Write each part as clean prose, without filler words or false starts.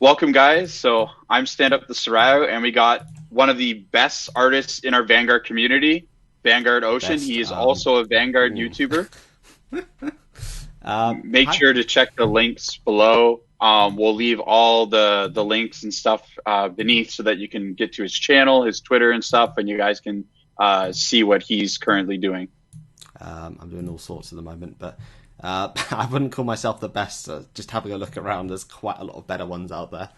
Welcome, guys. So I'm StandUpTheSoryu, and we got one of the best artists in our Vanguard community, Vanguard Ocean. Best. He is also a Vanguard Ooh. YouTuber. Make Hi. sure to check the links below. We'll leave all the links and stuff beneath so that you can get to his channel, his Twitter and stuff, and you guys can see what he's currently doing. I'm doing all sorts at the moment, but I wouldn't call myself the best. Just having a look around, there's quite a lot of better ones out there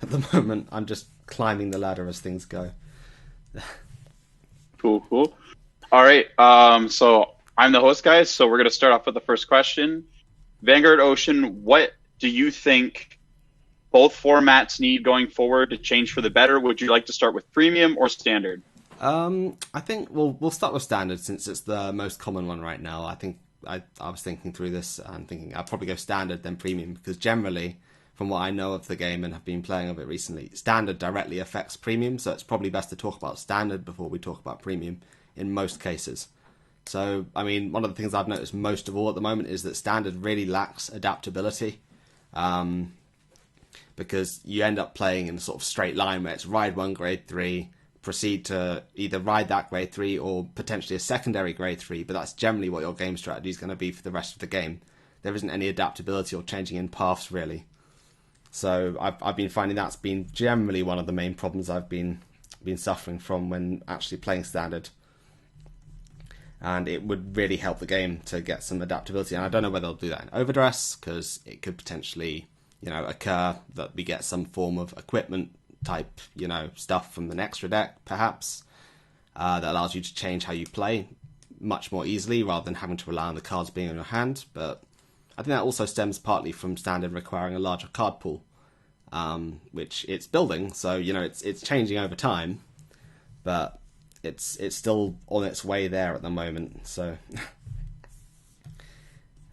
at the moment. I'm just climbing the ladder as things go. Cool, cool. All right. So I'm the host, guys. So we're going to start off with the first question. Vanguard Ocean, what do you think both formats need going forward to change for the better? Would you like to start with premium or standard? I think we'll start with standard since it's the most common one right now. I think I was thinking through this and thinking I'll probably go standard then premium because generally, from what I know of the game and have been playing of it recently, standard directly affects premium. So it's probably best to talk about standard before we talk about premium in most cases. So, I mean, one of the things I've noticed most of all at the moment is that standard really lacks adaptability. Because you end up playing in a sort of straight line where it's ride one grade 3, proceed to either ride that grade 3 or potentially a secondary grade 3, but that's generally what your game strategy is going to be for the rest of the game. There isn't any adaptability or changing in paths, really. So I've been finding that's been generally one of the main problems I've been suffering from when actually playing standard. And it would really help the game to get some adaptability. And I don't know whether they'll do that in Overdress, because it could potentially, occur that we get some form of equipment type, stuff from the extra deck, perhaps, that allows you to change how you play much more easily rather than having to rely on the cards being in your hand. But I think that also stems partly from standard requiring a larger card pool, which it's building. So, it's changing over time, but it's still on its way there at the moment. So,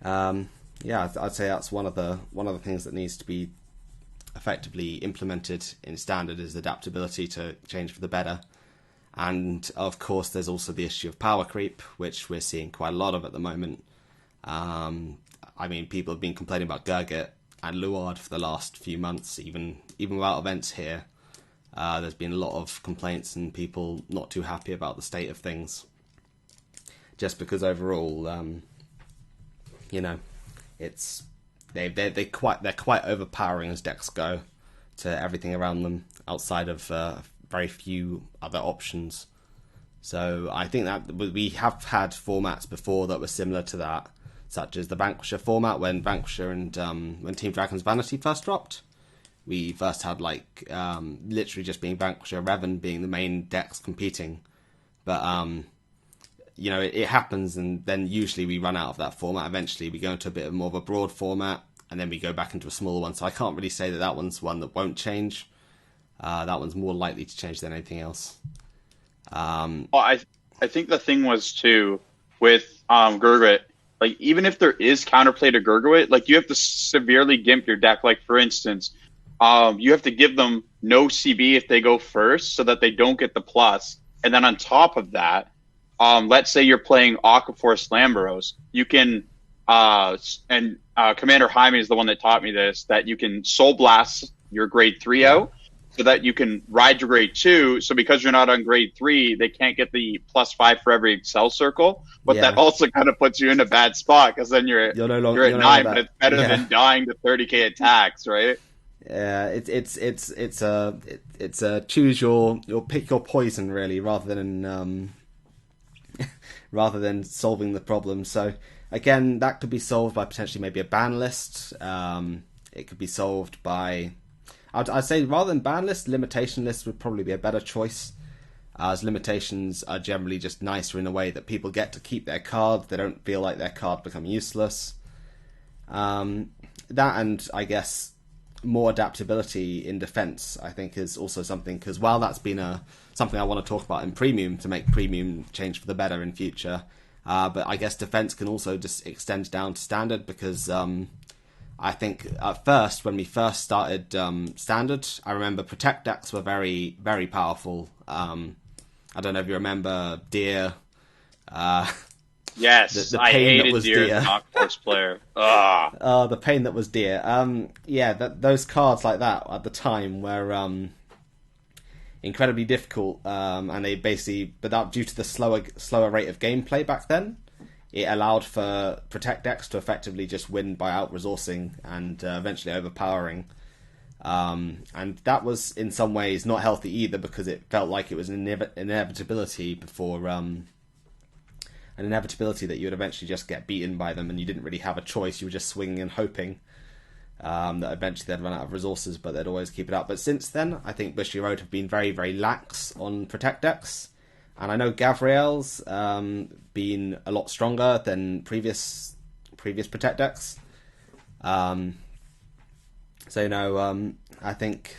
yeah, I'd say that's one of the things that needs to be effectively implemented in standard is adaptability to change for the better. And of course, there's also the issue of power creep, which we're seeing quite a lot of at the moment. I mean, people have been complaining about Gurgit and Luard for the last few months, even without events here. There's been a lot of complaints and people not too happy about the state of things. Just because overall, it's they're quite overpowering as decks go to everything around them outside of very few other options. So I think that we have had formats before that were similar to that, such as the Vanquisher format when Vanquisher and when Team Dragon's Vanity first dropped. We first had literally just being Vanquisher, Revan being the main decks competing, but it happens, and then usually we run out of that format. Eventually, we go into a bit of more of a broad format, and then we go back into a smaller one. So I can't really say that one's one that won't change. That one's more likely to change than anything else. Well, I think the thing was too with Gurgit, like even if there is counterplay to Gurgit, like you have to severely gimp your deck. Like for instance, you have to give them no CB if they go first, so that they don't get the plus. And then on top of that, let's say you're playing Okafor Slamberos, you can, Commander Jaime is the one that taught me this, that you can Soul Blast your grade 3 out so that you can ride your grade 2. So because you're not on grade 3, they can't get the +5 for every Excel circle. But that also kind of puts you in a bad spot because then you're no longer, you're at 9, but it's better than dying to 30k attacks, right? Yeah, it's a choose your pick your poison really, rather than solving the problem. So again, that could be solved by potentially maybe a ban list. It could be solved by, I'd say rather than ban list, limitation list would probably be a better choice. As limitations are generally just nicer in a way that people get to keep their card. They don't feel like their card become useless. That, and I guess more adaptability in defense, I think, is also something, because while that's been something I want to talk about in premium to make premium change for the better in future, but I guess defense can also just extend down to standard, because I think at first, when we first started standard, I remember protect decks were very, very powerful. I don't know if you remember Deer, Yes, the I pain that hated was Deer dear. as an Dark Force player. Ugh. The pain that was dear. Yeah, those cards like that at the time were incredibly difficult, and they basically, but that due to the slower rate of gameplay back then, it allowed for Protect decks to effectively just win by out-resourcing and eventually overpowering. And that was in some ways not healthy either, because it felt like it was an inevitability before an inevitability that you would eventually just get beaten by them, and you didn't really have a choice. You were just swinging and hoping that eventually they'd run out of resources, but they'd always keep it up. But since then, I think Bushy Road have been very, very lax on Protect decks. And I know Gavriel's been a lot stronger than previous Protect decks. I think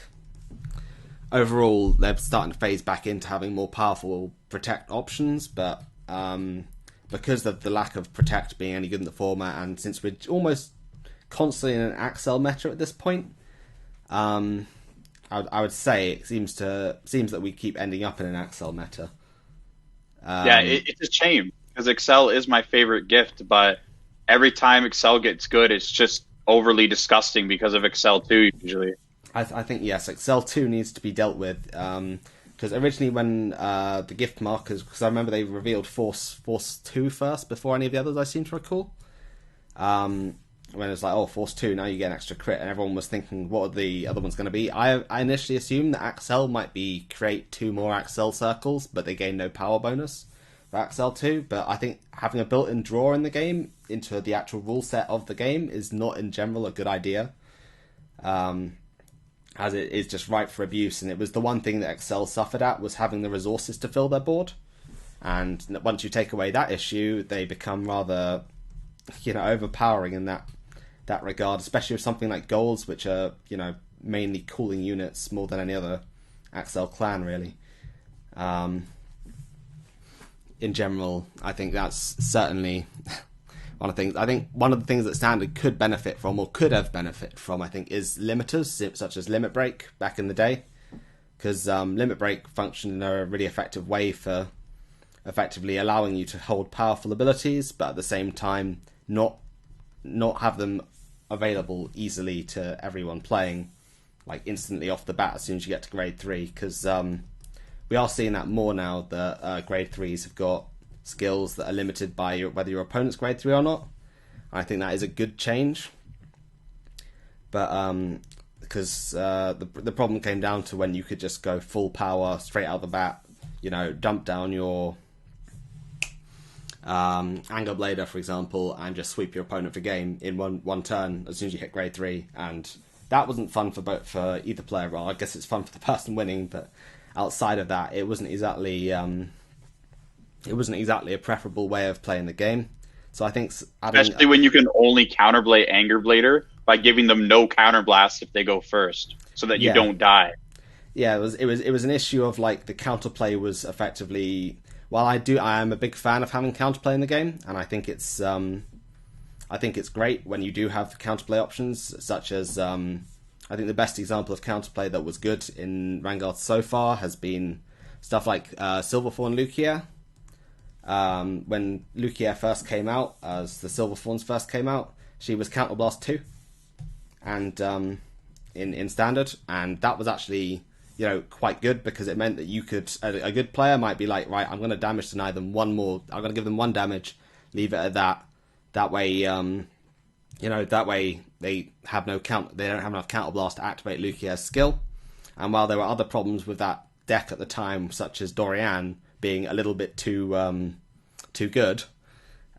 overall they're starting to phase back into having more powerful Protect options, but because of the lack of Protect being any good in the format, and since we're almost constantly in an Axel meta at this point, I would say it seems that we keep ending up in an Axel meta. It's a shame because Excel is my favorite gift, but every time Excel gets good, it's just overly disgusting because of Excel 2 usually. I think, yes, Excel 2 needs to be dealt with, because originally when the gift markers, because I remember they revealed Force 2 first before any of the others, I seem to recall. When it was like, oh, Force 2, now you get an extra crit, and everyone was thinking, what are the other ones going to be? I initially assumed that Axel might be create 2 more Axel circles, but they gain no power bonus for Axel 2, but I think having a built-in draw in the game into the actual rule set of the game is not in general a good idea, as it is just ripe for abuse, and it was the one thing that Excel suffered at, was having the resources to fill their board, and once you take away that issue, they become rather, overpowering in that regard, especially with something like golds, which are, mainly cooling units more than any other Axel clan, really. In general, I think that's certainly one of the things. I think one of the things that Standard could benefit from, or could have benefited from, I think, is limiters, such as Limit Break back in the day, because Limit Break functioned in a really effective way for effectively allowing you to hold powerful abilities, but at the same time not have them available easily to everyone playing, like instantly off the bat as soon as you get to grade 3, because we are seeing that more now that grade 3s have got skills that are limited by whether your opponent's grade 3 or not. I think that is a good change, but because the problem came down to when you could just go full power straight out the bat, dump down your Anger Blader, for example, and just sweep your opponent for game in one turn as soon as you hit grade 3, and that wasn't fun for either player. Well, I guess it's fun for the person winning, but outside of that, it wasn't exactly a preferable way of playing the game. So I think especially when you can only counterplay Anger Blader by giving them no counterblast if they go first, so that you don't die. Yeah, it was an issue of like the counterplay was effectively. While I am a big fan of having counterplay in the game, and I think it's great when you do have counterplay options, such as I think the best example of counterplay that was good in Vanguard so far has been stuff like Silverthorn Lucia. When Lucia first came out, as the Silverthorns first came out, she was Counterblast 2, and in Standard, and that was actually quite good, because it meant that you could, a good player might be like, right, I'm going to damage deny them one more, I'm going to give them 1 damage, leave it at that. That way, that way they don't have enough counterblast to activate Lucia's skill. And while there were other problems with that deck at the time, such as Dorian being a little bit too good,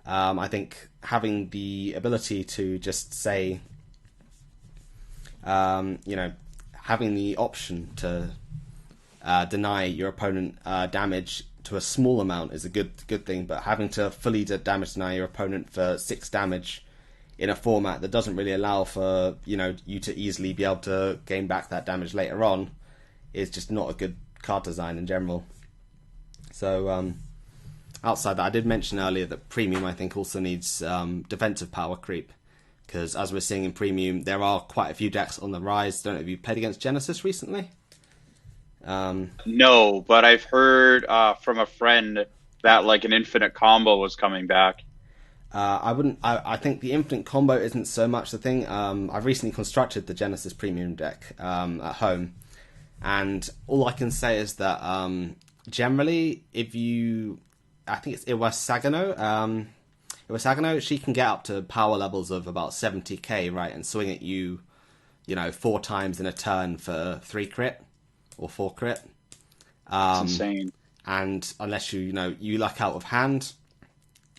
I think having the ability to just say, having the option to deny your opponent damage to a small amount is a good thing, but having to fully damage deny your opponent for 6 damage in a format that doesn't really allow for you to easily be able to gain back that damage later on is just not a good card design in general. So outside that, I did mention earlier that Premium, I think, also needs defensive power creep, because as we're seeing in Premium, there are quite a few decks on the rise. Don't know if you played against Genesis recently? No, but I've heard from a friend that like an infinite combo was coming back. I wouldn't. I think the infinite combo isn't so much the thing. I've recently constructed the Genesis Premium deck at home, and all I can say is that generally, if you, I think it's Iwasagano, she can get up to power levels of about 70k, right, and swing at you, 4 times in a turn for 3 crit or 4 crit. It's insane. And unless you luck out of hand,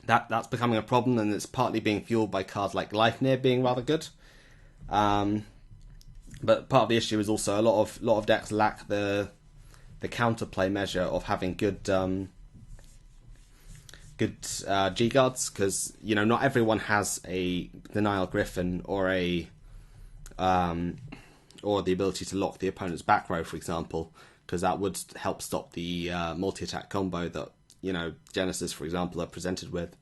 that's becoming a problem, and it's partly being fueled by cards like Leifnir being rather good. But part of the issue is also a lot of decks lack the counterplay measure of having good G guards, because not everyone has a Denial Griffin or or the ability to lock the opponent's back row, for example, because that would help stop the multi-attack combo that Genesis, for example, are presented with.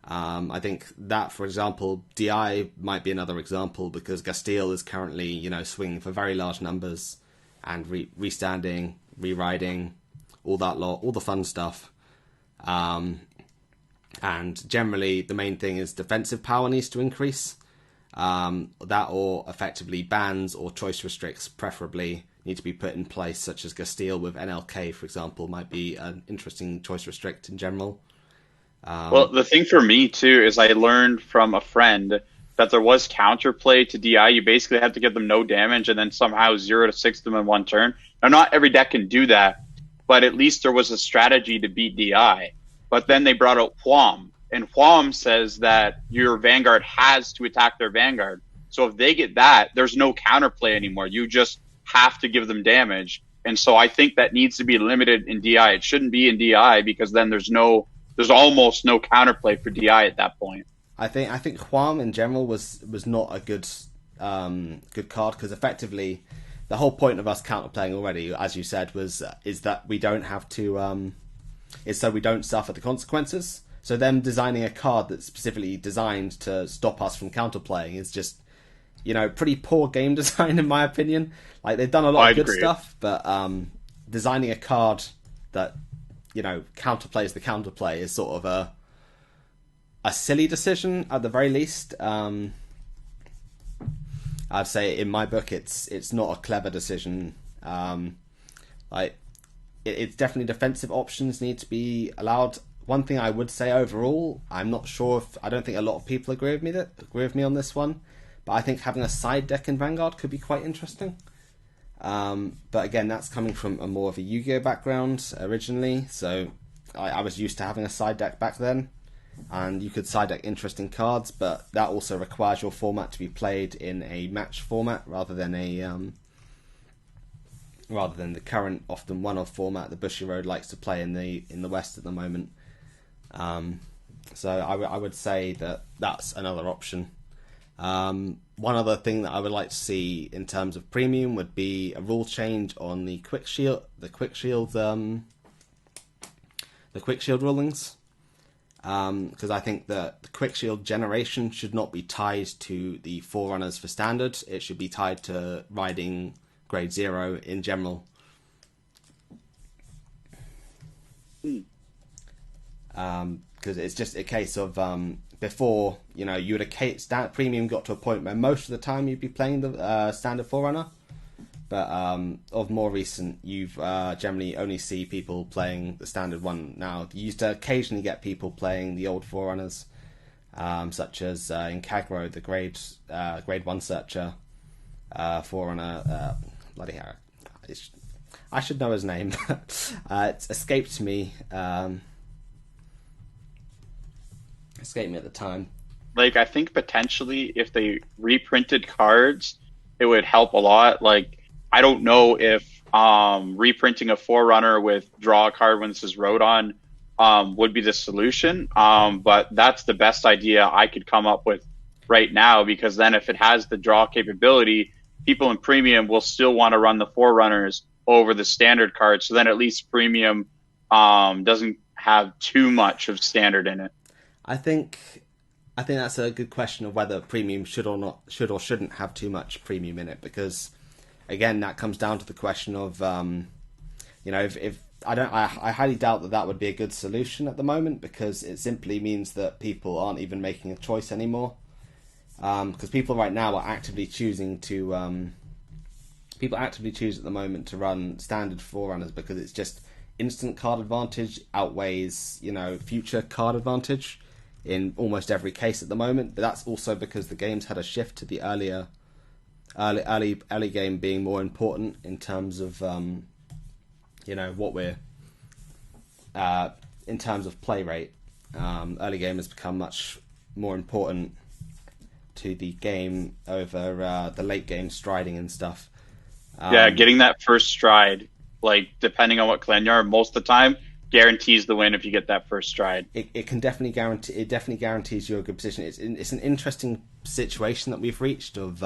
I think that, for example, DI might be another example, because Gastile is currently swinging for very large numbers and restanding, re-riding, all that lot, all the fun stuff. And generally, the main thing is defensive power needs to increase. That or effectively bans or choice restricts, preferably, need to be put in place, such as Gastile with NLK, for example, might be an interesting choice restrict in general. Well, the thing for me, too, is I learned from a friend that there was counterplay to DI. You basically have to give them no damage and then somehow 0 to 6 them in one turn. Now, not every deck can do that, but at least there was a strategy to beat DI. But then they brought out Huam, and Huam says that your Vanguard has to attack their Vanguard. So if they get that, there's no counterplay anymore. You just have to give them damage. And so I think that needs to be limited in DI. It shouldn't be in DI, because then there's almost no counterplay for DI at that point. I think Huam in general was not a good card, because effectively the whole point of us counterplaying already, as you said, is that we don't have to is so we don't suffer the consequences. So them designing a card that's specifically designed to stop us from counterplaying is just pretty poor game design, in my opinion. Like, they've done a lot of good stuff, but designing a card that counterplays the counterplay is sort of a silly decision at the very least. I'd say in my book it's not a clever decision. It's definitely defensive options need to be allowed. One thing I would say overall, I'm not sure if I don't think a lot of people agree with me on this one, but I think having a side deck in Vanguard could be quite interesting. But again, that's coming from a more of a Yu-Gi-Oh background originally, so I was used to having a side deck back then, and you could side deck interesting cards, but that also requires your format to be played in a match format rather than the current often one-off format the Bushiroad likes to play in the West at the moment. So I would say that that's another option. One other thing that I would like to see in terms of premium would be a rule change on the quick shield rulings, because I think that the quick shield generation should not be tied to the forerunners for standard. It should be tied to riding grade 0 in general. Because it's just a case of before, you would have premium got to a point where most of the time you'd be playing the standard forerunner, but of more recent, you've generally only see people playing the standard one now. You used to occasionally get people playing the old forerunners, such as in Kagro, the grade 1 searcher forerunner. Bloody hell, I should know his name. It's escaped me. Escaped me at the time. Like, I think potentially if they reprinted cards, it would help a lot. Like, I don't know if reprinting a Forerunner with draw a card when this is Rodon would be the solution. But that's the best idea I could come up with right now, because then if it has the draw capability, people in Premium will still want to run the Forerunners over the standard cards. So then at least Premium doesn't have too much of standard in it. I think that's a good question of whether premium should or shouldn't have too much premium in it, because again that comes down to the question of if I highly doubt that would be a good solution at the moment, because it simply means that people aren't even making a choice anymore. Because people right now are actively choosing to people actively choose at the moment to run standard forerunners, because it's just instant card advantage outweighs, future card advantage in almost every case at the moment. But that's also because the game's had a shift to the early game being more important in terms of what we're in terms of play rate. Early game has become much more important to the game over the late game striding and stuff. Getting that first stride, like depending on what clan you are, most of the time guarantees the win if you get that first stride. It can definitely guarantee. It definitely guarantees you a good position. It's an interesting situation that we've reached of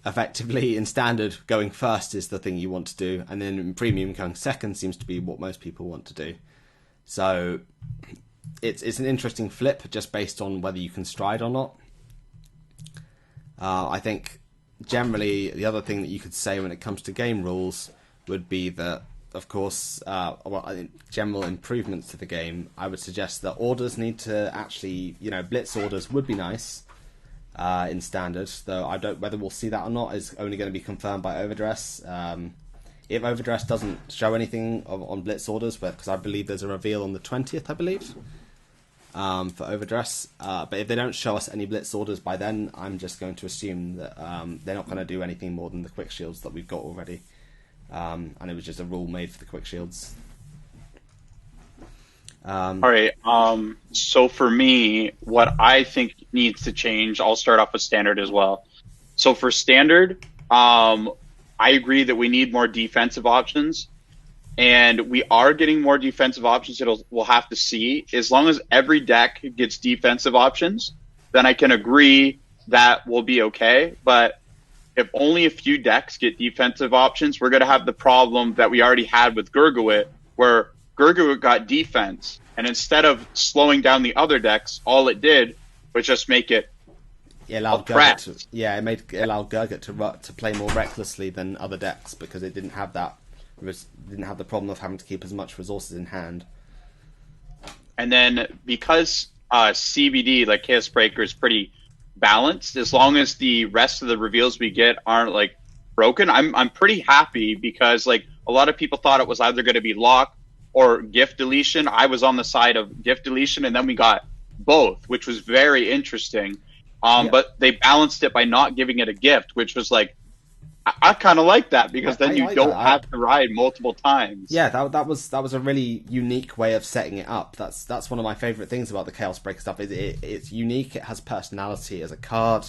effectively in standard going first is the thing you want to do, and then in premium going second seems to be what most people want to do. So it's an interesting flip just based on whether you can stride or not. I think generally the other thing that you could say when it comes to game rules would be that, of course, I think general improvements to the game. I would suggest that orders need to actually, blitz orders would be nice in standard, though I don't, whether we'll see that or not is only going to be confirmed by Overdress. If Overdress doesn't show anything on blitz orders, because I believe there's a reveal on the 20th, I believe, for Overdress. But if they don't show us any blitz orders by then, I'm just going to assume that they're not going to do anything more than the quick shields that we've got already. And it was just a rule made for the quick shields. All right. So for me, what I think needs to change, I'll start off with standard as well. So for standard, I agree that we need more defensive options, and we are getting more defensive options. We'll have to see. As long as every deck gets defensive options, then I can agree that will be okay. But if only a few decks get defensive options, we're going to have the problem that we already had with Gurgawit, where Gurgawit got defense, and instead of slowing down the other decks, all it did was just make it allowed Gurgit to play more recklessly than other decks, because it didn't have the problem of having to keep as much resources in hand. And then because CBD, like Chaos Breaker, is pretty balanced, as long as the rest of the reveals we get aren't like broken, I'm pretty happy, because like a lot of people thought it was either going to be lock or gift deletion. I was on the side of gift deletion, and then we got both, which was very interesting. But they balanced it by not giving it a gift, which was like, I kind of like that, because then you don't have to ride multiple times. Yeah, that was a really unique way of setting it up. That's one of my favorite things about the Chaos Breaker stuff. It's unique. It has personality as a card.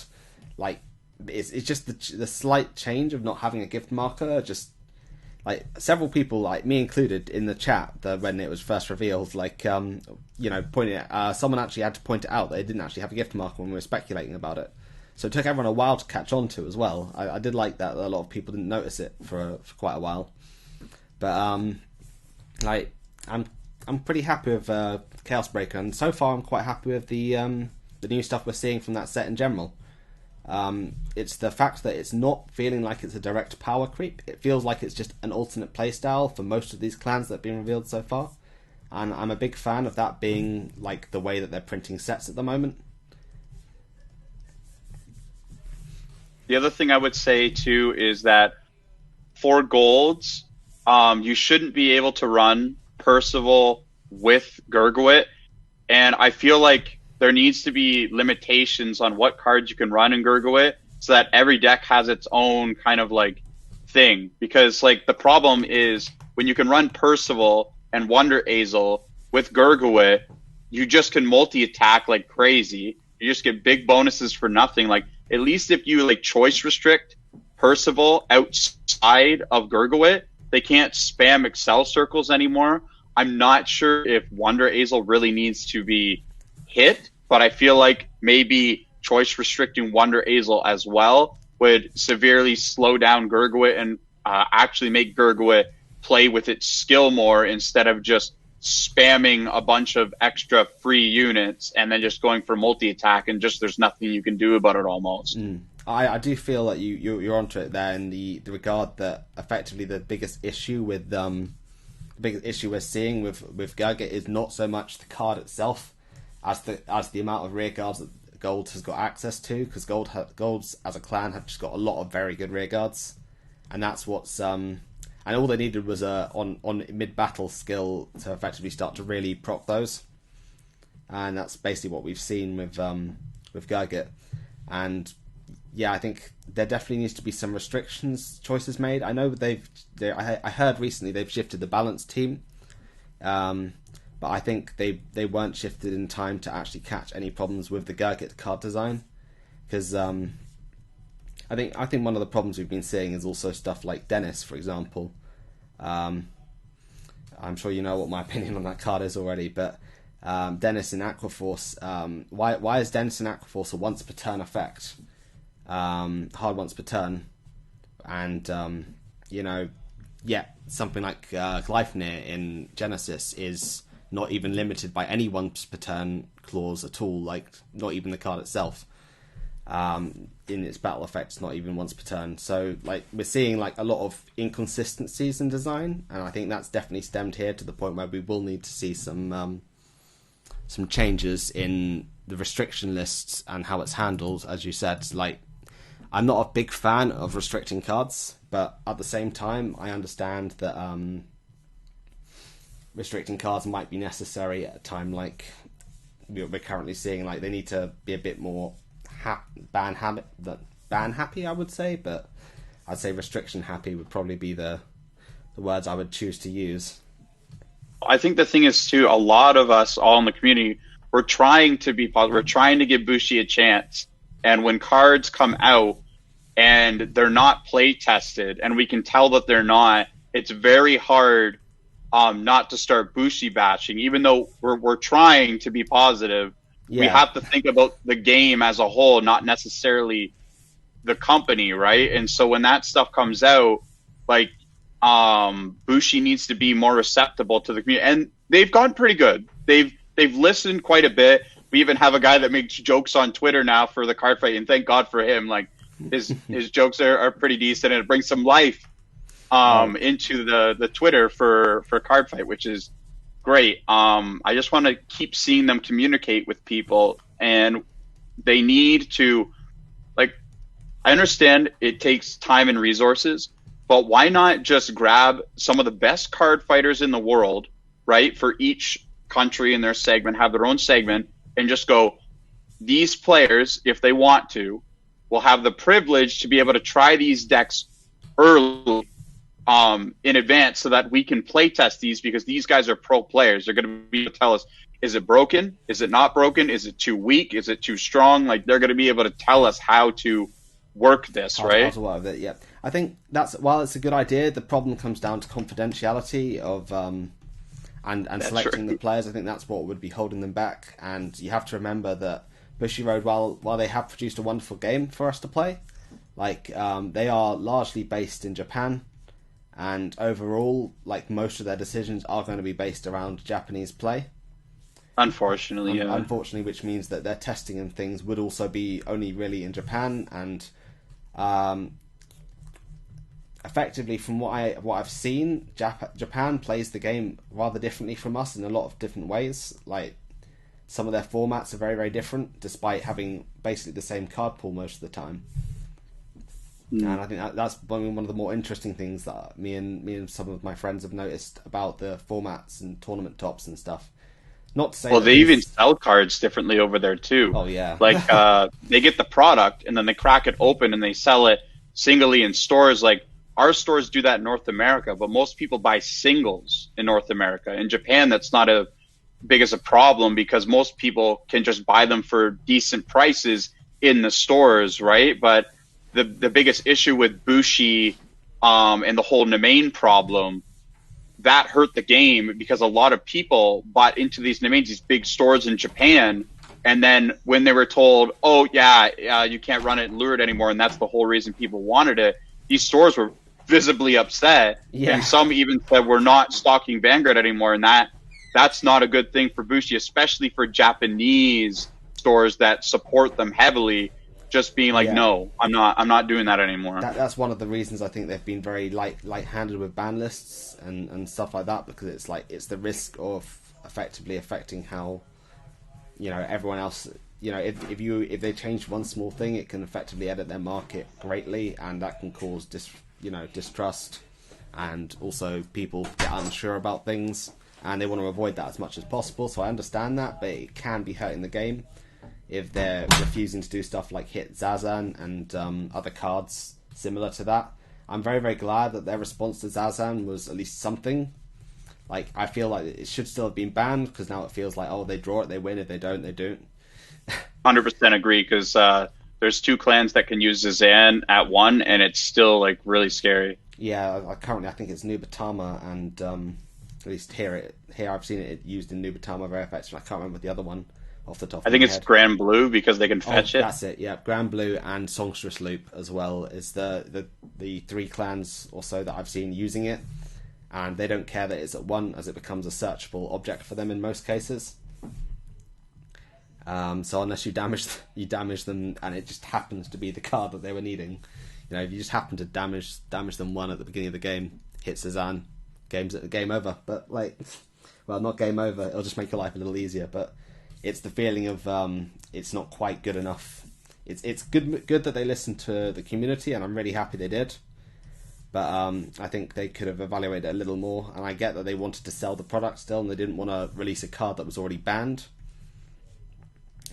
Like it's just the slight change of not having a gift marker. Just like several people, like me included, in the chat when it was first revealed, like pointing someone actually had to point it out that it didn't actually have a gift marker when we were speculating about it. So it took everyone a while to catch on to as well. I did like that a lot of people didn't notice it for quite a while. But I'm pretty happy with Chaos Breaker, and so far I'm quite happy with the new stuff we're seeing from that set in general. It's the fact that it's not feeling like it's a direct power creep. It feels like it's just an alternate playstyle for most of these clans that have been revealed so far. And I'm a big fan of that being like the way that they're printing sets at the moment. The other thing I would say too is that for golds, you shouldn't be able to run Percival with Gurgawit, and I feel like there needs to be limitations on what cards you can run in Gurgawit, so that every deck has its own kind of like thing. Because like the problem is when you can run Percival and Wonder Azel with Gurgawit, you just can multi-attack like crazy. You just get big bonuses for nothing. Like, at least if you like choice restrict Percival outside of Gurgawit, they can't spam Excel circles anymore. I'm not sure if Wonder Azel really needs to be hit, but I feel like maybe choice restricting Wonder Azel as well would severely slow down Gurgawit and actually make Gurgawit play with its skill more, instead of just spamming a bunch of extra free units and then just going for multi-attack and just there's nothing you can do about it almost. I do feel that you're onto it there in the regard that effectively the biggest issue with biggest issue we're seeing with Gurgit is not so much the card itself as the amount of rear guards that Gold has got access to, because Gold's as a clan have just got a lot of very good rear guards, and that's what's and all they needed was on mid battle skill to effectively start to really proc those, and that's basically what we've seen with Gurgit. And yeah, I think there definitely needs to be some choices made. I know I heard recently they've shifted the balance team, but I think they weren't shifted in time to actually catch any problems with the Gurgit card design, because I think one of the problems we've been seeing is also stuff like Dennis, for example. I'm sure you know what my opinion on that card is already, but Dennis in Aquaforce, why is Dennis in Aquaforce a once per turn effect? Hard once per turn, and something like Gleipnir in Genesis is not even limited by any once per turn clause at all, like not even the card itself. In its battle effects, not even once per turn. So like we're seeing like a lot of inconsistencies in design, and I think that's definitely stemmed here to the point where we will need to see some changes in the restriction lists and how it's handled. As you said, like I'm not a big fan of restricting cards, but at the same time I understand that restricting cards might be necessary at a time like we're currently seeing. Like they need to be a bit more ban happy, I would say, but I'd say restriction happy would probably be the words I would choose to use. I think the thing is too, a lot of us all in the community, we're trying to be positive. We're trying to give Bushi a chance, and when cards come out and they're not play tested, and we can tell that they're not, it's very hard not to start Bushi bashing, even though we're trying to be positive. Yeah. We have to think about the game as a whole, not necessarily the company, right? And so when that stuff comes out, like Bushi needs to be more receptive to the community, and they've gotten pretty good. They've listened quite a bit. We even have a guy that makes jokes on Twitter now for the card fight, and thank God for him. Like his jokes are pretty decent, and it brings some life into the Twitter for card fight, which is great. I just want to keep seeing them communicate with people, and they need to, like, I understand it takes time and resources, but why not just grab some of the best card fighters in the world, right, for each country in their segment, have their own segment, and just go, these players, if they want to, will have the privilege to be able to try these decks early in advance, so that we can play test these, because these guys are pro players. They're going to be able to tell us, is it broken? Is it not broken? Is it too weak? Is it too strong? Like, they're going to be able to tell us how to work this, right? How to work with it, yeah. I think that's, while it's a good idea, the problem comes down to confidentiality of and selecting the players. I think that's what would be holding them back. And you have to remember that Bushiroad, while they have produced a wonderful game for us to play, like they are largely based in Japan. And overall, like, most of their decisions are going to be based around Japanese play. Unfortunately, yeah. Unfortunately, which means that their testing and things would also be only really in Japan. And effectively, from what I've seen, Japan plays the game rather differently from us in a lot of different ways. Like, some of their formats are very, very different, despite having basically the same card pool most of the time. And I think that's one of the more interesting things that me and some of my friends have noticed about the formats and tournament tops and stuff. Not to say, well, they even sell cards differently over there too. Oh yeah, like they get the product and then they crack it open and they sell it singly in stores. Like, our stores do that in North America, but most people buy singles in North America. In Japan, that's not as big as a problem, because most people can just buy them for decent prices in the stores, right? But the biggest issue with Bushi and the whole Nemain problem, that hurt the game, because a lot of people bought into these Nemains, these big stores in Japan, and then when they were told, oh yeah, you can't run it in Lured anymore, and that's the whole reason people wanted it, these stores were visibly upset. Yeah. And some even said, we're not stocking Vanguard anymore, and that's not a good thing for Bushi, especially for Japanese stores that support them heavily. just being like, no, I'm not doing that anymore. That's one of the reasons I think they've been very light-handed with ban lists and stuff like that, because it's the risk of effectively affecting how, everyone else, if they change one small thing, it can effectively edit their market greatly, and that can cause distrust, and also people get unsure about things, and they want to avoid that as much as possible. So I understand that, but it can be hurting the game if they're refusing to do stuff like hit Zazan and other cards similar to that. I'm very, very glad that their response to Zazan was at least something. Like, I feel like it should still have been banned, because now it feels like, oh, they draw it, they win. If they don't, they don't. 100% agree, because there's 2 clans that can use Zazan at 1, and it's still, like, really scary. Yeah, currently I think it's Nubatama, and at least here I've seen it used in Nubatama very effectively. I can't remember the other one off the top of my head. I think it's Grand Blue, because they can fetch it. That's it, yeah. Grand Blue and Songstress Loop as well is the 3 clans or so that I've seen using it, and they don't care that it's at 1, as it becomes a searchable object for them in most cases. So unless you damage them, and it just happens to be the card that they were needing, if you just happen to damage them 1 at the beginning of the game, hit Zazan, game over. But not game over. It'll just make your life a little easier. But it's the feeling of it's not quite good enough. It's good that they listened to the community, and I'm really happy they did. But I think they could have evaluated it a little more. And I get that they wanted to sell the product still, and they didn't want to release a card that was already banned.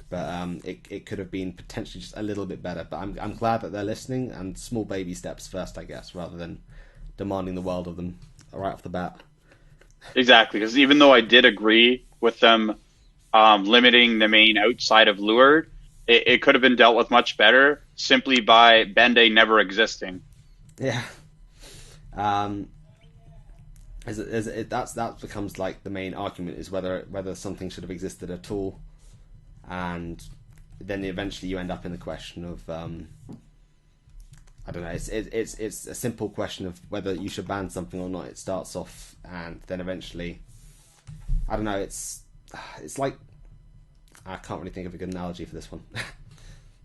But it could have been potentially just a little bit better. But I'm glad that they're listening, and small baby steps first, I guess, rather than demanding the world of them right off the bat. Exactly, because even though I did agree with them limiting the main outside of Lured, it could have been dealt with much better simply by Bende never existing. Yeah. That becomes like the main argument, is whether something should have existed at all. And then eventually you end up in the question of I don't know. It's a simple question of whether you should ban something or not. It starts off, and then eventually, I don't know. It's like, I can't really think of a good analogy for this one.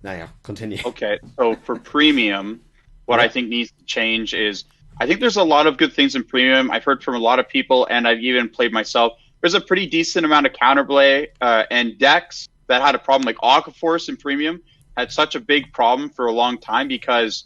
Now, continue. Okay, so for premium, what I think needs to change is, I think there's a lot of good things in premium. I've heard from a lot of people, and I've even played myself. There's a pretty decent amount of counterplay and decks that had a problem. Like Aquaforce in premium had such a big problem for a long time because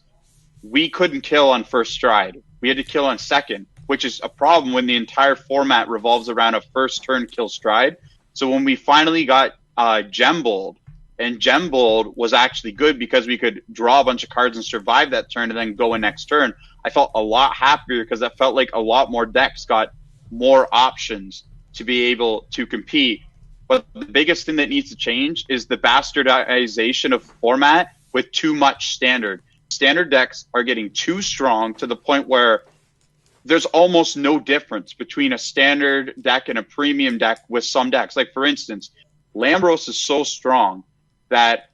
we couldn't kill on first stride. We had to kill on second, which is a problem when the entire format revolves around a first turn kill stride. So when we finally got Gembold, and Gembold was actually good because we could draw a bunch of cards and survive that turn and then go in next turn, I felt a lot happier, because that felt like a lot more decks got more options to be able to compete. But the biggest thing that needs to change is the bastardization of format with too much standard. Standard decks are getting too strong to the point where there's almost no difference between a standard deck and a premium deck with some decks. Like, for instance, Lambros is so strong that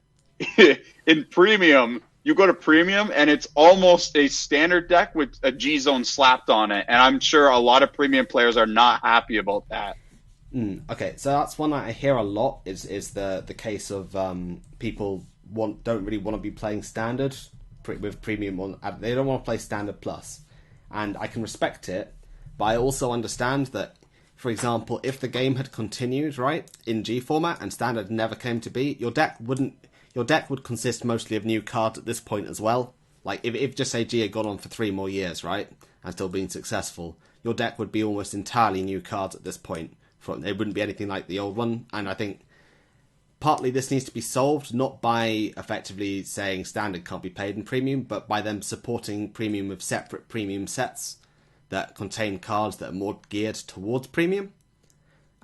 in premium, you go to premium and it's almost a standard deck with a G-Zone slapped on it. And I'm sure a lot of premium players are not happy about that. Okay, so that's one I hear a lot, is the case of people don't really want to be playing standard with premium. They don't want to play standard plus, and I can respect it, but I also understand that, for example, if the game had continued right in G format and standard never came to be, your deck would consist mostly of new cards at this point as well. Like if just say G had gone on for 3 more years, right, and still been successful, your deck would be almost entirely new cards at this point. It wouldn't be anything like the old one, and I think partly this needs to be solved, not by effectively saying standard can't be played in premium, but by them supporting premium with separate premium sets that contain cards that are more geared towards premium.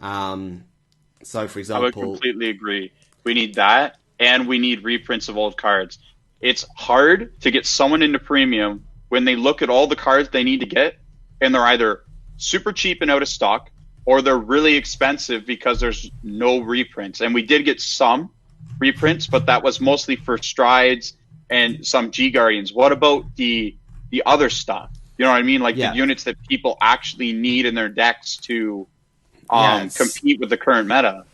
So, for example, I would completely agree. We need that, and we need reprints of old cards. It's hard to get someone into premium when they look at all the cards they need to get, and they're either super cheap and out of stock, or they're really expensive because there's no reprints. And we did get some reprints, but that was mostly for Strides and some G Guardians. What about the other stuff? You know what I mean? Like the units that people actually need in their decks to compete with the current meta.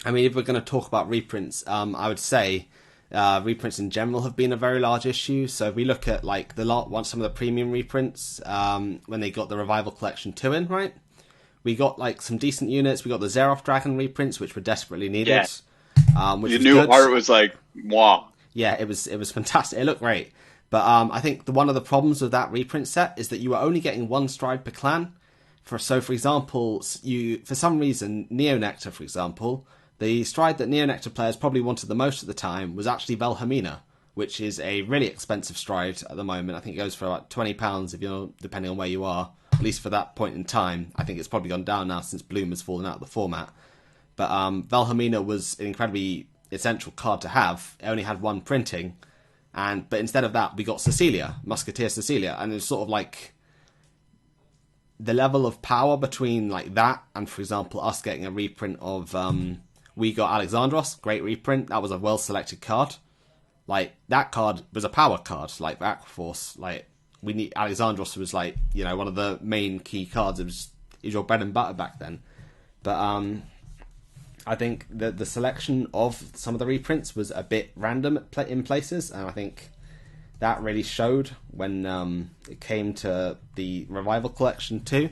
I mean, if we're going to talk about reprints, I would say, Reprints in general have been a very large issue. So if we look at like some of the premium reprints, when they got the Revival Collection 2 in, right? We got like some decent units. We got the Xeroth Dragon reprints, which were desperately needed. Which the was new good. art was like, wow. Yeah, it was fantastic. It looked great. But I think one of the problems with that reprint set is that you were only getting one stride per clan. For example, for some reason, Neo Nectar, for example, the stride that Neo Nectar players probably wanted the most at the time was actually Velhamina, which is a really expensive stride at the moment. I think it goes for about £20 if you're depending on where you are, at least for that point in time. I think it's probably gone down now since Bloom has fallen out of the format. But Velhamina was an incredibly essential card to have. It only had one printing, but instead of that, we got Cecilia, Musketeer Cecilia, and it's sort of like the level of power between like that and, for example, us getting a reprint of we got Alexandros, great reprint. That was a well-selected card. Like, that card was a power card, like, for Aquaforce. Like, Alexandros was, like, you know, one of the main key cards. It was your bread and butter back then. But I think the selection of some of the reprints was a bit random in places, and I think that really showed when it came to the Revival Collection 2.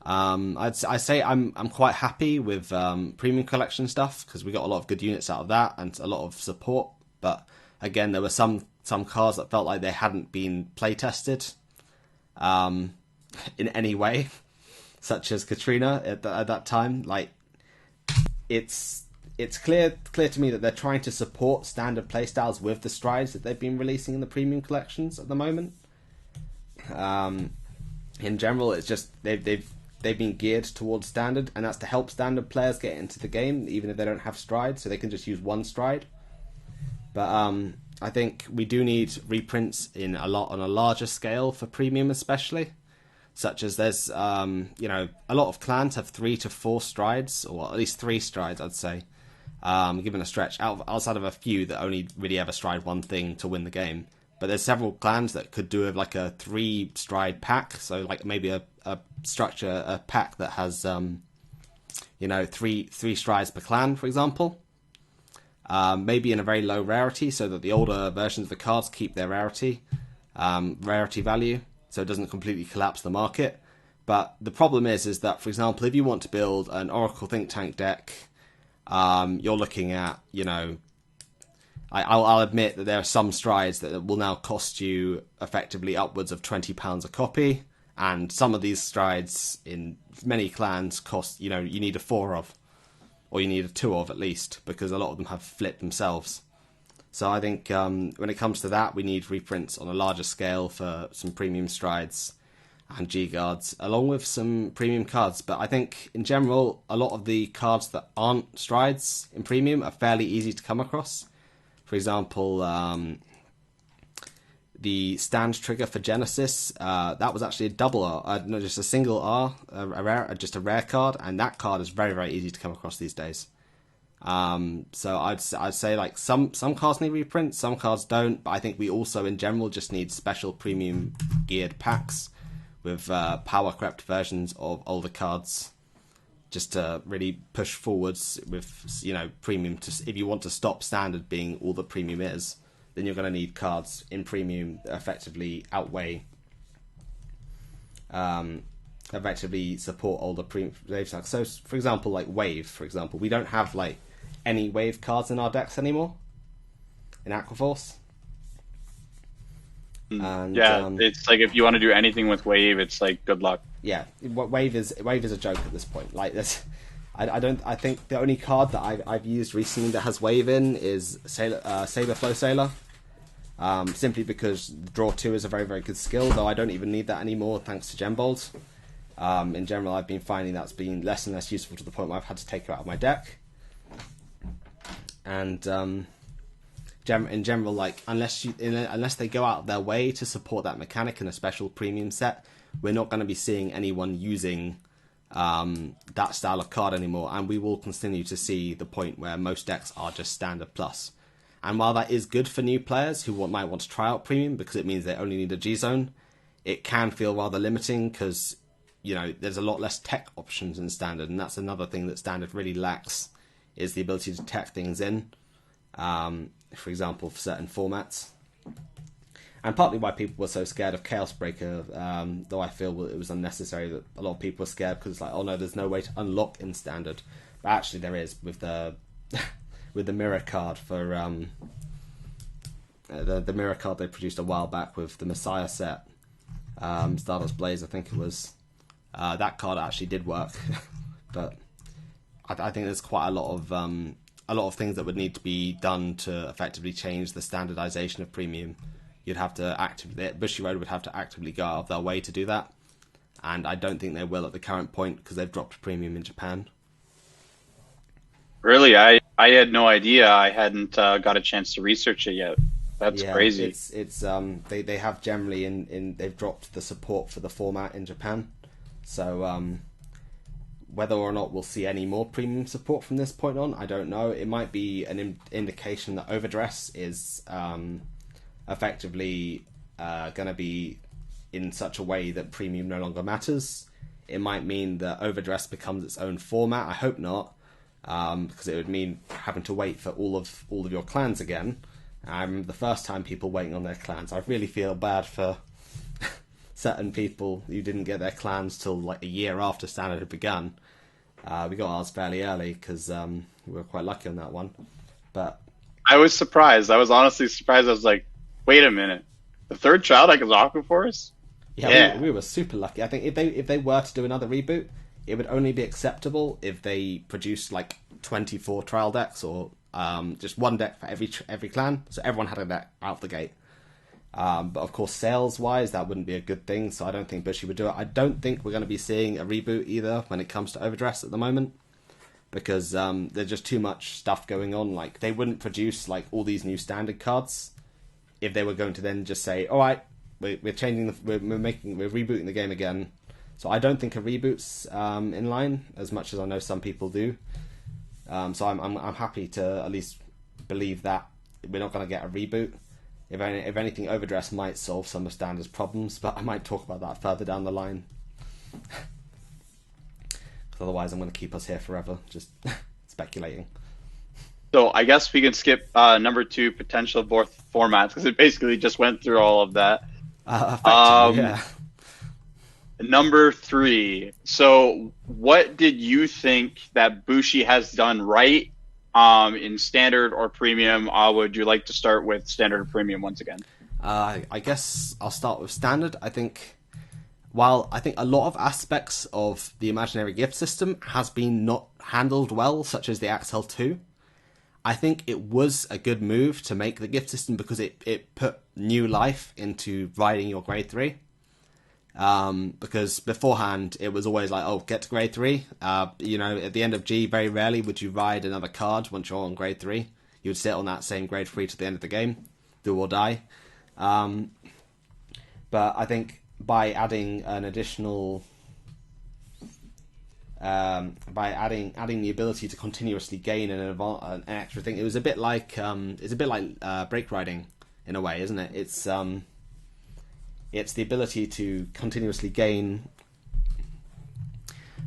I'd say I'm quite happy with Premium Collection stuff, because we got a lot of good units out of that and a lot of support. But again, there were some cards that felt like they hadn't been play tested in any way, such as Katrina at that time. Like, it's clear to me that they're trying to support standard playstyles with the strides that they've been releasing in the premium collections at the moment. In general, it's just they've been geared towards standard, and that's to help standard players get into the game, even if they don't have stride, so they can just use one stride. But I think we do need reprints on a larger scale for premium, especially. Such as there's, a lot of clans have 3 to 4 strides, or at least 3 strides, I'd say, given a stretch, outside of a few that only really ever stride one thing to win the game. But there's several clans that could do like a 3-stride pack, so like maybe a pack that has, 3 strides per clan, for example. Maybe in a very low rarity, so that the older versions of the cards keep their rarity value, so it doesn't completely collapse the market. But the problem is that, for example, if you want to build an Oracle Think Tank deck, you're looking at, I'll admit that there are some strides that will now cost you effectively upwards of £20 a copy, and some of these strides in many clans cost, you need a 4 of, or you need a 2 of at least, because a lot of them have flipped themselves. So I think when it comes to that, we need reprints on a larger scale for some premium strides and G-Guards, along with some premium cards. But I think, in general, a lot of the cards that aren't strides in premium are fairly easy to come across. For example, the stand trigger for Genesis, that was actually a double R, not just a single R, just a rare card, and that card is very, very easy to come across these days. So I'd say like some cards need reprints, some cards don't, but I think we also in general just need special premium geared packs with power crept versions of older cards, just to really push forwards with premium. If you want to stop standard being all the premium is, then you're going to need cards in premium that effectively outweigh, effectively support older premium. So, for example, like Wave, for example, we don't have like any Wave cards in our decks anymore in Aquaforce. And, it's like if you want to do anything with Wave, it's like good luck. Yeah, Wave is a joke at this point. Like this, I think the only card that I've used recently that has Wave in is Saber Flow Sailor. Simply because Draw 2 is a very, very good skill, though I don't even need that anymore thanks to Gembolt. In general, I've been finding that's been less and less useful to the point where I've had to take it out of my deck. And in general, like unless they go out of their way to support that mechanic in a special premium set, we're not going to be seeing anyone using that style of card anymore, and we will continue to see the point where most decks are just standard plus. And while that is good for new players who might want to try out premium because it means they only need a G-Zone, it can feel rather limiting because there's a lot less tech options in standard, and that's another thing that standard really lacks, is the ability to tech things in. for example, for certain formats. And partly why people were so scared of Chaos Breaker, though I feel it was unnecessary that a lot of people were scared because it's like, oh no, there's no way to unlock in Standard. But actually there is with the with the mirror card for the mirror card they produced a while back with the Messiah set, Stardust Blaze, I think it was. That card actually did work, but I think there's quite a lot of things that would need to be done to effectively change the standardization of Premium. You'd have to Bushiroad would have to actively go out of their way to do that, and I don't think they will at the current point because they've dropped Premium in Japan. Really, I had no idea. I hadn't got a chance to research it yet. That's crazy. It's they have generally they've dropped the support for the format in Japan, so whether or not we'll see any more Premium support from this point on, I don't know. It might be an indication that Overdress is effectively going to be in such a way that Premium no longer matters. It might mean that Overdress becomes its own format. I hope not, because it would mean having to wait for all of your clans again. I remember the first time people waiting on their clans. I really feel bad for certain people who didn't get their clans till like a year after Standard had begun. We got ours fairly early because we were quite lucky on that one. But I was surprised. I was honestly surprised. I was like, wait a minute, the third child like is Aqua Force? Yeah, we were super lucky. I think if they were to do another reboot, it would only be acceptable if they produced like 24 trial decks or just one deck for every clan, so everyone had a deck out the gate. But of course, sales-wise, that wouldn't be a good thing, so I don't think Bushy would do it. I don't think we're going to be seeing a reboot either when it comes to Overdress at the moment, because there's just too much stuff going on. Like, they wouldn't produce like all these new standard cards if they were going to then just say, all right, we're changing we're rebooting the game again. So I don't think a reboot's in line, as much as I know some people do. So I'm happy to at least believe that we're not going to get a reboot. If anything, Overdress might solve some of Standard's problems, but I might talk about that further down the line. Because otherwise I'm going to keep us here forever, just speculating. So I guess we can skip number 2, potential formats, because it basically just went through all of that. Yeah. Number 3. So what did you think that Bushi has done right in Standard or Premium? Would you like to start with Standard or Premium once again? I guess I'll start with Standard. I think a lot of aspects of the Imaginary Gift system has been not handled well, such as the Axel 2, I think it was a good move to make the gift system because it put new life into riding your grade 3. Because beforehand it was always like, oh, get to grade 3. At the end of G, very rarely would you ride another card once you're on grade 3. You would sit on that same grade 3 to the end of the game, do or die. But I think by adding an additional, by adding the ability to continuously gain an extra thing, it was a bit like brake riding in a way, isn't it? It's the ability to continuously gain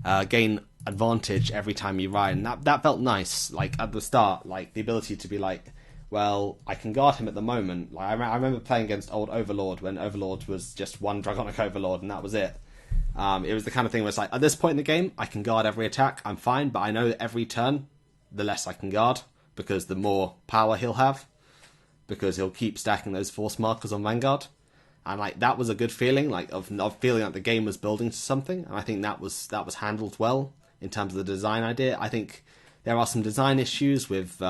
advantage every time you ride, and that felt nice. Like at the start, like the ability to be like, well, I can guard him at the moment. Like I remember playing against old Overlord when Overlord was just one Dragonic Overlord and that was it. It was the kind of thing where it's like, at this point in the game, I can guard every attack, I'm fine, but I know that every turn, the less I can guard, because the more power he'll have, because he'll keep stacking those force markers on Vanguard. And like that was a good feeling, like of feeling like the game was building to something, and I think that was handled well in terms of the design idea. I think there are some design issues with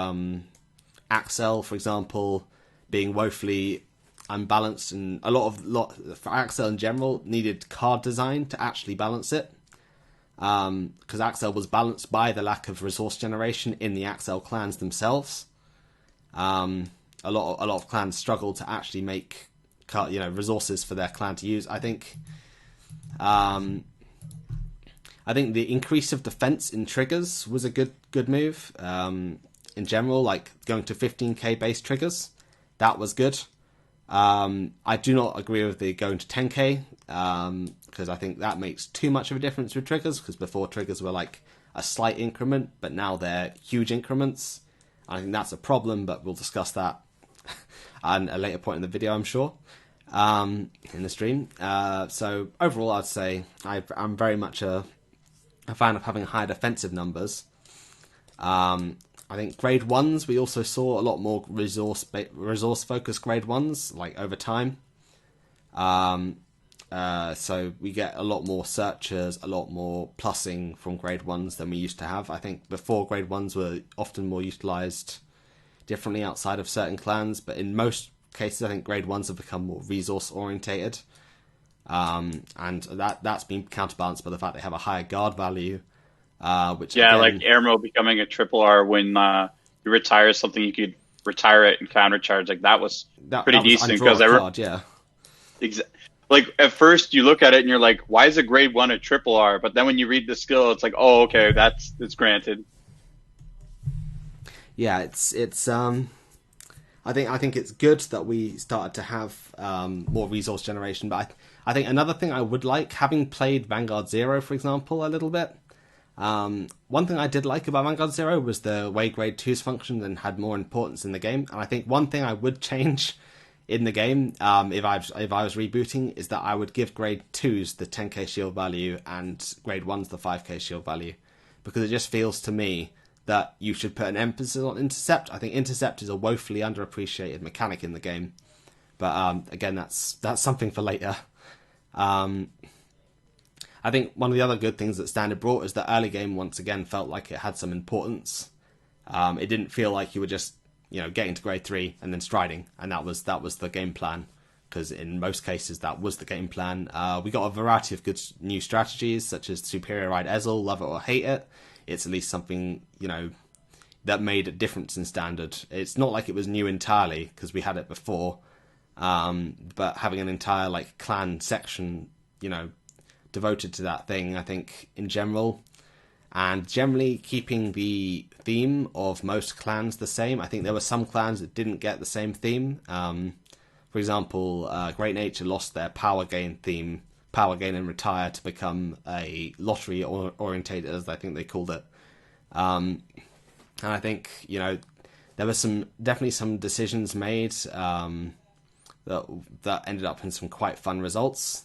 Axel, for example, being woefully unbalanced, and a lot for Axel in general needed card design to actually balance it, because Axel was balanced by the lack of resource generation in the Axel clans themselves. A lot of clans struggled to actually make resources for their clan to use. I think the increase of defense in triggers was a good move. In general, like going to 15k base triggers, that was good. I do not agree with the going to 10k, because I think that makes too much of a difference with triggers, because before triggers were like a slight increment, but now they're huge increments. I think that's a problem, but we'll discuss that at a later point in the video, I'm sure, in the stream. So overall, I'd say I'm very much a fan of having higher defensive numbers. I think grade 1s, we also saw a lot more resource-focused grade 1s, like over time. So we get a lot more searches, a lot more plussing from grade 1s than we used to have. I think before, grade 1s were often more utilised differently outside of certain clans, but in most cases I think grade 1s have become more resource-orientated. And that's been counterbalanced by the fact they have a higher guard value. Which again, like Airmo becoming a triple R when you retire something, you could retire it and countercharge. Like that was pretty decent because like at first you look at it and you're like, why is a grade 1 a triple R? But then when you read the skill, it's like, oh, okay, it's granted. Yeah, it's I think it's good that we started to have more resource generation, but I think another thing I would like, having played Vanguard 0, for example, a little bit. One thing I did like about Vanguard 0 was the way grade 2s functioned and had more importance in the game. And I think one thing I would change in the game, if I was rebooting, is that I would give grade 2s the 10k shield value and grade 1s the 5k shield value. Because it just feels to me that you should put an emphasis on intercept. I think intercept is a woefully underappreciated mechanic in the game. But again, that's something for later. I think one of the other good things that Standard brought is that early game once again felt like it had some importance. It didn't feel like you were just, getting to grade 3 and then striding, and that was the game plan. Because in most cases that was the game plan. We got a variety of good new strategies, such as Superior Ride Ezel, love it or hate it. It's at least something that made a difference in Standard. It's not like it was new entirely because we had it before, but having an entire clan section, devoted to that thing, I think, in general, and generally keeping the theme of most clans the same. I think there were some clans that didn't get the same theme. For example, Great Nature lost their power gain theme, power gain and retire, to become a lottery orientated, as I think they called it. And I think, there were definitely some decisions made that ended up in some quite fun results.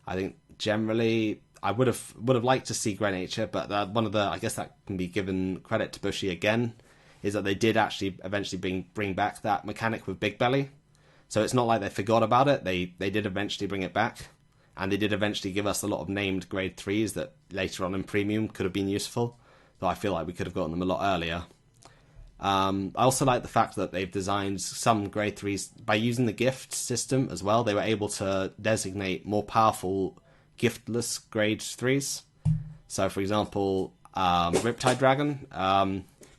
I think generally, I would have liked to see Great Nature, but one of the, I guess that can be given credit to Bushy again, is that they did actually eventually bring back that mechanic with Big Belly. So it's not like they forgot about it. They did eventually bring it back, and they did eventually give us a lot of named grade 3s that later on in Premium could have been useful, though I feel like we could have gotten them a lot earlier. I also like the fact that they've designed some grade 3s by using the gift system as well. They were able to designate more powerful giftless grade 3s. So, for example, Riptide Dragon,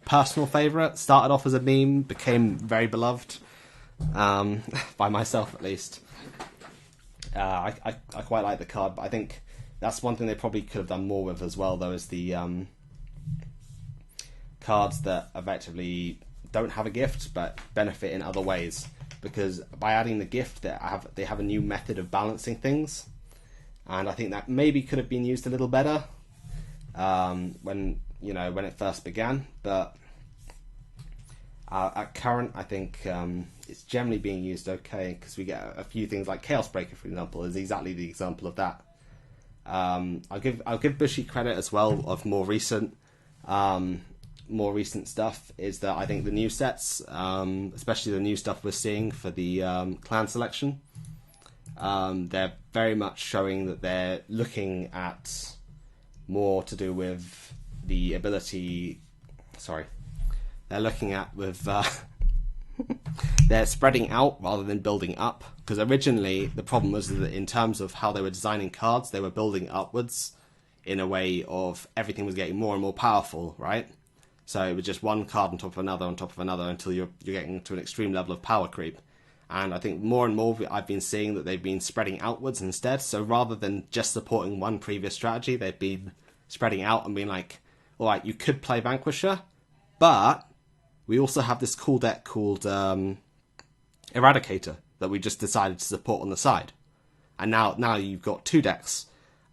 personal favourite, started off as a meme, became very beloved, by myself at least. I quite like the card, but I think that's one thing they probably could have done more with as well, though, is the cards that effectively don't have a gift but benefit in other ways. Because by adding the gift, they have a new method of balancing things. And I think that maybe could have been used a little better when it first began. But at current, I think it's generally being used okay, because we get a few things like Chaos Breaker, for example, is exactly the example of that. I'll give Bushy credit as well of more recent stuff. Is that I think the new sets, especially the new stuff we're seeing for the clan selection. They're very much showing that they're looking at more to do with the ability. Sorry, they're looking at with they're spreading out rather than building up. Because originally the problem was that in terms of how they were designing cards, they were building upwards in a way of everything was getting more and more powerful, right? So it was just one card on top of another until you're getting to an extreme level of power creep. And I think more and more I've been seeing that they've been spreading outwards instead. So rather than just supporting one previous strategy, they've been spreading out and being like, all right, you could play Vanquisher, but we also have this cool deck called Eradicator that we just decided to support on the side. And now you've got two decks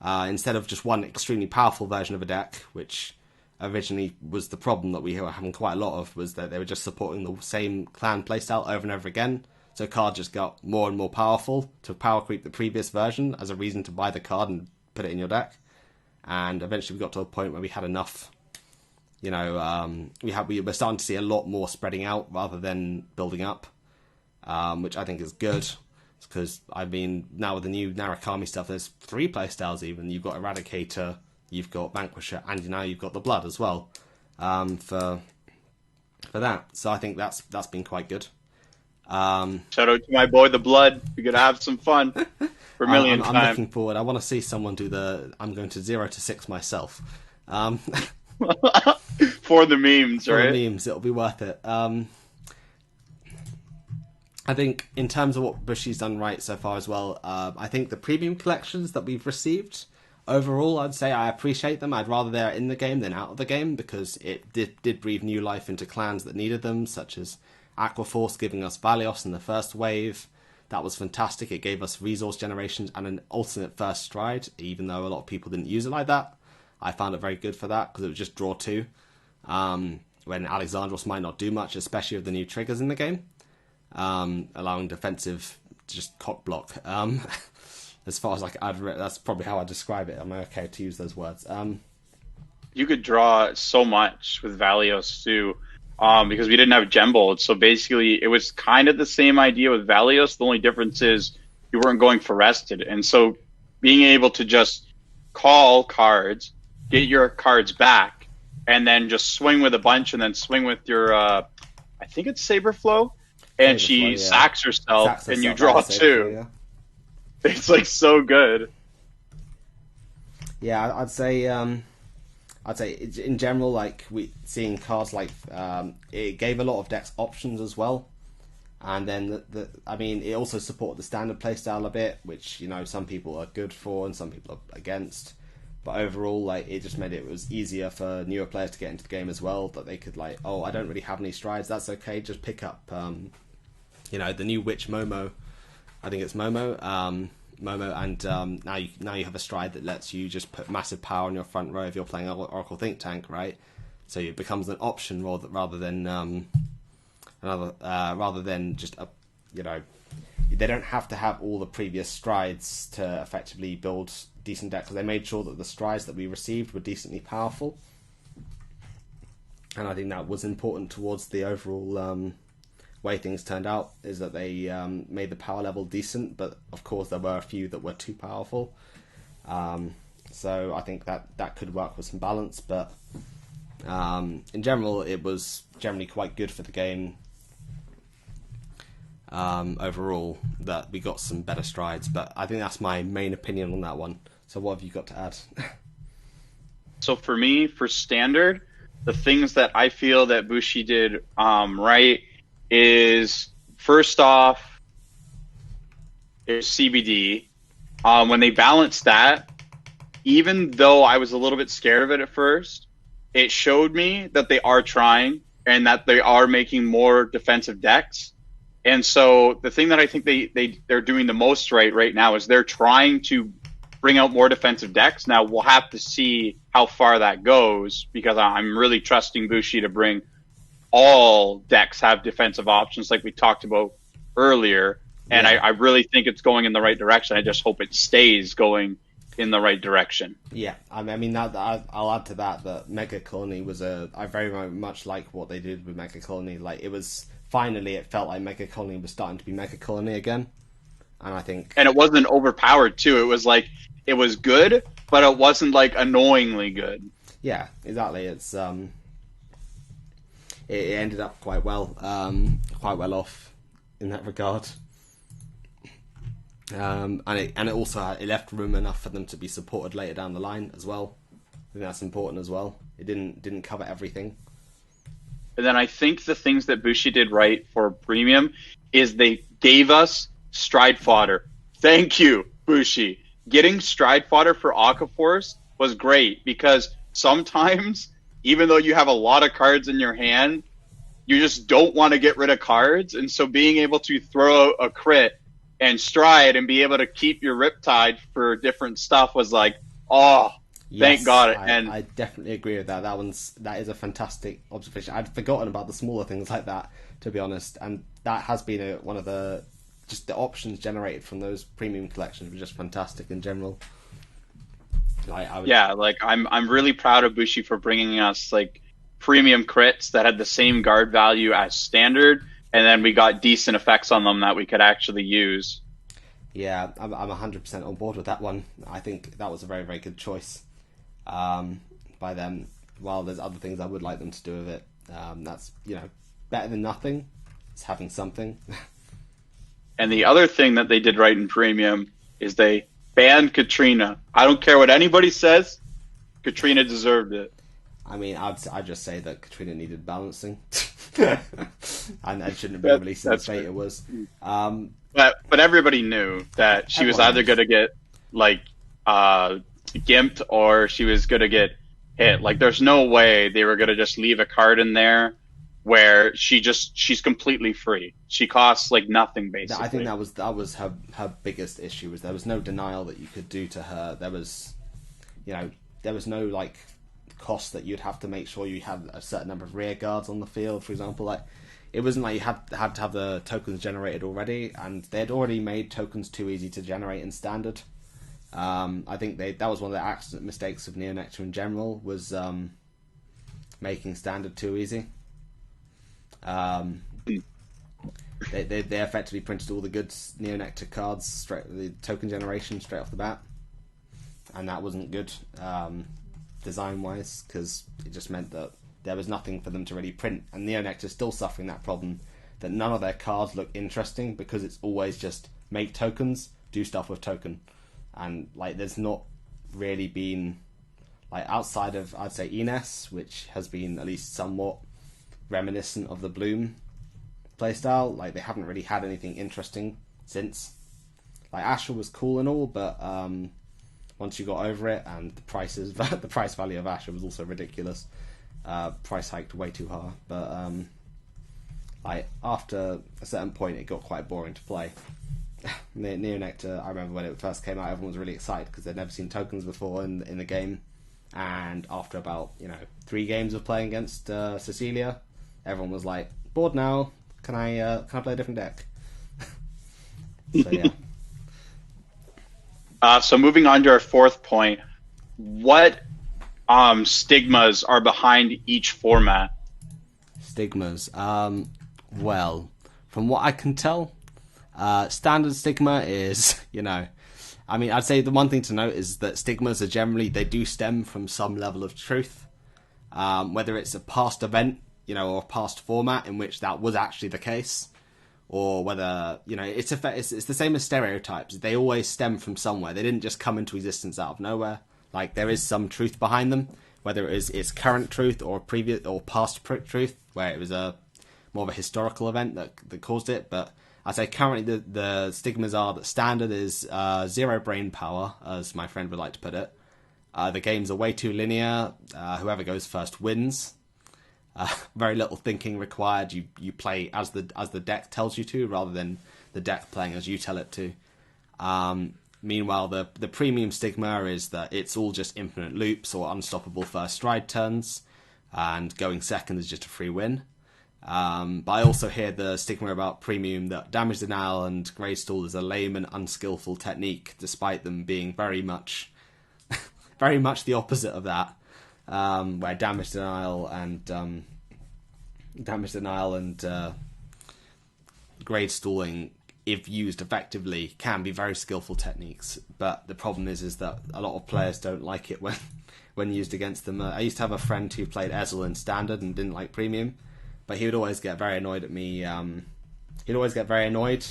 instead of just one extremely powerful version of a deck, which originally was the problem that we were having quite a lot of, was that they were just supporting the same clan playstyle over and over again. So cards just got more and more powerful to power creep the previous version as a reason to buy the card and put it in your deck. And eventually we got to a point where we had enough. We were starting to see a lot more spreading out rather than building up, which I think is good. Because, I mean, now with the new Narukami stuff, there's 3 playstyles even. You've got Eradicator, you've got Vanquisher, and now you've got the Blood as well for that. So I think that's been quite good. Shout out to my boy, the Blood. We're going to have some fun for a million times. I'm looking forward. I want to see someone do I'm going to 0 to 6 myself. For the memes, right? For the memes, it'll be worth it. I think in terms of what Bushy's done right so far as well, I think the premium collections that we've received, overall, I'd say I appreciate them. I'd rather they're in the game than out of the game, because it did breathe new life into clans that needed them, such as Aquaforce giving us Valios in the first wave. That was fantastic. It gave us resource generations and an alternate first stride, even though a lot of people didn't use it like that. I found it very good for that, because it was just draw 2, when Alexandros might not do much, especially with the new triggers in the game. Allowing defensive just cock block. As far as that's probably how I describe it. I'm okay to use those words. You could draw so much with Valios too, because we didn't have Gembold. So basically, it was kind of the same idea with Valios. The only difference is you weren't going for rested, and so being able to just call cards, get your cards back, and then just swing with a bunch, and then swing with your I think it's Saberflow. And she sacks herself, and you draw 2. It's like so good. Yeah, I'd say in general, like seeing cards like it gave a lot of decks options as well, and then it also supported the standard playstyle a bit, which some people are good for and some people are against. But overall, it just made it was easier for newer players to get into the game as well. That they could I don't really have any strides. That's okay. Just pick up the new Witch Momo. I think it's Momo. And now you have a stride that lets you just put massive power on your front row if you're playing Oracle Think Tank, right? So it becomes an option rather than just they don't have to have all the previous strides to effectively build decent decks. They made sure that the strides that we received were decently powerful, and I think that was important towards the overall way things turned out, is that they made the power level decent, but of course there were a few that were too powerful. So I think that could work with some balance, but in general it was generally quite good for the game overall, that we got some better strides. But I think that's my main opinion on that one. So what have you got to add? So for me, for standard, the things that I feel that Bushi did right is, first off, is CBD. When they balanced that, even though I was a little bit scared of it at first, it showed me that they are trying and that they are making more defensive decks. And so the thing that I think they're doing the most right now is they're trying to bring out more defensive decks. Now we'll have to see how far that goes, because I'm really trusting Bushi to bring all decks have defensive options like we talked about earlier. And I really think it's going in the right direction. I just hope it stays going in the right direction. Yeah, I mean, I'll add to that Mega Colony was I very much like what they did with Mega Colony. Finally it felt like Mega Colony was starting to be Mega Colony again. And I think... And it wasn't overpowered too. It was it was good, but it wasn't annoyingly good. Yeah, exactly. It's it ended up quite well off in that regard. And it also left room enough for them to be supported later down the line as well. I think that's important as well. It didn't cover everything. And then I think the things that Bushi did right for premium is they gave us stride fodder. Thank you, Bushi. Getting stride fodder for Aquaforce was great, because sometimes, even though you have a lot of cards in your hand, you just don't want to get rid of cards. And so being able to throw a crit and stride and be able to keep your Riptide for different stuff was Thank Yes, God. And I definitely agree with that. That is a fantastic observation. I'd forgotten about the smaller things like that, to be honest, and that has been one of the options generated from those premium collections were just fantastic in general. yeah, like I'm really proud of Bushi for bringing us like premium crits that had the same guard value as standard, and then we got decent effects on them that we could actually use. Yeah, I'm 100% on board with that one. I think that was a very, very good choice by them. While there's other things I would like them to do with it, that's better than nothing. It's having something. And the other thing that they did right in premium is they banned Katrina. I don't care what anybody says. Katrina deserved it. I mean, I'd just say that Katrina needed balancing, and it shouldn't have been released in the state it was. But everybody knew that she was either going to get like gimped or she was going to get hit. Like, there's no way they were going to just leave a card in there where she's completely free. She costs like nothing basically. I think that was her biggest issue, was there was no denial that you could do to her. There was no like cost that you'd have to make sure you had a certain number of rear guards on the field, for example. Like, it wasn't like you had to have the tokens generated already, and they'd already made tokens too easy to generate in standard. I think that was one of the accident mistakes of Neonectar in general, was making standard too easy. They effectively printed all the good Neonectar cards the token generation straight off the bat, and that wasn't good design wise, because it just meant that there was nothing for them to really print, and Neonectar's still suffering that problem, that none of their cards look interesting because it's always just make tokens, do stuff with token, and like there's not really been, like, outside of, I'd say, Ines, which has been at least somewhat reminiscent of the Bloom playstyle, like they haven't really had anything interesting since. Like, Asher was cool and all, but once you got over it, and the price value of Asher was also ridiculous. Price hiked way too hard, but like after a certain point, it got quite boring to play. Neonectar, I remember when it first came out, everyone was really excited because they'd never seen tokens before in the game, and after about 3 games of playing against Cecilia, everyone was like, bored now. Can I play a different deck? So yeah. So moving on to our fourth point, what stigmas are behind each format? Stigmas. Well, from what I can tell, standard stigma is, I mean, I'd say the one thing to note is that stigmas are generally, they do stem from some level of truth. Whether it's a past event, or a past format in which that was actually the case, or whether, it's the same as stereotypes. They always stem from somewhere. They didn't just come into existence out of nowhere. Like, there is some truth behind them, whether it is its current truth or previous or past truth, where it was more of a historical event that caused it. But I'd say currently the stigmas are that standard is 0 brain power, as my friend would like to put it. The games are way too linear. Whoever goes first wins. Very little thinking required. You play as the deck tells you to, rather than the deck playing as you tell it to. Meanwhile, the premium stigma is that it's all just infinite loops or unstoppable first stride turns, and going second is just a free win. But I also hear the stigma about premium that damage denial and grade stall is a lame and unskillful technique, despite them being very much the opposite of that. Where damage denial and grade stalling, if used effectively, can be very skillful techniques. But the problem is that a lot of players don't like it when used against them. I used to have a friend who played Ezel in standard and didn't like premium, but he would always get very annoyed at me. He'd always get very annoyed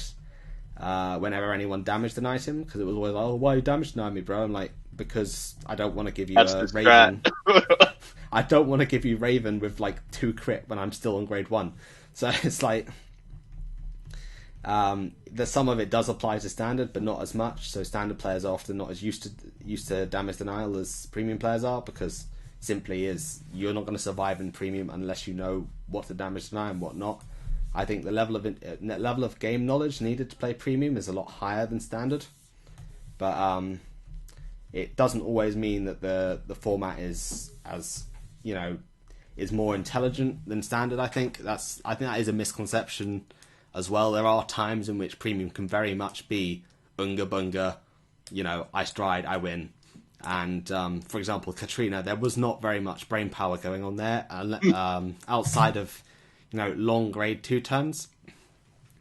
whenever anyone damage denied him, because it was always like, "Oh, why you damage deny me, bro?" I'm like, because I don't want to give you a Raven. I don't want to give you Raven with like 2 crit when I'm still on grade 1. So it's like some of it does apply to standard, but not as much. So standard players are often not as used to damage denial as premium players are, because simply is you're not going to survive in premium unless you know what to damage deny and what not. I think the level of game knowledge needed to play premium is a lot higher than standard, but it doesn't always mean that the format is as, you know, is more intelligent than standard. I think that is a misconception as well. There are times in which premium can very much be unga bunga, you know, I stride, I win. And for example, Katrina, there was not very much brain power going on there, outside of, you know, long grade 2 turns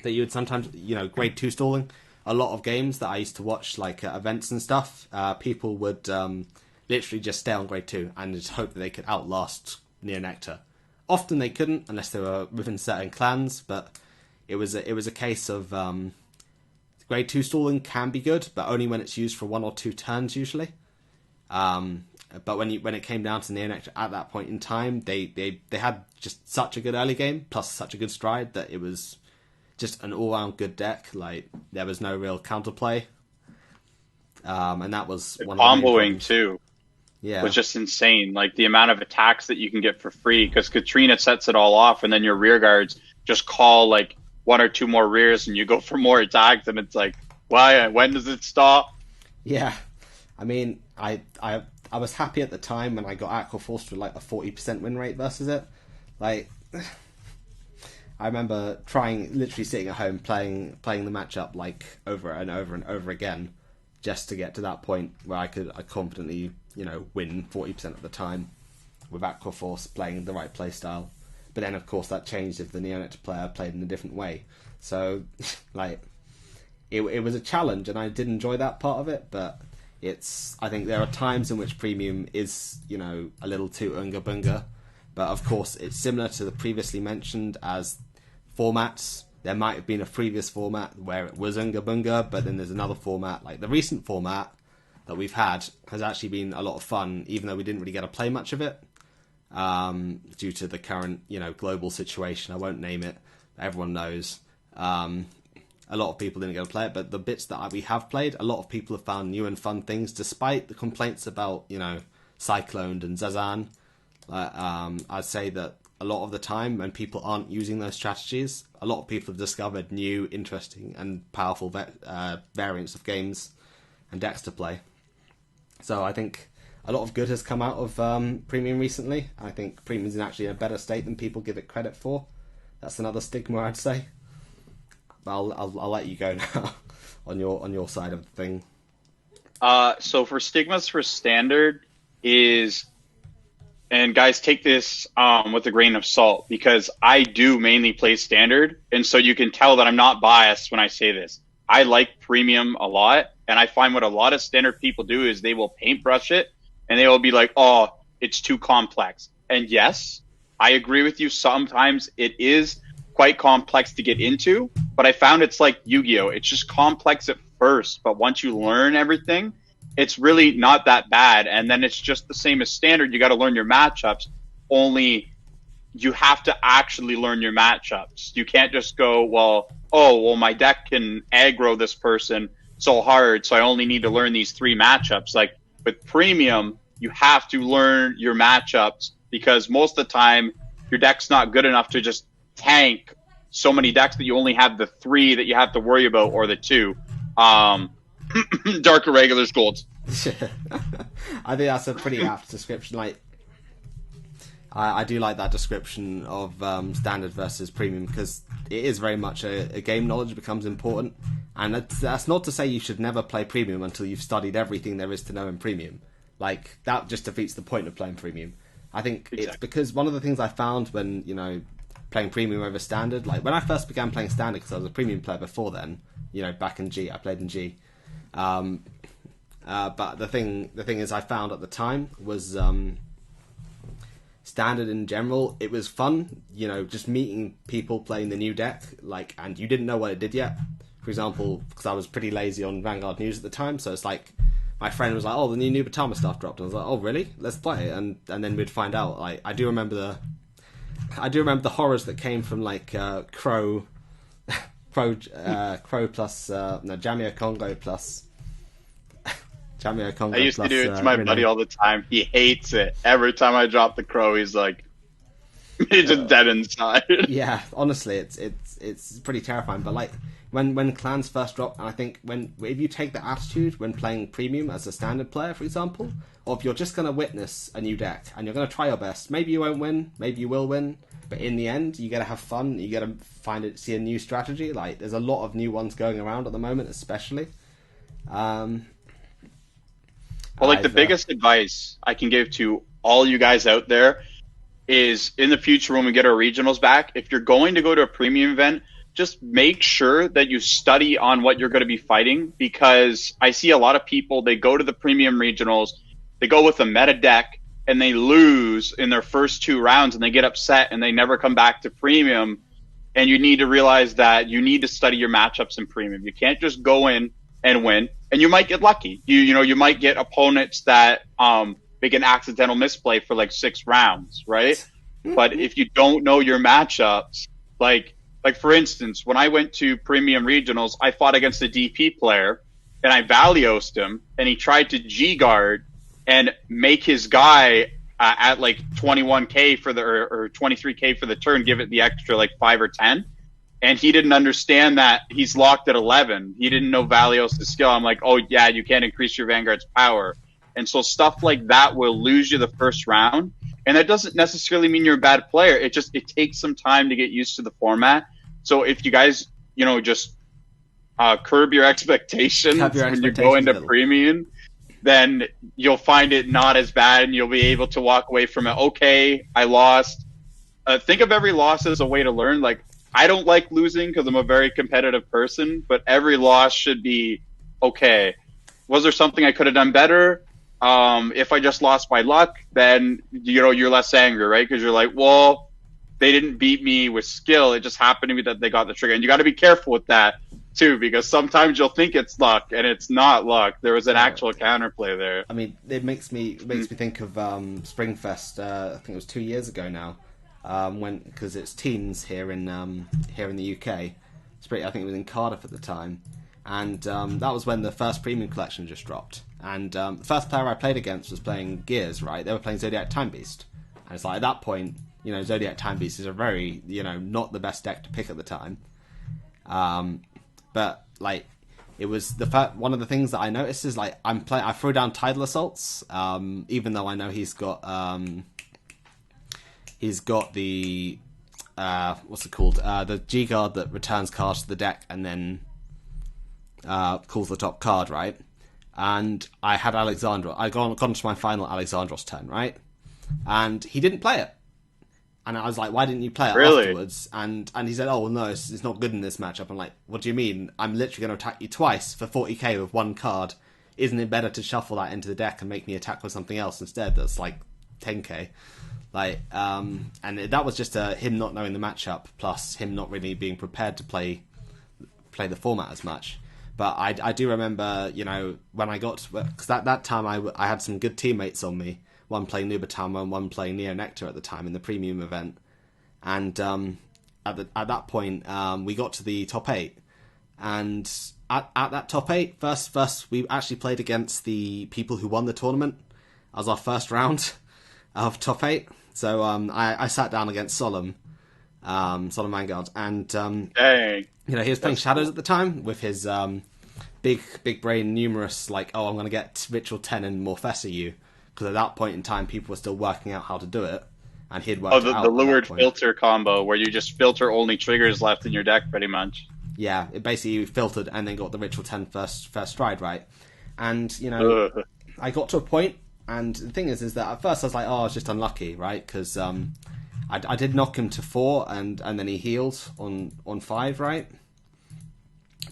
that you would sometimes, you know, grade 2 stalling. A lot of games that I used to watch, like events and stuff, people would literally just stay on grade 2 and just hope that they could outlast Near Nectar. Often they couldn't unless they were within certain clans, but it was a case of grade 2 stalling can be good, but only when it's used for 1 or 2 turns usually. But when it came down to Near Nectar at that point in time, they had just such a good early game plus such a good stride that it was just an all-round good deck. Like, there was no real counterplay, and that was one of the main comboing too. Yeah, was just insane. Like the amount of attacks that you can get for free, because Katrina sets it all off, and then your rear guards just call like 1 or 2 more rears, and you go for more attacks, and it's like, why? When does it stop? Yeah, I mean, I was happy at the time when I got Aqua Force with like a 40% win rate versus it. Like, I remember literally sitting at home playing the matchup like over and over and over again, just to get to that point where I confidently, you know, win 40% of the time with Aqua Force playing the right play style. But then, of course, that changed if the Near Nectar player played in a different way. So, like, it was a challenge, and I did enjoy that part of it, but I think there are times in which premium is, you know, a little too unga bunga. But of course, it's similar to the previously mentioned as formats. There might have been a previous format where it was unga bunga, but then there's another format, like the recent format that we've had has actually been a lot of fun, even though we didn't really get to play much of it, due to the current, you know, global situation. I won't name it. Everyone knows. A lot of people didn't get to play it, but the bits that we have played, a lot of people have found new and fun things, despite the complaints about, you know, Cycloned and Zazan. I'd say that a lot of the time when people aren't using those strategies, a lot of people have discovered new, interesting and powerful variants of games and decks to play. So I think a lot of good has come out of premium recently. I think premium is actually in a better state than people give it credit for. That's another stigma, I'd say. I'll let you go now on your side of the thing. So for stigmas for standard is, and guys, take this with a grain of salt, because I do mainly play standard, and so you can tell that I'm not biased when I say this. I like premium a lot, and I find what a lot of standard people do is they will paintbrush it, and they will be like, oh, it's too complex. And yes, I agree with you. Sometimes it is quite complex to get into, but I found it's like Yu-Gi-Oh! It's just complex at first, but once you learn everything, it's really not that bad. And then it's just the same as standard. You got to learn your matchups, only you have to actually learn your matchups. You can't just go, well, my deck can aggro this person so hard, so I only need to learn these 3 matchups. Like with premium, you have to learn your matchups, because most of the time your deck's not good enough to just tank so many decks that you only have the 3 that you have to worry about, or the 2. Dark Irregulars Golds. I think that's a pretty apt description. Like, I do like that description of standard versus premium, because it is very much a game knowledge becomes important, and that's not to say you should never play premium until you've studied everything there is to know in premium. Like, that just defeats the point of playing premium. I think It's because one of the things I found when, you know, playing premium over standard, like when I first began playing standard, because I was a premium player before then, you know, back in G, I played in G. But the thing is, I found at the time was standard in general, it was fun, you know, just meeting people playing the new deck, like, and you didn't know what it did yet. For example, because I was pretty lazy on Vanguard News at the time, so it's like my friend was like, "Oh, the new Nubatama stuff dropped," and I was like, "Oh, really? Let's play it." And then we'd find out. Like, I do remember the horrors that came from like Crow plus Jamio Congo plus Jamio Congo. I used to do it to my buddy all the time. He hates it. Every time I drop the Crow, he's like, he's just dead inside. Yeah, honestly, it's pretty terrifying. But like, when clans first dropped, and I think if you take the attitude when playing premium as a standard player, for example, or if you're just going to witness a new deck and you're going to try your best, maybe you won't win, maybe you will win, but in the end, you got to have fun. You got to see a new strategy. Like there's a lot of new ones going around at the moment, especially. Well, like the biggest advice I can give to all you guys out there is in the future when we get our regionals back, if you're going to go to a premium event, just make sure that you study on what you're going to be fighting, because I see a lot of people, they go to the premium regionals, they go with a meta deck, and they lose in their first 2 rounds, and they get upset, and they never come back to premium. And you need to realize that you need to study your matchups in premium. You can't just go in and win, and you might get lucky. You might get opponents that make an accidental misplay for like 6 rounds, right? But if you don't know your matchups, like for instance, when I went to premium regionals, I fought against a DP player and I Valiosed him, and he tried to G guard and make his guy at like 21k for the or 23k for the turn, give it the extra like 5 or 10, and he didn't understand that he's locked at 11. He didn't know Valios' skill. I'm like, oh yeah, you can't increase your Vanguard's power, and so stuff like that will lose you the first round. And that doesn't necessarily mean you're a bad player. It takes some time to get used to the format. So if you guys, just curb your expectations when you go into premium, then you'll find it not as bad, and you'll be able to walk away from it. Okay, I lost. Think of every loss as a way to learn. Like, I don't like losing because I'm a very competitive person, but every loss should be, okay, was there something I could have done better? If I just lost by luck, then, you're less angry, right? Because you're like, well, they didn't beat me with skill. It just happened to be that they got the trigger. And you got to be careful with that too, because sometimes you'll think it's luck and it's not luck. There was an actual counterplay there. I mean, it makes me think of Springfest. I think it was 2 years ago now, because it's teams here in the UK. I think it was in Cardiff at the time, and that was when the first premium collection just dropped. And the first player I played against was playing Gears, right? They were playing Zodiac Time Beast, and it's like at that point, Zodiac Time Beast is a very, not the best deck to pick at the time. But like, it was one of the things that I noticed is like I throw down Tidal Assaults, even though I know he's got the what's it called? The G guard that returns cards to the deck and then calls the top card, right? And I had Alexandros. I gone to my final Alexandros turn, right? And he didn't play it. And I was like, why didn't you play it afterwards? And he said, oh, well, no, it's not good in this matchup. I'm like, what do you mean? I'm literally going to attack you twice for 40k with one card. Isn't it better to shuffle that into the deck and make me attack with something else instead that's like 10k? Like, and that was just him not knowing the matchup, plus him not really being prepared to play the format as much. But I do remember, when I got... Because that time I had some good teammates on me. One playing Nubatama and one playing Neo Nectar at the time in the premium event. And at that point, we got to the top 8. And at that top 8, first we actually played against the people who won the tournament. That was our first round of top 8. So I sat down against Solemn Vanguard. And, dang. he was playing Shadows at the time with his big brain numerous, like, oh, I'm going to get Ritual 10 and Morfessa you. Because at that point in time, people were still working out how to do it, and he'd worked it out. The lured filter combo, where you just filter only triggers left in your deck, pretty much. Yeah, it basically filtered and then got the Ritual 10 first stride, right? And, I got to a point, and the thing is that at first I was like, oh, I was just unlucky, right? Because I did knock him to 4, and then he healed on 5, right?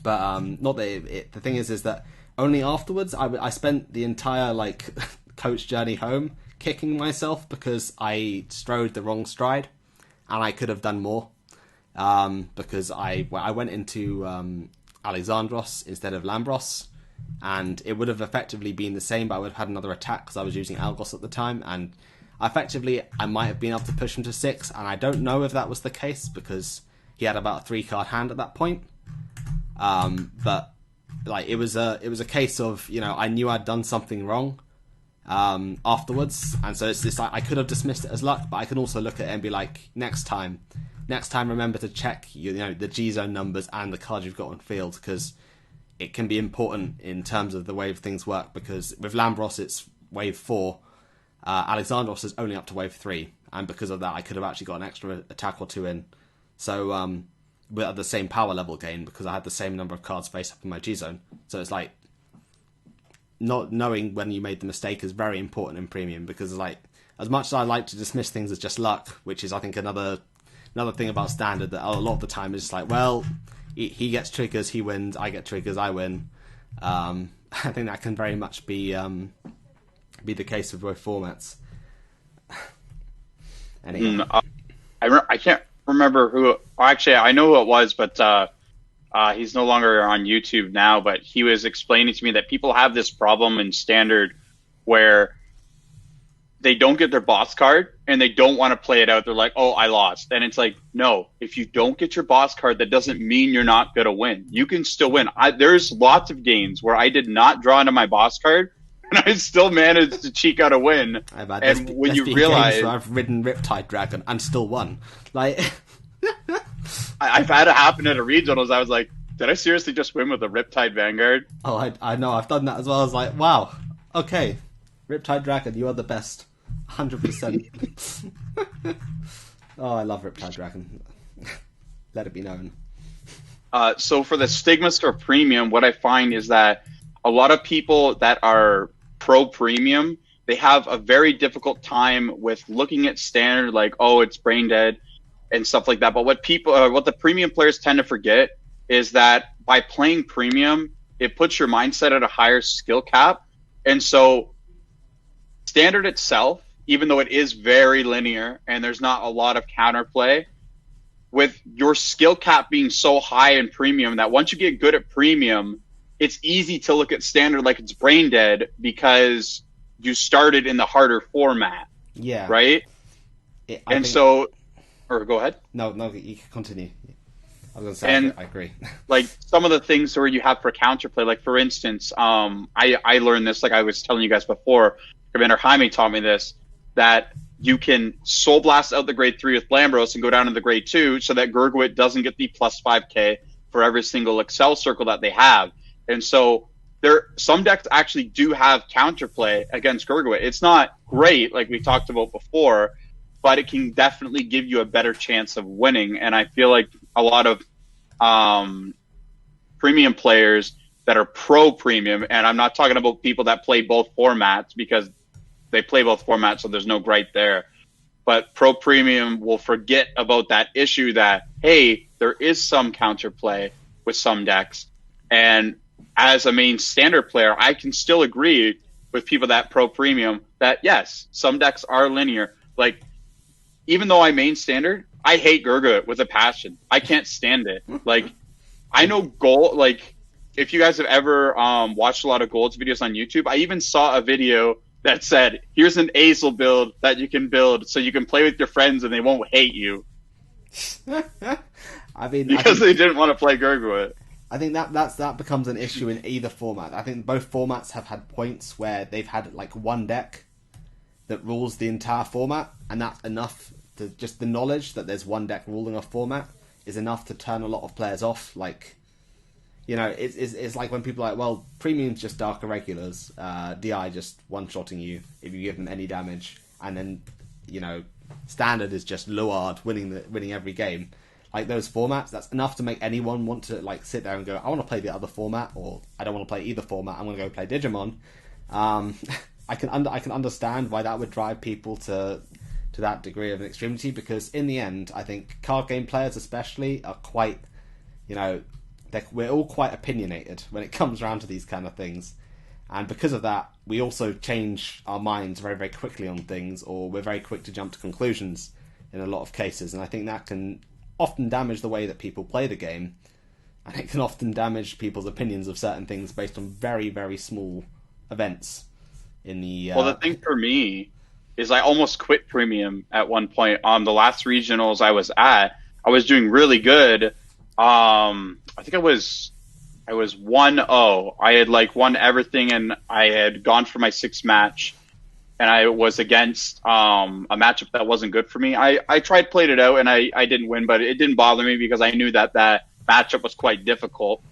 But not that the thing is that only afterwards I spent the entire, like... coach journey home kicking myself because I strode the wrong stride and I could have done more, because I went into Alexandros instead of Lambros, and it would have effectively been the same, but I would have had another attack because I was using Algos at the time, and effectively I might have been able to push him to 6, and I don't know if that was the case because he had about a 3-card hand at that point. But like it was a case of, I knew I'd done something wrong afterwards, and so it's like I could have dismissed it as luck, but I can also look at it and be like, next time next time remember to check the G zone numbers and the cards you've got on field, because it can be important in terms of the way things work. Because with Lambros it's wave 4, Alexandros is only up to wave 3, and because of that I could have actually got an extra attack or 2 in. So we're at the same power level gain because I had the same number of cards face up in my G zone. So it's like, not knowing when you made the mistake is very important in Premium, because like, as much as I like to dismiss things as just luck, which is I think another thing about Standard, that a lot of the time is just like, well, he gets triggers, he wins, I get triggers, I win. I think that can very much be the case with both formats. Anyway. I can't remember who. Actually, I know who it was, but he's no longer on YouTube now. But he was explaining to me that people have this problem in Standard where they don't get their boss card and they don't want to play it out. They're like, oh, I lost. And it's like, no, if you don't get your boss card, that doesn't mean you're not going to win. You can still win. There's lots of games where I did not draw into my boss card and I still managed to cheek out a win. And when you realize, I've ridden Riptide Dragon and still won. Like, I've had it happen at a regionals. I was like, did I seriously just win with a Riptide Vanguard? Oh, I know. I've done that as well. I was like, wow, okay, Riptide Dragon, you are the best. 100%. Oh, I love Riptide Dragon. Let it be known. So for the Stigmas or Premium, what I find is that a lot of people that are pro Premium, they have a very difficult time with looking at Standard like, oh, it's brain dead and stuff like that. But what the Premium players tend to forget is that by playing Premium, it puts your mindset at a higher skill cap. And so Standard itself, even though it is very linear and there's not a lot of counterplay, with your skill cap being so high in Premium that once you get good at Premium, it's easy to look at Standard like it's brain dead because you started in the harder format. Yeah. Right? Go ahead. No, you can continue. I was going to say, I agree. Like some of the things where you have for counterplay, like for instance, I learned this, like I was telling you guys before, Commander Jaime taught me this, that you can Soul Blast out the grade 3 with Lambros and go down to the grade 2 so that Gurgwit doesn't get the plus 5k for every single Excel circle that they have. And so some decks actually do have counterplay against Gurgwit. It's not great, like we talked about before, but it can definitely give you a better chance of winning. And I feel like a lot of Premium players that are pro Premium, and I'm not talking about people that play both formats because they play both formats, so there's no gripe there. But pro Premium will forget about that issue that, hey, there is some counterplay with some decks. And as a main Standard player, I can still agree with people that pro Premium that, yes, some decks are linear. Like, even though I main Standard, I hate Gurgit with a passion. I can't stand it. Like, I know Gold, like, if you guys have ever watched a lot of Gold's videos on YouTube, I even saw a video that said, here's an Azel build that you can build so you can play with your friends and they won't hate you. I mean, because they didn't want to play Gurgit. I think that becomes an issue in either format. I think both formats have had points where they've had like one deck that rules the entire format, and that's enough to just the knowledge that there's one deck ruling a format is enough to turn a lot of players off. Like, you know, it's like when people are like, well, Premium's just Dark Irregulars, DI just one-shotting you if you give them any damage, and then, you know, Standard is just Luard winning every game. Like, those formats, that's enough to make anyone want to, like, sit there and go, I want to play the other format, or I don't want to play either format, I'm going to go play Digimon. I can understand why that would drive people to that degree of an extremity, because in the end, I think card game players especially are quite, you know, we're all quite opinionated when it comes around to these kind of things. And because of that, we also change our minds very, very quickly on things, or we're very quick to jump to conclusions in a lot of cases. And I think that can often damage the way that people play the game. And it can often damage people's opinions of certain things based on very, very small events. Well, the thing for me is I almost quit Premium at one point. On the last regionals I was at, I was doing really good. I think I was 1-0. I had like won everything, and I had gone for my 6th match, and I was against a matchup that wasn't good for me. I played it out, and I didn't win, but it didn't bother me because I knew that matchup was quite difficult.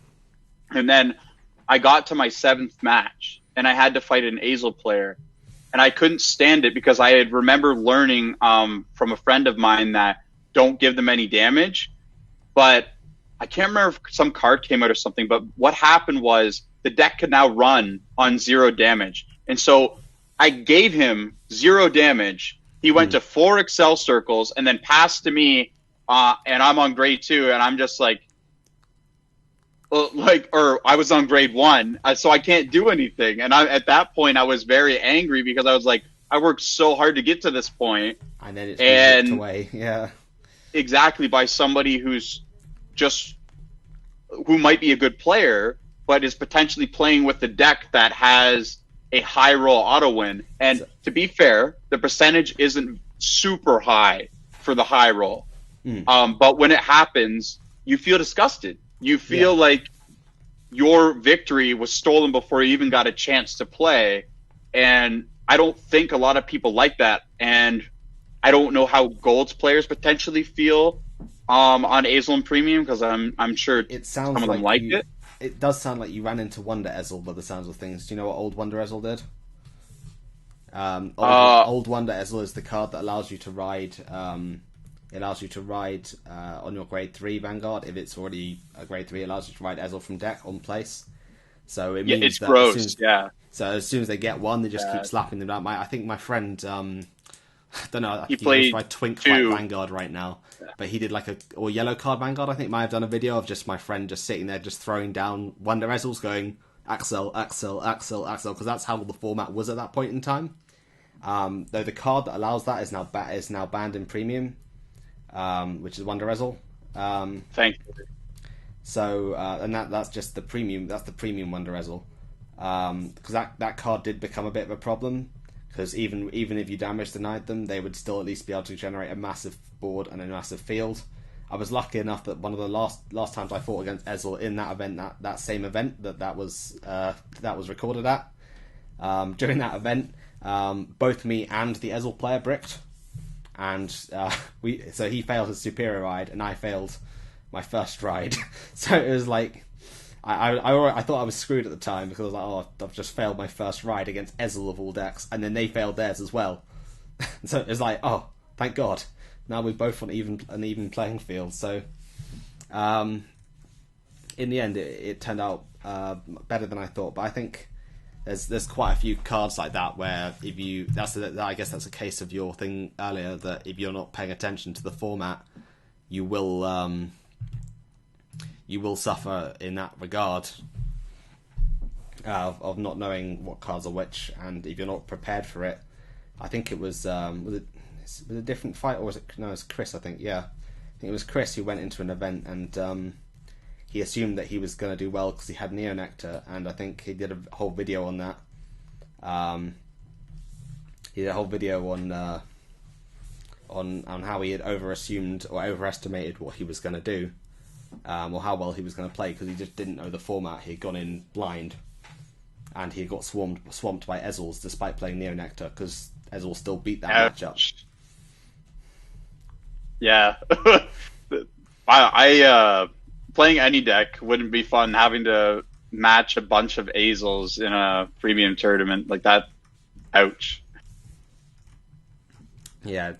And then I got to my 7th match, and I had to fight an Azel player, and I couldn't stand it because I had remember learning from a friend of mine that don't give them any damage. But I can't remember if some card came out or something, but what happened was the deck could now run on 0 damage. And so I gave him 0 damage. He went to 4 Excel circles and then passed to me, and I'm on grade 2, and I'm just like, or I was on grade 1, so I can't do anything. And at that point, I was very angry because I was like, I worked so hard to get to this point, and then it's been ripped away. Yeah, exactly, by somebody who might be a good player, but is potentially playing with the deck that has a high roll auto win. And to be fair, the percentage isn't super high for the high roll. But when it happens, you feel disgusted. You feel like your victory was stolen before you even got a chance to play. And I don't think a lot of people like that. And I don't know how Gold's players potentially feel on Azel and Premium, because I'm sure some of them liked it. It does sound like you ran into Wonder Ezel by the sounds of things. Do you know what Old Wonder Ezel did? Old Wonder Ezel is the card that allows you to ride. It allows you to ride on your grade 3 Vanguard. If it's already a grade 3, it allows you to ride Ezel from deck on place. So it means it's that gross. So as soon as they get one, they just keep slapping them down. I think my friend, I don't know, I think he plays by Twink Fight Vanguard right now, but he did like or yellow card Vanguard. I think might have done a video of just my friend just sitting there, just throwing down Wonder Ezels, going Axel, Axel, Axel, Axel, because that's how the format was at that point in time. Though the card that allows that is now banned in Premium, which is Wonder Ezel. Thank you. So and that's just the premium. That's the premium Wonder Ezel, because that card did become a bit of a problem. Because even if you damage denied them, they would still at least be able to generate a massive board and a massive field. I was lucky enough that one of the last times I fought against Ezel in that event, that same event that was recorded at, during that event, both me and the Ezel player bricked, and so he failed his superior ride and I failed my first ride. So it was like I thought I was screwed at the time, because I was like, oh, I've just failed my first ride against Ezel of all decks, and then they failed theirs as well. So it was like, oh, thank God, now we're both on an even playing field. So in the end, it turned out better than I thought. But I think there's quite a few cards like that where I guess that's a case of your thing earlier, that if you're not paying attention to the format, you will suffer in that regard of not knowing what cards are which, and if you're not prepared for it. I think it was a different fight, or was it? No, it was Chris. I think I think it was Chris who went into an event and he assumed that he was going to do well because he had Neo Nectar, and I think he did a whole video on that. He did a whole video on how he had overassumed or overestimated what he was going to do. Or how well he was going to play, because he just didn't know the format. He had gone in blind, and he got swamped by Ezels despite playing Neo Nectar, because Ezel still beat that matchup. Yeah, I playing any deck wouldn't be fun. Having to match a bunch of Ezels in a premium tournament like that, ouch. Yeah,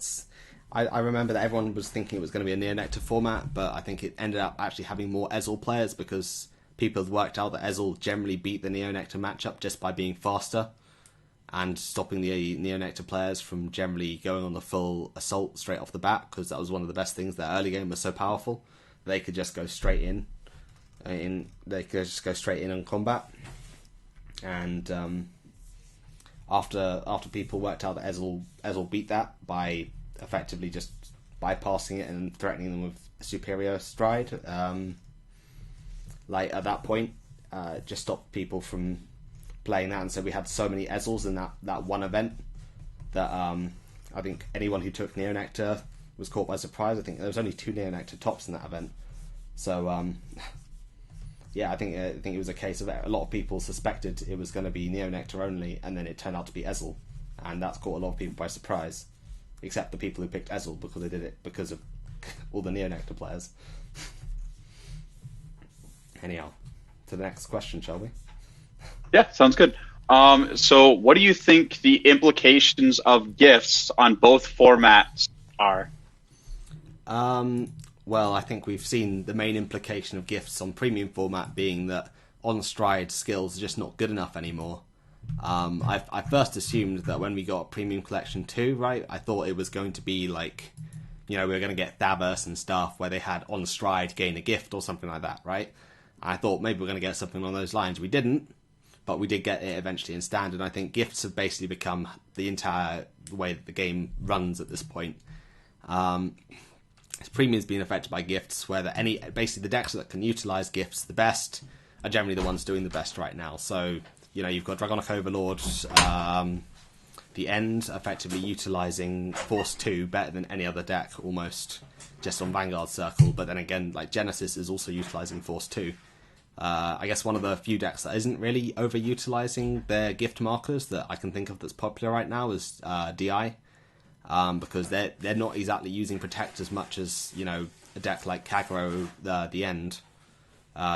I remember that everyone was thinking it was going to be a Neo Nectar format, but I think it ended up actually having more Ezel players, because people had worked out that Ezel generally beat the Neo Nectar matchup just by being faster and stopping the Neo Nectar players from generally going on the full assault straight off the bat, because that was one of the best things. Their early game was so powerful, they could just go straight in. They could just go straight in on combat. And after people worked out that Ezel beat that by effectively just bypassing it and threatening them with superior stride, like at that point, just stopped people from playing that. And so we had so many Ezels in that one event that I think anyone who took Neo Nectar was caught by surprise. I think there was only 2 Neo Nectar tops in that event. So yeah, I think it was a case of a lot of people suspected it was going to be Neo Nectar only, and then it turned out to be Ezel. and that's caught a lot of people by surprise, except the people who picked Ezel because they did it because of all the Neonectar players. Anyhow, to the next question, shall we? Yeah, sounds good. So what do you think the implications of gifts on both formats are? Well, I think we've seen the main implication of gifts on premium format being that on-stride skills are just not good enough anymore. I first assumed that when we got Premium Collection 2, right, I thought it was going to be like, we were going to get Thavas and stuff where they had on-stride gain a gift or something like that, right? I thought maybe we're going to get something along those lines. We didn't, but we did get it eventually in Standard. I think gifts have basically become the entire way that the game runs at this point. Premium's been affected by gifts, where basically the decks that can utilize gifts the best are generally the ones doing the best right now. So, you've got Dragonic Overlord, the End, effectively utilizing Force 2 better than any other deck, almost, just on Vanguard Circle. But then again, like Genesis is also utilizing Force 2. I guess one of the few decks that isn't really overutilizing their gift markers that I can think of that's popular right now is DI. Because they're not exactly using Protect as much as, a deck like Kagero, the End,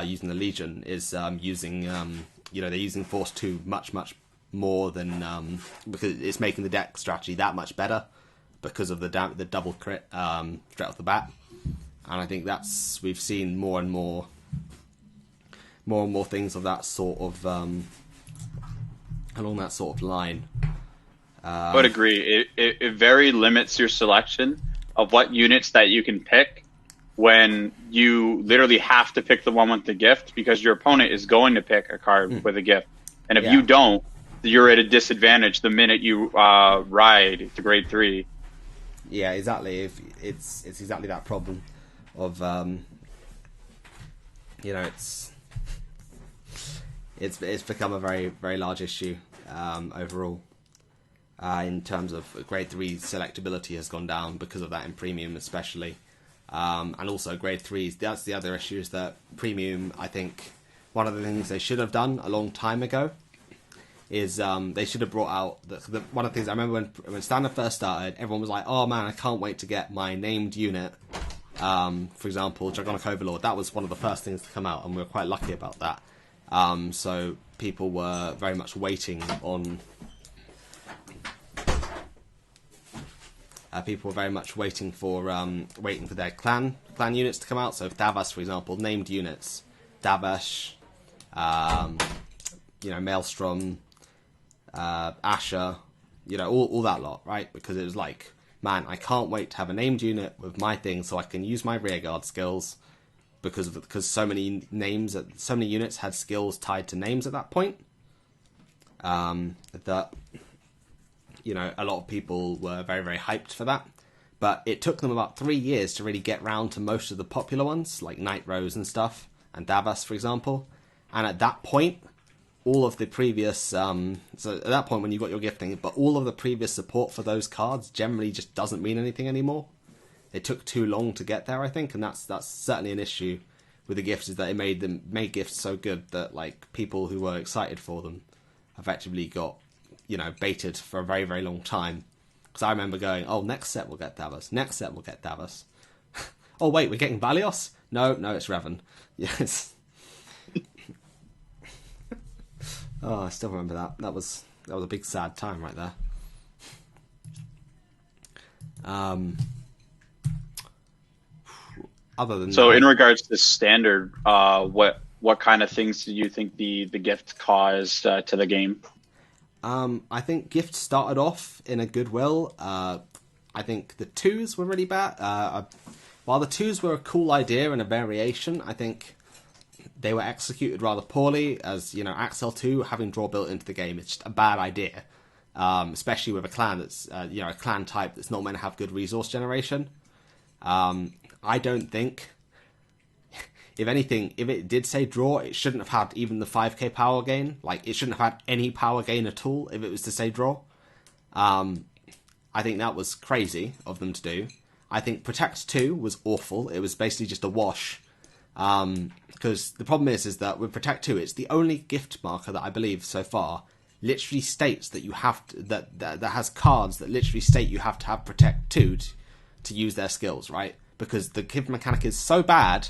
using the Legion, is using, they're using Force 2 much, much more than, because it's making the deck strategy that much better because of the double crit straight off the bat. And I think we've seen more and more things of that sort of, along that sort of line. I would agree. It very limits your selection of what units that you can pick when you literally have to pick the one with the gift because your opponent is going to pick a card with a gift. And if you don't, you're at a disadvantage the minute you ride to grade 3. Yeah, exactly. If it's exactly that problem of it's become a very, very large issue overall. In terms of grade 3 selectability has gone down because of that in premium especially. And also grade 3s, that's the other issue, is that premium, I think, one of the things they should have done a long time ago is they should have brought out, one of the things I remember when Standard first started, everyone was like, oh man, I can't wait to get my named unit. For example, Dragonic Overlord, that was one of the first things to come out, and we were quite lucky about that. So people were very much waiting on... people were very much waiting for their clan units to come out. So Thavas, for example, named units, Davash, Maelstrom, Asher, all that lot, right? Because it was like, man, I can't wait to have a named unit with my thing, so I can use my rearguard skills because so many units had skills tied to names at that point. That. A lot of people were very, very hyped for that. But it took them about 3 years to really get round to most of the popular ones, like Night Rose and stuff, and Davas, for example. And at that point, all of the previous... so at that point, when you got your gifting, but all of the previous support for those cards generally just doesn't mean anything anymore. It took too long to get there, I think, and that's certainly an issue with the gifts, is that it made gifts so good that like people who were excited for them effectively got... baited for a very, very long time. Because I remember going, oh, next set we'll get Davos. Next set we'll get Davos. Oh, wait, we're getting Valios? No, it's Revan. Yes. Oh, I still remember that. That was a big sad time right there. Other than so that, in regards to Standard, what kind of things do you think the gift caused to the game? I think gifts started off in a goodwill. I think the 2s were really bad. While the 2s were a cool idea and a variation, I think they were executed rather poorly. As Axel 2 having draw built into the game, it's just a bad idea. Especially with a clan that's a clan type that's not meant to have good resource generation. I don't think. If anything, if it did say draw, it shouldn't have had even the 5k power gain. Like, it shouldn't have had any power gain at all if it was to say draw. I think that was crazy of them to do. I think Protect 2 was awful. It was basically just a wash. Because the problem is that with Protect 2, it's the only gift marker that I believe so far literally states that you have to, that has cards that literally state you have to have Protect 2 to use their skills, right? Because the gift mechanic is so bad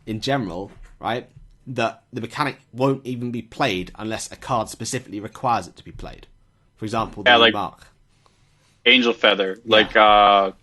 in general, right, that the mechanic won't even be played unless a card specifically requires it to be played. For example, the like Mark. Angel Feather, like Makal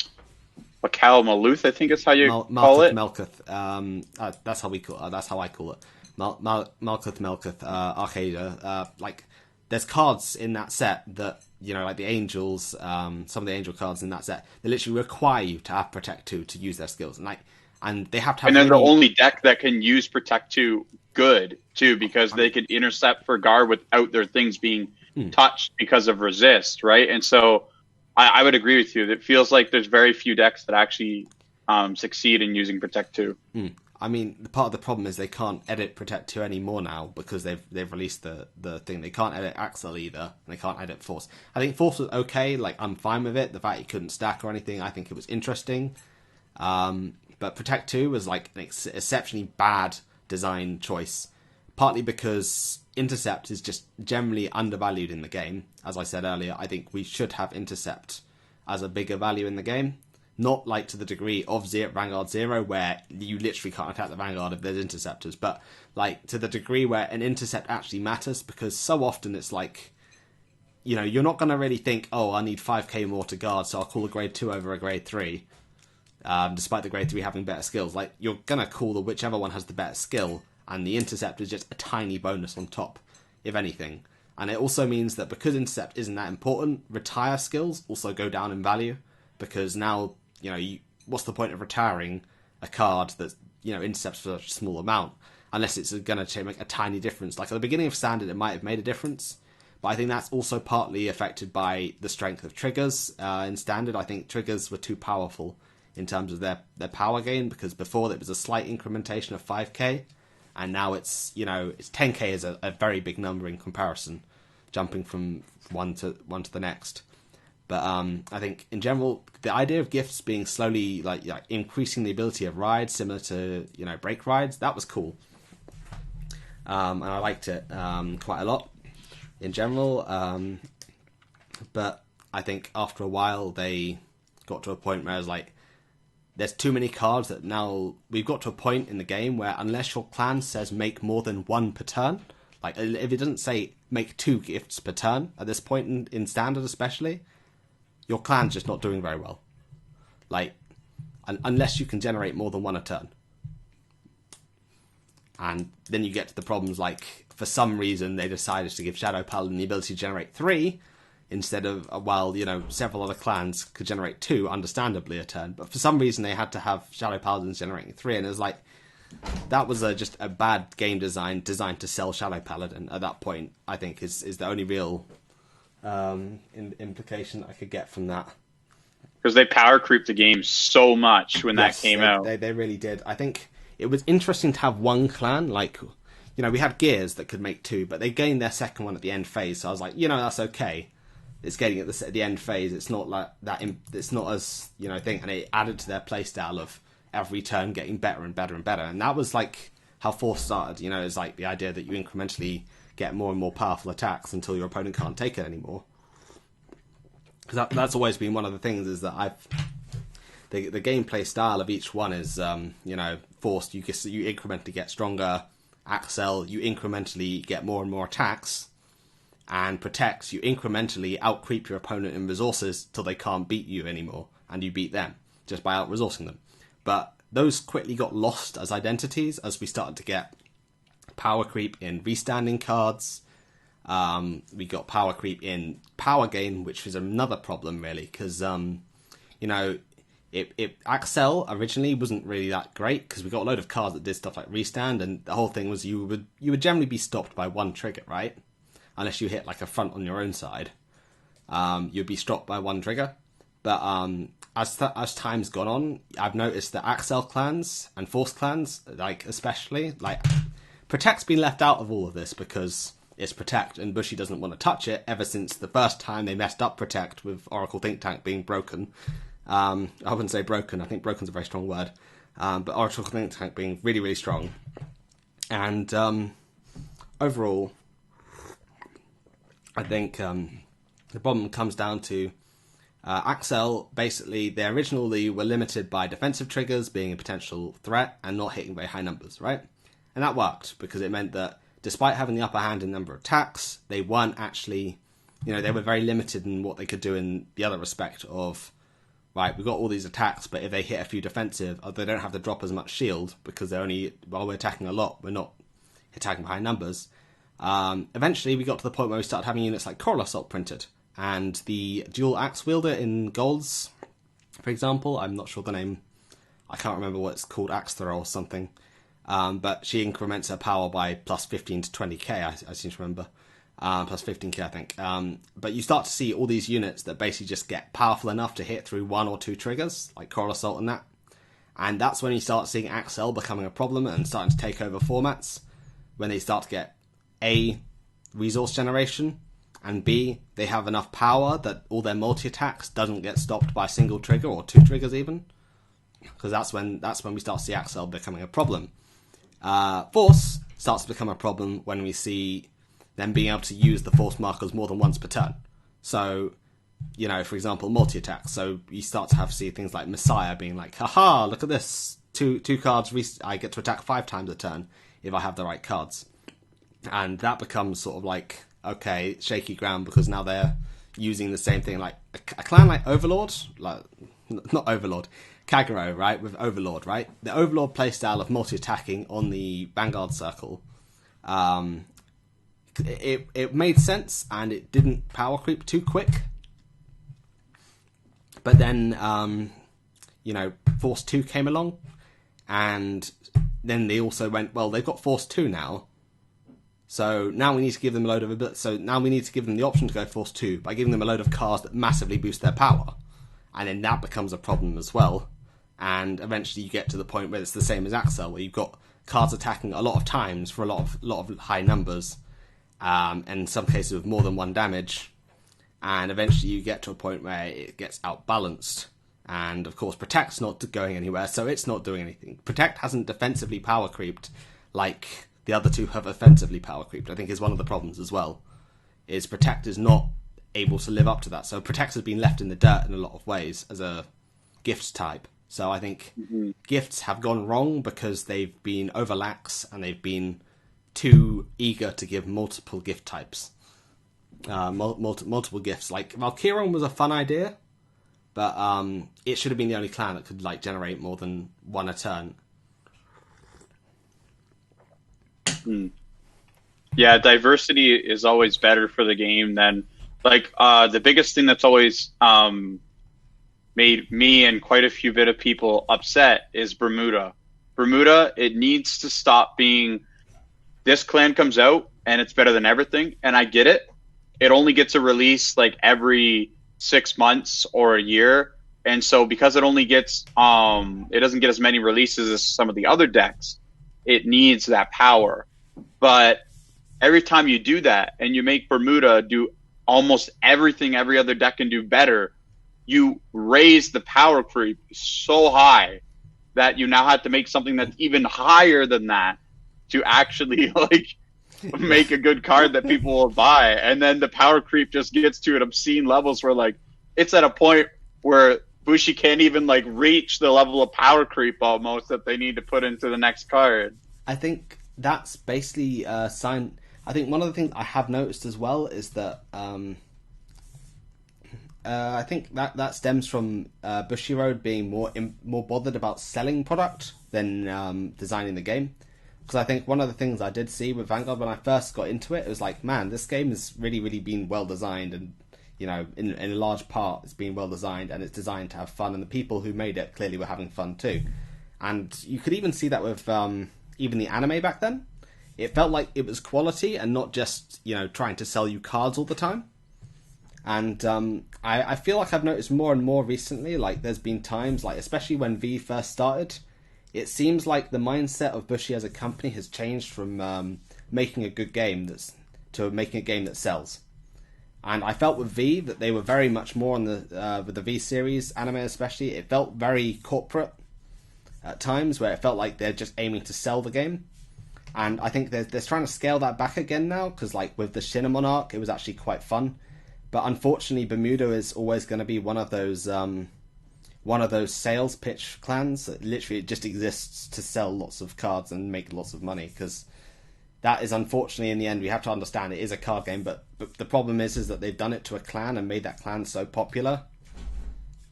Maluth, I think is how you call it. Melkuth, that's how we call. That's how I call it. Melkuth, Arcada. Like, there's cards in that set that, you know, like the Angels, some of the Angel cards in that set, they literally require you to have Protect 2 to use their skills, and they have to have. And they're the only deck that can use Protect 2 good too, because they can intercept for guard without their things being touched because of resist, right? And so I would agree with you. It feels like there's very few decks that actually succeed in using Protect 2. I mean, part of the problem is they can't edit Protect 2 anymore now because they've released the thing. They can't edit Axel either, and they can't edit Force. I think Force was okay. Like, I'm fine with it. The fact you couldn't stack or anything, I think it was interesting. But Protect 2 was like an exceptionally bad design choice, partly because Intercept is just generally undervalued in the game. As I said earlier, I think we should have Intercept as a bigger value in the game. Not like to the degree of Vanguard 0, where you literally can't attack the Vanguard if there's interceptors, but like to the degree where an intercept actually matters, because so often it's like, you know, you're not going to really think, oh, I need 5k more to guard, so I'll call a grade 2 over a grade 3, despite the grade 3 having better skills. Like, you're going to call the whichever one has the better skill, and the intercept is just a tiny bonus on top, if anything. And it also means that because intercept isn't that important, retire skills also go down in value, because now, you know, what's the point of retiring a card that, you know, intercepts for such a small amount, unless it's going to make a tiny difference. Like, at the beginning of Standard, it might have made a difference, but I think that's also partly affected by the strength of triggers. In Standard, I think triggers were too powerful in terms of their power gain, because before there was a slight incrementation of 5k, and now it's, you know, it's 10k is a very big number in comparison, jumping from one to the next. But I think in general, the idea of gifts being slowly like increasing the ability of rides, similar to, you know, break rides, that was cool, and I liked it quite a lot in general. But I think after a while they got to a point where it's like, there's too many cards that now we've got to a point in the game where unless your clan says make more than one per turn, like if it doesn't say make 2 gifts per turn at this point in Standard especially, your clan's just not doing very well. Like, unless you can generate more than 1 a turn. And then you get to the problems like, for some reason, they decided to give Shadow Paladin the ability to generate 3, instead of, while, you know, several other clans could generate 2, understandably, a turn. But for some reason, they had to have Shadow Paladins generating 3, and it was like, that was just a bad game designed to sell Shadow Paladin at that point, I think, is the only real implication I could get from that, because they power creeped the game so much when that came out. They really did. I think it was interesting to have one clan, like, you know, we had Gears that could make 2, but they gained their second one at the end phase, so I was like, you know, that's okay. It's getting at the end phase. It's not like that. It's not as, you know, thing, and it added to their playstyle of every turn getting better and better and better, and that was like how Force started. You know, it's like the idea that you incrementally get more and more powerful attacks until your opponent can't take it anymore. Because that's always been one of the things, is that the gameplay style of each one is, you know, Force, you incrementally get stronger. Axel, you incrementally get more and more attacks. And Protects, you incrementally out-creep your opponent in resources till they can't beat you anymore, and you beat them just by out-resourcing them. But those quickly got lost as identities as we started to get power creep in restanding cards. We got power creep in power gain, which was another problem, really, because, you know, Axel originally wasn't really that great, because we got a load of cards that did stuff like restand, and the whole thing was you would generally be stopped by 1 trigger, right? Unless you hit like a front on your own side, you'd be stopped by 1 trigger. But as time's gone on, I've noticed that Axel clans and Force clans, like especially, like Protect's been left out of all of this because it's Protect, and Bushy doesn't want to touch it ever since the first time they messed up Protect with Oracle Think Tank being broken. I wouldn't say broken. I think broken's a very strong word, but Oracle Think Tank being really, really strong, and overall, I think the problem comes down to Axel. Basically, they originally were limited by defensive triggers being a potential threat and not hitting very high numbers, right? And that worked because it meant that despite having the upper hand in number of attacks, they weren't actually, they were very limited in what they could do in the other respect of, right, we've got all these attacks, but if they hit a few defensive, they don't have to drop as much shield because they're only, while we're attacking a lot, we're not attacking high numbers. Eventually, we got to the point where we started having units like Coral Assault printed, and the dual axe wielder in Golds, for example, I'm not sure the name, I can't remember what it's called, Axe Throw or something, but she increments her power by plus 15 to 20k, I seem to remember. Plus 15k, I think. But you start to see all these units that basically just get powerful enough to hit through 1 or 2 triggers, like Coral Assault and that. And that's when you start seeing Axel becoming a problem and starting to take over formats, when they start to get A, resource generation, and B, they have enough power that all their multi-attacks doesn't get stopped by a single trigger, or 2 triggers even. Because that's when we start to see Axel becoming a problem. Force starts to become a problem when we see them being able to use the force markers more than once per turn. So, for example, multi-attack. So you start to have to see things like Messiah being like, haha, look at this. Two cards, I get to attack 5 times a turn if I have the right cards. And that becomes sort of like, okay, shaky ground, because now they're using the same thing. Like a clan like Overlord, like not Overlord, Kagero, right, with Overlord, right? The Overlord playstyle of multi-attacking on the Vanguard circle, it made sense, and it didn't power creep too quick. But then, Force 2 came along, and then they also went, well, they've got Force 2 now, so now we need to give them a load of... So now we need to give them the option to go Force 2 by giving them a load of cards that massively boost their power. And then that becomes a problem as well. And eventually you get to the point where it's the same as Axel, where you've got cards attacking a lot of times for a lot of high numbers, and in some cases with more than 1 damage. And eventually you get to a point where it gets outbalanced. And of course Protect's not going anywhere, so it's not doing anything. Protect hasn't defensively power creeped like the other two have offensively power creeped, I think is one of the problems as well. Is Protect is not able to live up to that. So Protect has been left in the dirt in a lot of ways as a gift type. So I think gifts have gone wrong because they've been overlax and they've been too eager to give multiple gift types. Multiple gifts. Like Valkyrian was a fun idea, but it should have been the only clan that could generate more than 1 a turn. Yeah, diversity is always better for the game than the biggest thing that's always made me and quite a few bit of people upset is Bermuda. Bermuda, it needs to stop being this clan comes out and it's better than everything, and I get it. It only gets a release every 6 months or a year, and so because it only gets it doesn't get as many releases as some of the other decks, it needs that power. But every time you do that and you make Bermuda do almost everything every other deck can do better, you raise the power creep so high that you now have to make something that's even higher than that to actually make a good card that people will buy. And then the power creep just gets to an obscene levels where it's at a point where Bushi can't even reach the level of power creep almost that they need to put into the next card. I think that's basically a sign. I think one of the things I have noticed as well is that I think that stems from Bushiroad being more bothered about selling product than designing the game. Because I think one of the things I did see with Vanguard when I first got into it was man, this game has really, really been well designed, and in a large part it's been well designed and it's designed to have fun, and the people who made it clearly were having fun too. And you could even see that with even the anime back then. It felt like it was quality and not just trying to sell you cards all the time. And I feel like I've noticed more and more recently, there's been times, especially when V first started, it seems like the mindset of Bushi as a company has changed from making a good game to making a game that sells. And I felt with V that they were very much more on with the V series anime especially. It felt very corporate at times, where it felt like they're just aiming to sell the game. And I think they're trying to scale that back again now, because like with the Shinnamonarch, it was actually quite fun. But unfortunately, Bermuda is always going to be one of those sales pitch clans that literally it just exists to sell lots of cards and make lots of money. Because that is unfortunately in the end we have to understand it is a card game. But the problem is that they've done it to a clan and made that clan so popular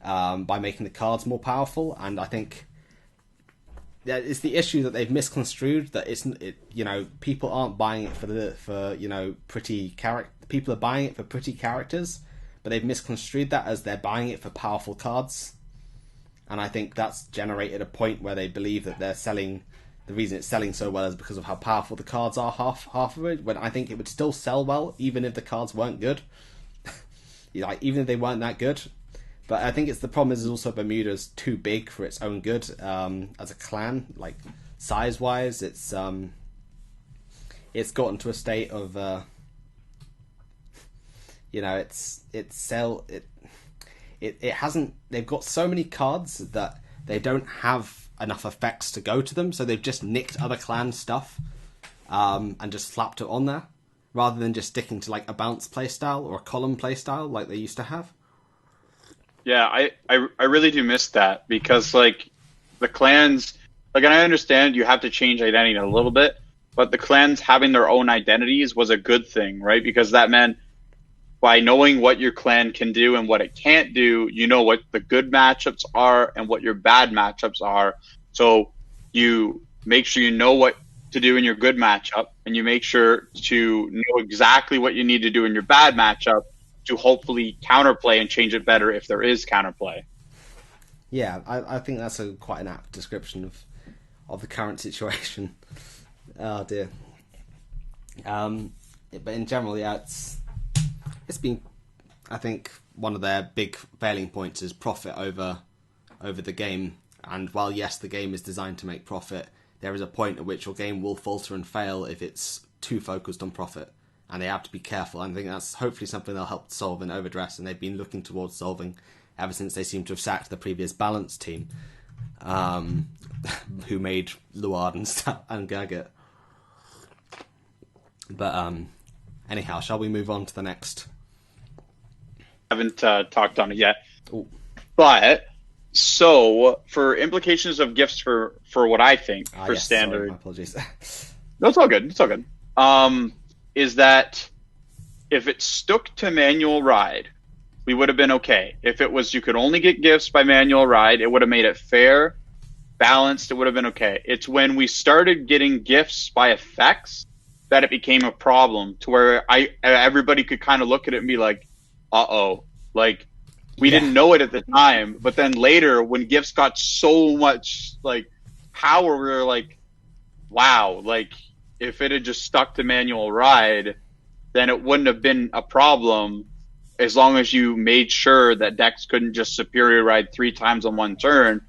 by making the cards more powerful. And I think it's the issue that they've misconstrued that people aren't buying it for pretty character. People are buying it for pretty characters, but they've misconstrued that as they're buying it for powerful cards. And I think that's generated a point where they believe that they're selling. The reason it's selling so well is because of how powerful the cards are. Half of it. When I think it would still sell well even if the cards weren't good. Even if they weren't that good. But I think the problem is also Bermuda's too big for its own good as a clan. Like size wise, it's gotten to a state of it hasn't. They've got so many cards that they don't have enough effects to go to them, so they've just nicked other clan stuff and just slapped it on there, rather than just sticking to like a bounce playstyle or a column playstyle like they used to have. Yeah, I really do miss that, because like the clans, like, and I understand you have to change identity a little bit, but the clans having their own identities was a good thing, right? Because that meant by knowing what your clan can do and what it can't do, you know what the good matchups are and what your bad matchups are. So you make sure you know what to do in your good matchup, and you make sure to know exactly what you need to do in your bad matchup to hopefully counterplay and change it better if there is counterplay. Yeah, I think that's quite an apt description of the current situation. Oh dear. But in general, yeah, it's been, I think, one of their big failing points is profit over the game. And while yes, the game is designed to make profit, there is a point at which your game will falter and fail if it's too focused on profit. And they have to be careful. And I think that's hopefully something they'll help solve in Overdress, and they've been looking towards solving ever since they seem to have sacked the previous balance team, who made Luard and Gurgit. But anyhow, shall we move on to the next? I haven't talked on it yet. Ooh. But so for implications of gifts for what I think for yes, standard. Sorry, my apologies. No, it's all good. It's all good. Is that if it stuck to manual ride, we would have been okay. If it was you could only get gifts by manual ride, it would have made it fair, balanced. It would have been okay. It's when we started getting gifts by effects that it became a problem, to where everybody could kind of look at it and be like, uh-oh. Like, we didn't know it at the time, but then later when gifts got so much like power, we were like, wow, like if it had just stuck to manual ride, then it wouldn't have been a problem, as long as you made sure that decks couldn't just superior ride 3 times on one turn,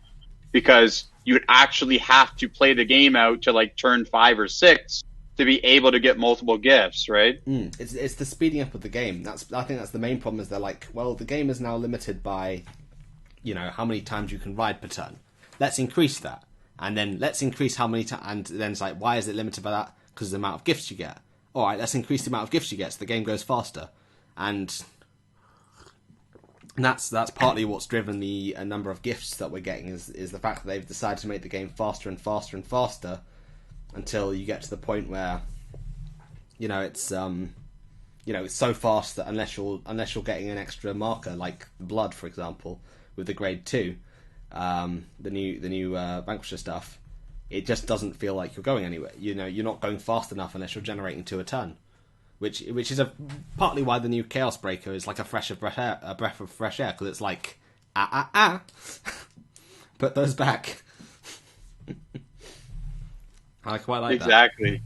because you'd actually have to play the game out to like turn 5 or 6 to be able to get multiple gifts, right? It's the speeding up of the game. I think that's the main problem. Is they're like, well, the game is now limited by, how many times you can ride per turn. Let's increase that, and then let's increase how many times. And then it's like, why is it limited by that? Because of the amount of gifts you get. All right, let's increase the amount of gifts you get so the game goes faster. And that's partly what's driven the number of gifts that we're getting is the fact that they've decided to make the game faster and faster and faster, until you get to the point where it's so fast that unless you're getting an extra marker like blood, for example, with the grade 2, the new Vanquisher stuff, it just doesn't feel like you're going anywhere. You're not going fast enough unless you're generating 2 a turn, which is partly why the new Chaos Breaker is like a breath of fresh air, because it's like put those back. I quite like that. Exactly.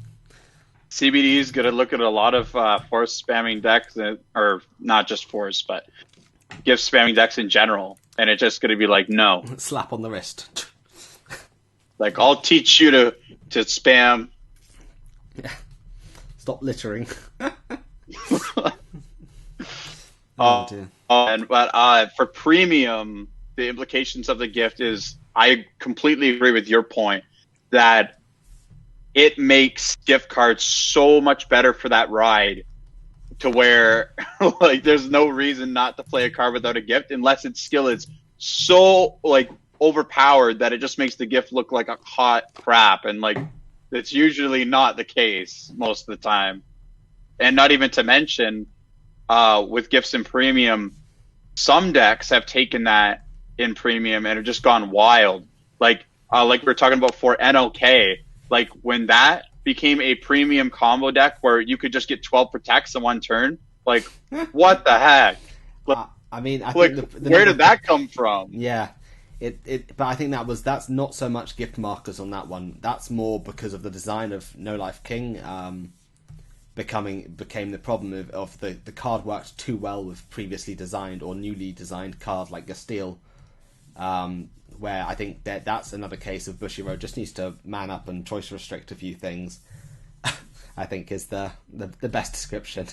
CBD is going to look at a lot of force spamming decks, or not just force, but gift spamming decks in general, and it's just going to be like, no. Slap on the wrist. Like, I'll teach you to spam. Yeah. Stop littering. Oh dear. But for premium, the implications of the gift is, I completely agree with your point that it makes gift cards so much better for that ride, to where like there's no reason not to play a card without a gift unless its skill is so like overpowered that it just makes the gift look like a hot crap, and like it's usually not the case most of the time. And not even to mention, with gifts in premium, some decks have taken that in premium and have just gone wild. Like we were talking about for NOK, like when that became a premium combo deck where you could just get 12 protects in one turn, like what the heck? Like, I mean, I like think where did that come from? Yeah, but I think that's not so much gift markers on that one. That's more because of the design of No Life King. Became the problem of the card worked too well with previously designed or newly designed cards like Gastile, where I think that's another case of Bushiroad just needs to man up and choice restrict a few things. I think is the best description.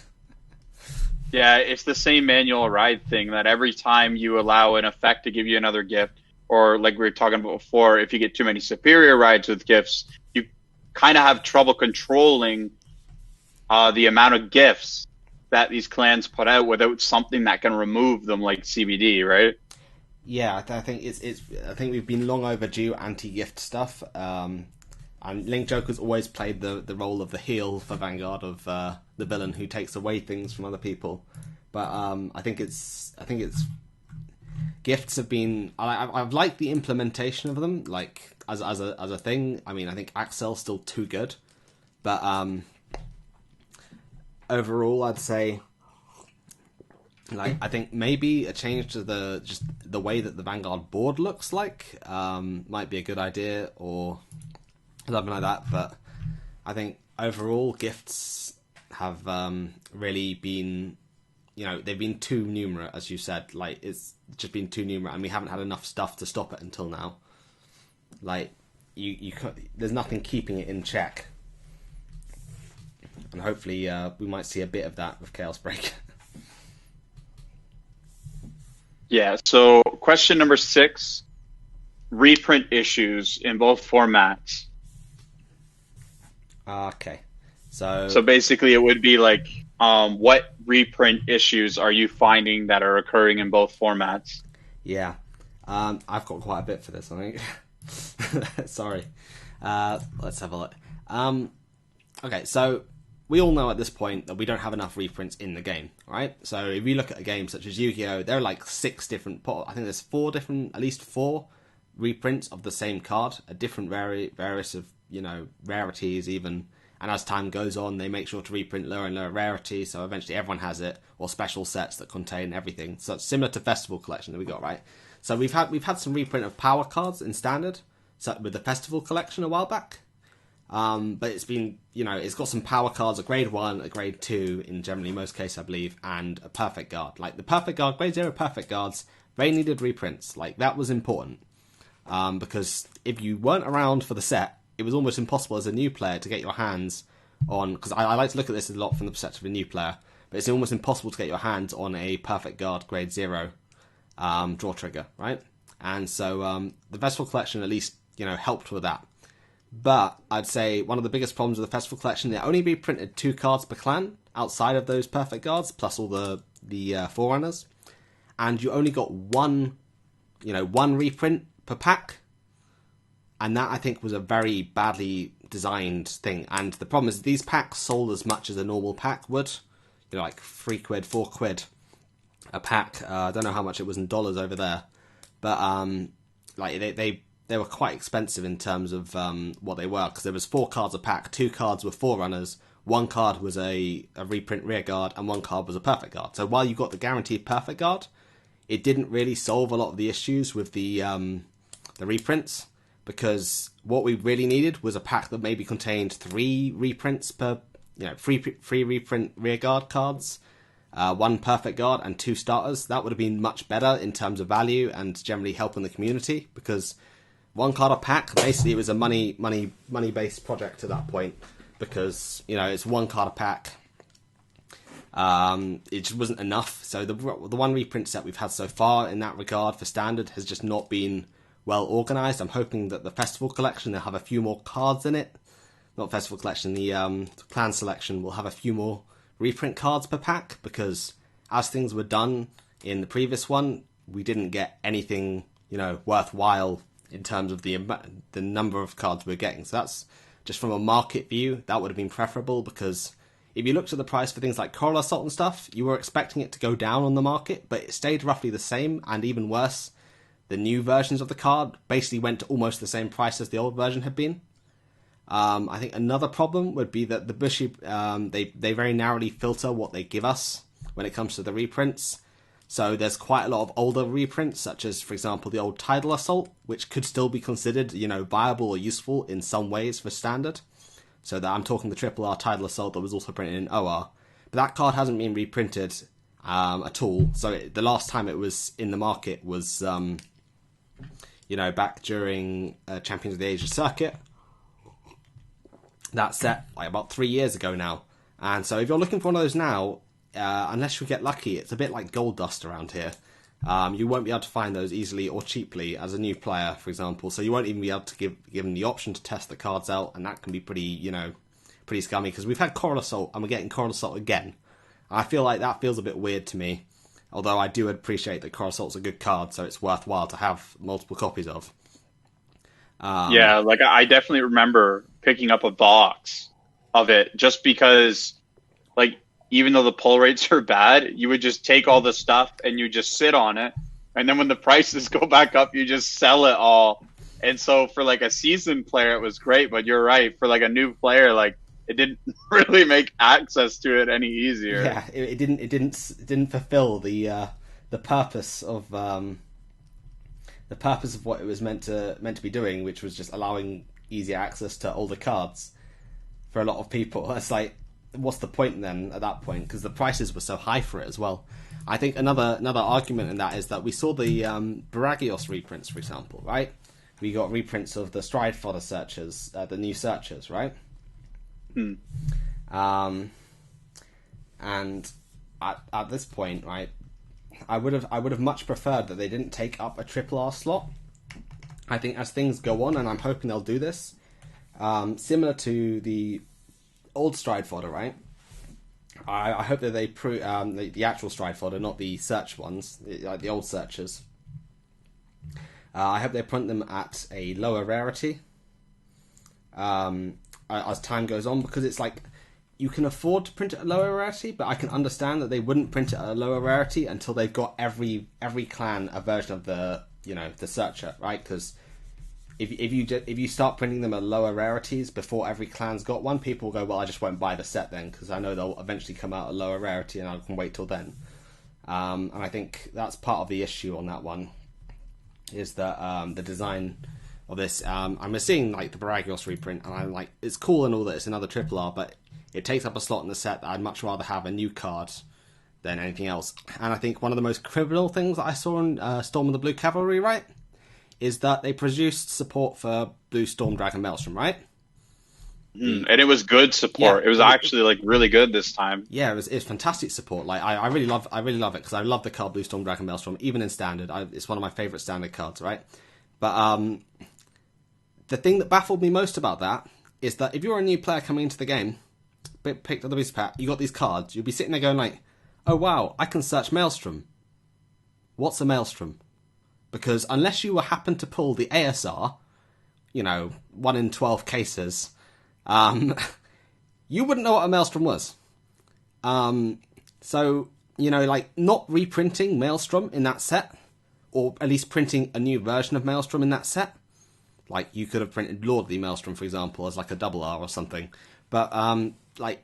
Yeah, it's the same manual ride thing, that every time you allow an effect to give you another gift, or like we were talking about before, if you get too many superior rides with gifts, you kind of have trouble controlling the amount of gifts that these clans put out without something that can remove them, like CBD, right? Yeah, I think I think we've been long overdue anti-gift stuff. And Link Joker's always played the role of the heel for Vanguard, of the villain who takes away things from other people. But I think it's gifts have been. I've liked the implementation of them, like as a thing. I mean, I think Axel's still too good, but overall, I'd say, like, I think maybe a change to the way that the Vanguard board looks like might be a good idea, or something like that. But I think overall gifts have really been, they've been too numerous, as you said. Like, it's just been too numerous, and we haven't had enough stuff to stop it until now. Like, there's nothing keeping it in check. And hopefully we might see a bit of that with Chaos Break. Yeah, so question number 6, reprint issues in both formats. Okay. So basically it would be like, what reprint issues are you finding that are occurring in both formats? Yeah. I've got quite a bit for this, I think. Sorry. Let's have a look. Okay, so we all know at this point that we don't have enough reprints in the game, right? So if you look at a game such as Yu-Gi-Oh!, there are like 6 different... I think there's at least 4 reprints of the same card, a different various of, rarities even. And as time goes on, they make sure to reprint lower and lower rarity, so eventually everyone has it, or special sets that contain everything. So it's similar to Festival Collection that we got, right? So we've had some reprint of power cards in Standard, so with the Festival Collection a while back. But it's been, it's got some power cards, a grade 1, a grade 2, in generally most cases, I believe, and a perfect guard. Like, the perfect guard, grade 0 perfect guards, they needed reprints. Like, that was important. Because if you weren't around for the set, it was almost impossible as a new player to get your hands on, because I like to look at this a lot from the perspective of a new player, but it's almost impossible to get your hands on a perfect guard grade 0 draw trigger, right? And so the Festival Collection at least, helped with that. But I'd say one of the biggest problems with the Festival Collection, they only reprinted 2 cards per clan outside of those perfect guards, plus all the forerunners, and you only got one reprint per pack, and that I think was a very badly designed thing. And the problem is these packs sold as much as a normal pack would, like £3, £4 a pack. I don't know how much it was in dollars over there, but like they were quite expensive in terms of what they were, because there was 4 cards a pack, 2 cards were forerunners, 1 card was a reprint rear guard, and 1 card was a perfect guard. So while you got the guaranteed perfect guard, it didn't really solve a lot of the issues with the reprints, because what we really needed was a pack that maybe contained 3 reprints per, 3 reprint rear guard cards, 1 perfect guard, and 2 starters. That would have been much better in terms of value and generally helping the community, because 1 card a pack, basically it was a money-based project at that point, because, it's 1 card a pack. It just wasn't enough. So the 1 reprint set we've had so far in that regard for Standard has just not been well organised. I'm hoping that the Festival Collection, they'll have a few more cards in it not Festival Collection, the Clan Selection will have a few more reprint cards per pack, because as things were done in the previous one, we didn't get anything, worthwhile in terms of the number of cards we're getting. So that's just from a market view, that would have been preferable, because if you looked at the price for things like Coral Assault and stuff, you were expecting it to go down on the market, but it stayed roughly the same, and even worse, the new versions of the card basically went to almost the same price as the old version had been. I think another problem would be that the Bushi, they very narrowly filter what they give us when it comes to the reprints. So there's quite a lot of older reprints, such as, for example, the old Tidal Assault, which could still be considered, viable or useful in some ways for Standard. So that I'm talking the Triple R Tidal Assault that was also printed in OR. But that card hasn't been reprinted at all. So the last time it was in the market was, back during Champions of the Asia circuit. That set about 3 years ago now. And so if you're looking for one of those now, unless you get lucky, it's a bit like gold dust around here. You won't be able to find those easily or cheaply as a new player, for example. So you won't even be able to give them the option to test the cards out, and that can be pretty scummy, because we've had Coral Assault and we're getting Coral Assault again. I feel like that feels a bit weird to me, although I do appreciate that Coral Assault's a good card, so it's worthwhile to have multiple copies of. I definitely remember picking up a box of it just because, even though the pull rates are bad, you would just take all the stuff and you just sit on it. And then when the prices go back up, you just sell it all. And so for a seasoned player, it was great. But you're right. For a new player, it didn't really make access to it any easier. Yeah, it didn't fulfill the purpose of what it was meant to be doing, which was just allowing easier access to older cards for a lot of people. It's like, what's the point then at that point? Because the prices were so high for it as well. I think another argument in that is that we saw the Baragios reprints, for example, right? We got reprints of the Stride Fodder searchers, the new searchers, right? Hmm. And at this point, right, I would have much preferred that they didn't take up a triple R slot. I think as things go on, and I'm hoping they'll do this, similar to the old Stride Fodder, right? I hope that they the actual Stride Fodder, not the search ones, like the old searchers. I hope they print them at a lower rarity as time goes on, because it's like you can afford to print it at a lower rarity, but I can understand that they wouldn't print it at a lower rarity until they've got every clan a version of the the searcher, right? Because if you start printing them at lower rarities before every clan's got one, people will go, well, I just won't buy the set then, because I know they'll eventually come out at lower rarity and I can wait till then. And I think that's part of the issue on that one, is that the design of this. I'm seeing the Baragios reprint, and I'm like, it's cool and all that it's another triple R, but it takes up a slot in the set that I'd much rather have a new card than anything else. And I think one of the most criminal things that I saw in Storm of the Blue Cavalry, right, is that they produced support for Blue Storm Dragon Maelstrom, right? And it was good support. Yeah, it was actually really good this time. Yeah, it was fantastic support. I really love it, because I love the card Blue Storm Dragon Maelstrom, even in Standard. It's one of my favourite Standard cards, right? But the thing that baffled me most about that is that if you're a new player coming into the game, picked up the booster pack, you got these cards, you'll be sitting there going oh wow, I can search Maelstrom. What's a Maelstrom? Because unless you happen to pull the ASR, 1 in 12 cases, you wouldn't know what a Maelstrom was. So, not reprinting Maelstrom in that set, or at least printing a new version of Maelstrom in that set. You could have printed Lordly Maelstrom, for example, as a double R or something. But,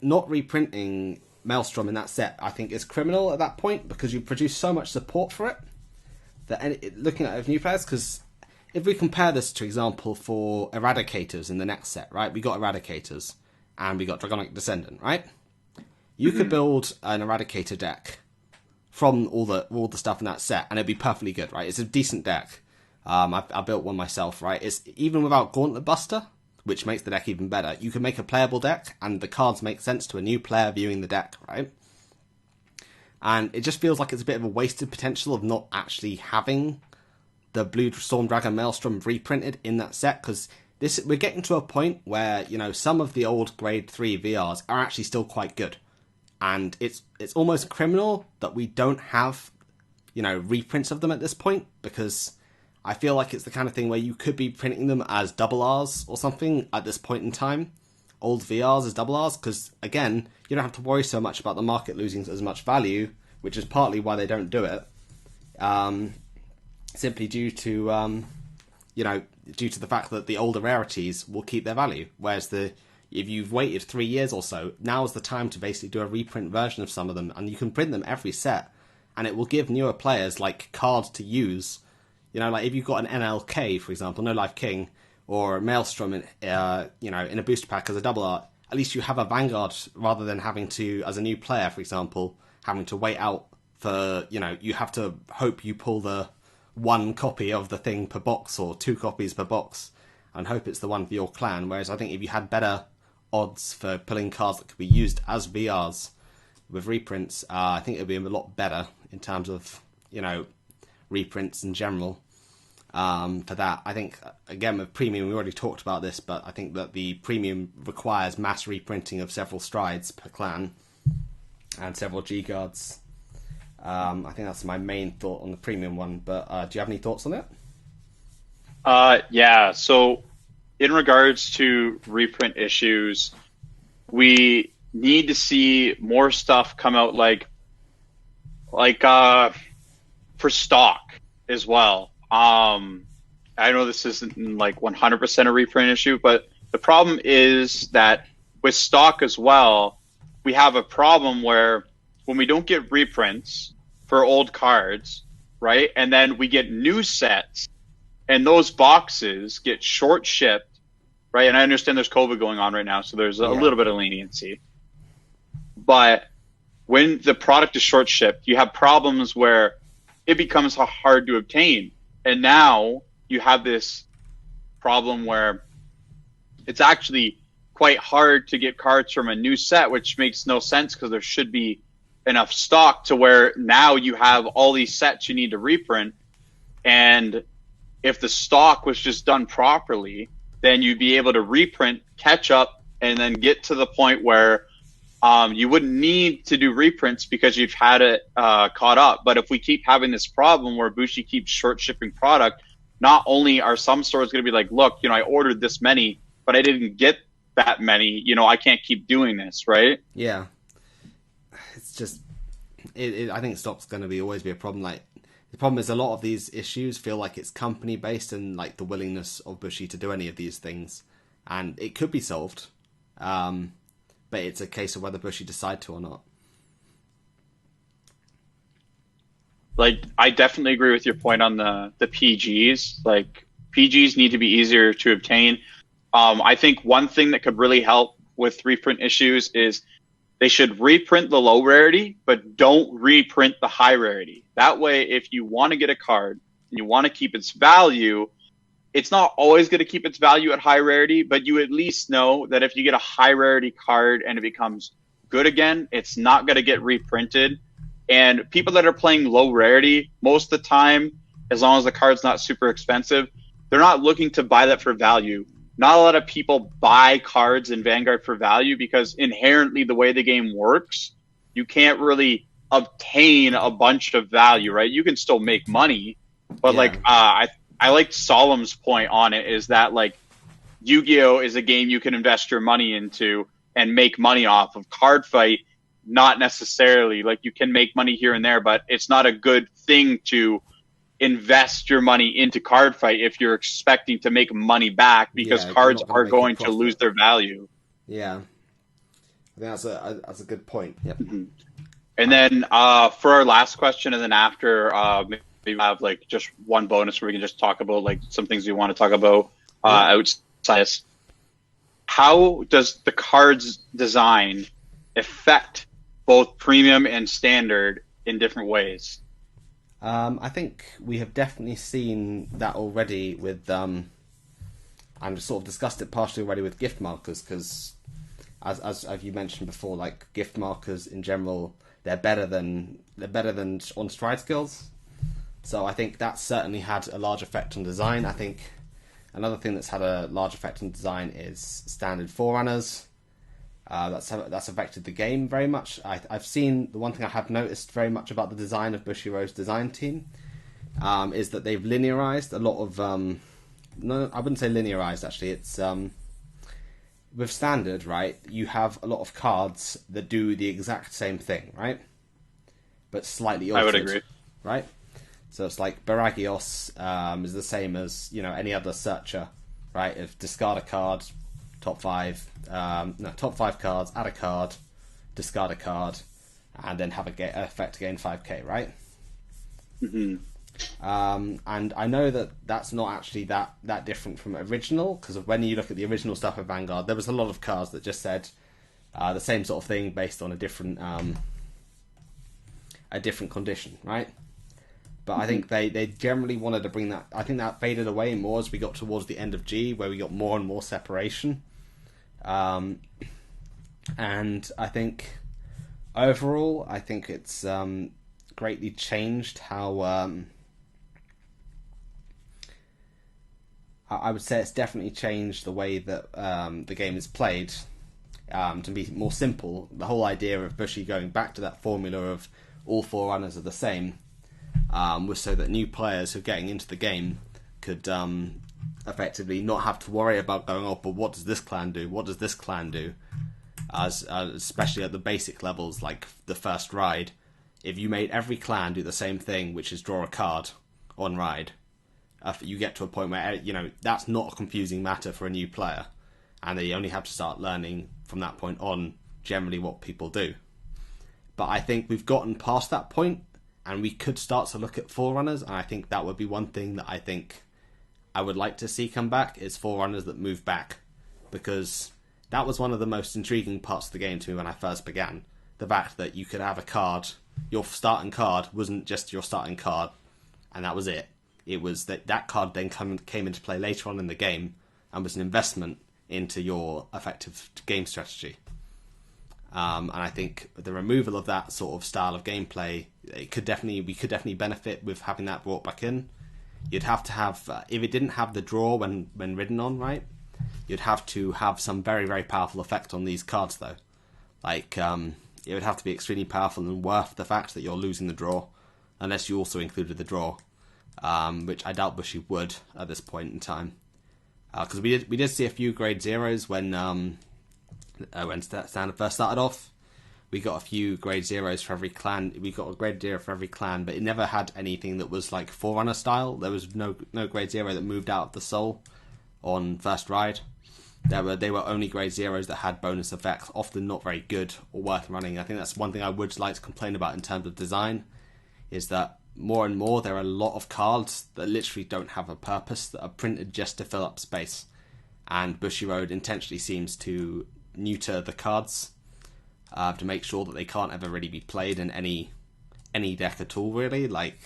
not reprinting Maelstrom in that set, I think is criminal at that point, because you produce so much support for it, that looking at it with new players, because if we compare this to example for Eradicators in the next set, right? We got Eradicators, and we got Dragonic Descendant, right? You could build an Eradicator deck from all the stuff in that set, and it'd be perfectly good, right? It's a decent deck. I built one myself, right? It's even without Gauntlet Buster, which makes the deck even better. You can make a playable deck, and the cards make sense to a new player viewing the deck, right? And it just feels like it's a bit of a wasted potential of not actually having the Blue Storm Dragon Maelstrom reprinted in that set, because we're getting to a point where, some of the old grade 3 VRs are actually still quite good. And it's almost criminal that we don't have, reprints of them at this point, because I feel like it's the kind of thing where you could be printing them as double Rs or something at this point in time. Old VRs as double Rs, because, again, you don't have to worry so much about the market losing as much value, which is partly why they don't do it. Simply due to, due to the fact that the older rarities will keep their value. Whereas if you've waited 3 years or so, now's the time to basically do a reprint version of some of them, and you can print them every set, and it will give newer players, cards to use. If you've got an NLK, for example, No Life King, or a Maelstrom in a booster pack as a double art, at least you have a Vanguard, rather than having to, as a new player, for example, having to wait out for, you have to hope you pull the 1 copy of the thing per box, or 2 copies per box, and hope it's the one for your clan. Whereas I think if you had better odds for pulling cards that could be used as VRs with reprints, I think it would be a lot better in terms of, reprints in general. For that, I think, again, with premium, we already talked about this, but I think that the premium requires mass reprinting of several strides per clan and several G guards. I think that's my main thought on the premium one, but do you have any thoughts on it? Yeah, so in regards to reprint issues, we need to see more stuff come out, for stock as well. I know this isn't 100% a reprint issue, but the problem is that with stock as well, we have a problem where when we don't get reprints for old cards, right, and then we get new sets, and those boxes get short shipped, right? And I understand there's COVID going on right now, so there's a little bit of leniency. But when the product is short shipped, you have problems where it becomes hard to obtain. And now you have this problem where it's actually quite hard to get cards from a new set, which makes no sense because there should be enough stock to where now you have all these sets you need to reprint. And if the stock was just done properly, then you'd be able to reprint, catch up, and then get to the point where you wouldn't need to do reprints because you've had it caught up. But if we keep having this problem where Bushi keeps short shipping product, not only are some stores going to be like, look, I ordered this many, but I didn't get that many, I can't keep doing this, right? Yeah. It's just, I think stock's going to always be a problem. The problem is a lot of these issues feel like it's company based and the willingness of Bushi to do any of these things. And it could be solved. But it's a case of whether Bushi decide to or not. I definitely agree with your point on the PGs. PGs need to be easier to obtain. I think one thing that could really help with reprint issues is they should reprint the low rarity, but don't reprint the high rarity. That way, if you want to get a card and you want to keep its value, it's not always going to keep its value at high rarity, but you at least know that if you get a high rarity card and it becomes good again, it's not going to get reprinted. And people that are playing low rarity, most of the time, as long as the card's not super expensive, they're not looking to buy that for value. Not a lot of people buy cards in Vanguard for value because inherently the way the game works, you can't really obtain a bunch of value, right? You can still make money, but I liked Solemn's point on it is that Yu-Gi-Oh is a game you can invest your money into and make money off of. Card Fight, not necessarily. You can make money here and there, but it's not a good thing to invest your money into Card Fight if you're expecting to make money back because cards are going to lose their value. Yeah. I think that's a good point. Yep. Mm-hmm. And then for our last question, and then after maybe we'll have just one bonus where we can just talk about some things we want to talk about outside. How does the cards design affect both premium and standard in different ways? I think we have definitely seen that already with, and sort of discussed it partially already with gift markers, because as you mentioned before, gift markers in general, they're better than on stride skills. So I think that certainly had a large effect on design. I think Another thing that's had a large effect on design is standard forerunners. That's affected the game very much. I've seen, the one thing I have noticed very much about the design of Bushiroad's design team is that they've linearized a lot of... no, I wouldn't say linearized, actually. It's... with standard, right, you have a lot of cards that do the exact same thing, right? But slightly altered. I would agree. Right? So it's like Baragios is the same as, any other searcher, right? If discard a card, top 5 cards, add a card, discard a card, and then have a effect to gain 5k, right? Mm-hmm. And I know that that's not actually that different from original, because when you look at the original stuff of Vanguard, there was a lot of cards that just said the same sort of thing based on a different condition, right? But I think they generally wanted to bring that. I think that faded away more as we got towards the end of G, where we got more and more separation. And I think overall, I think it's greatly changed how. I would say it's definitely changed the way that the game is played to be more simple. The whole idea of Bushi going back to that formula of all forerunners are the same was so that new players who are getting into the game could effectively not have to worry about going, oh, but what does this clan do? What does this clan do? Especially at the basic levels, like the first ride. If you made every clan do the same thing, which is draw a card on ride, you get to a point where that's not a confusing matter for a new player, and they only have to start learning from that point on generally what people do. But I think we've gotten past that point, and we could start to look at forerunners, and I think that would be one thing that I think I would like to see come back, is forerunners that move back, because that was one of the most intriguing parts of the game to me when I first began. The fact that you could have a card, your starting card wasn't just your starting card, and that was it. It was that card then came into play later on in the game and was an investment into your effective game strategy. And I think the removal of that sort of style of gameplay, we could definitely benefit with having that brought back in. You'd have to have, if it didn't have the draw when ridden on, right, you'd have to have some very, very powerful effect on these cards, though. Like, it would have to be extremely powerful and worth the fact that you're losing the draw, unless you also included the draw. Which I doubt Bushi would at this point in time, because we did see a few grade zeros when Standard first started off. We got a few grade zeros for every clan. We got a grade zero for every clan, but it never had anything that was like Forerunner style. There was no grade zero that moved out of the soul on first ride. They were only grade zeros that had bonus effects, often not very good or worth running. I think that's one thing I would like to complain about in terms of design, is that more and more there are a lot of cards that literally don't have a purpose, that are printed just to fill up space. And Bushiroad intentionally seems to neuter the cards to make sure that they can't ever really be played in any deck at all, really. Like,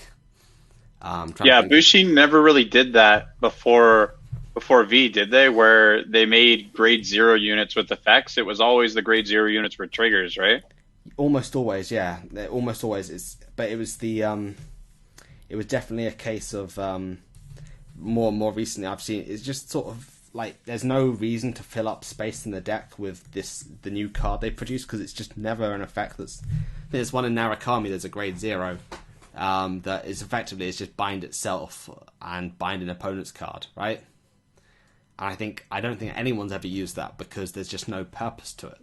Bushi never really did that before V, did they? Where they made grade 0 units with effects. It was always the grade 0 units were triggers, right? Almost always, yeah. Almost always is. But it was it was definitely a case of more and more recently I've seen it's just sort of like there's no reason to fill up space in the deck with the new card they produce, because it's just never an effect there's one in Narukami, there's a grade 0 that is effectively it's just bind itself and bind an opponent's card, right? And I don't think anyone's ever used that because there's just no purpose to it.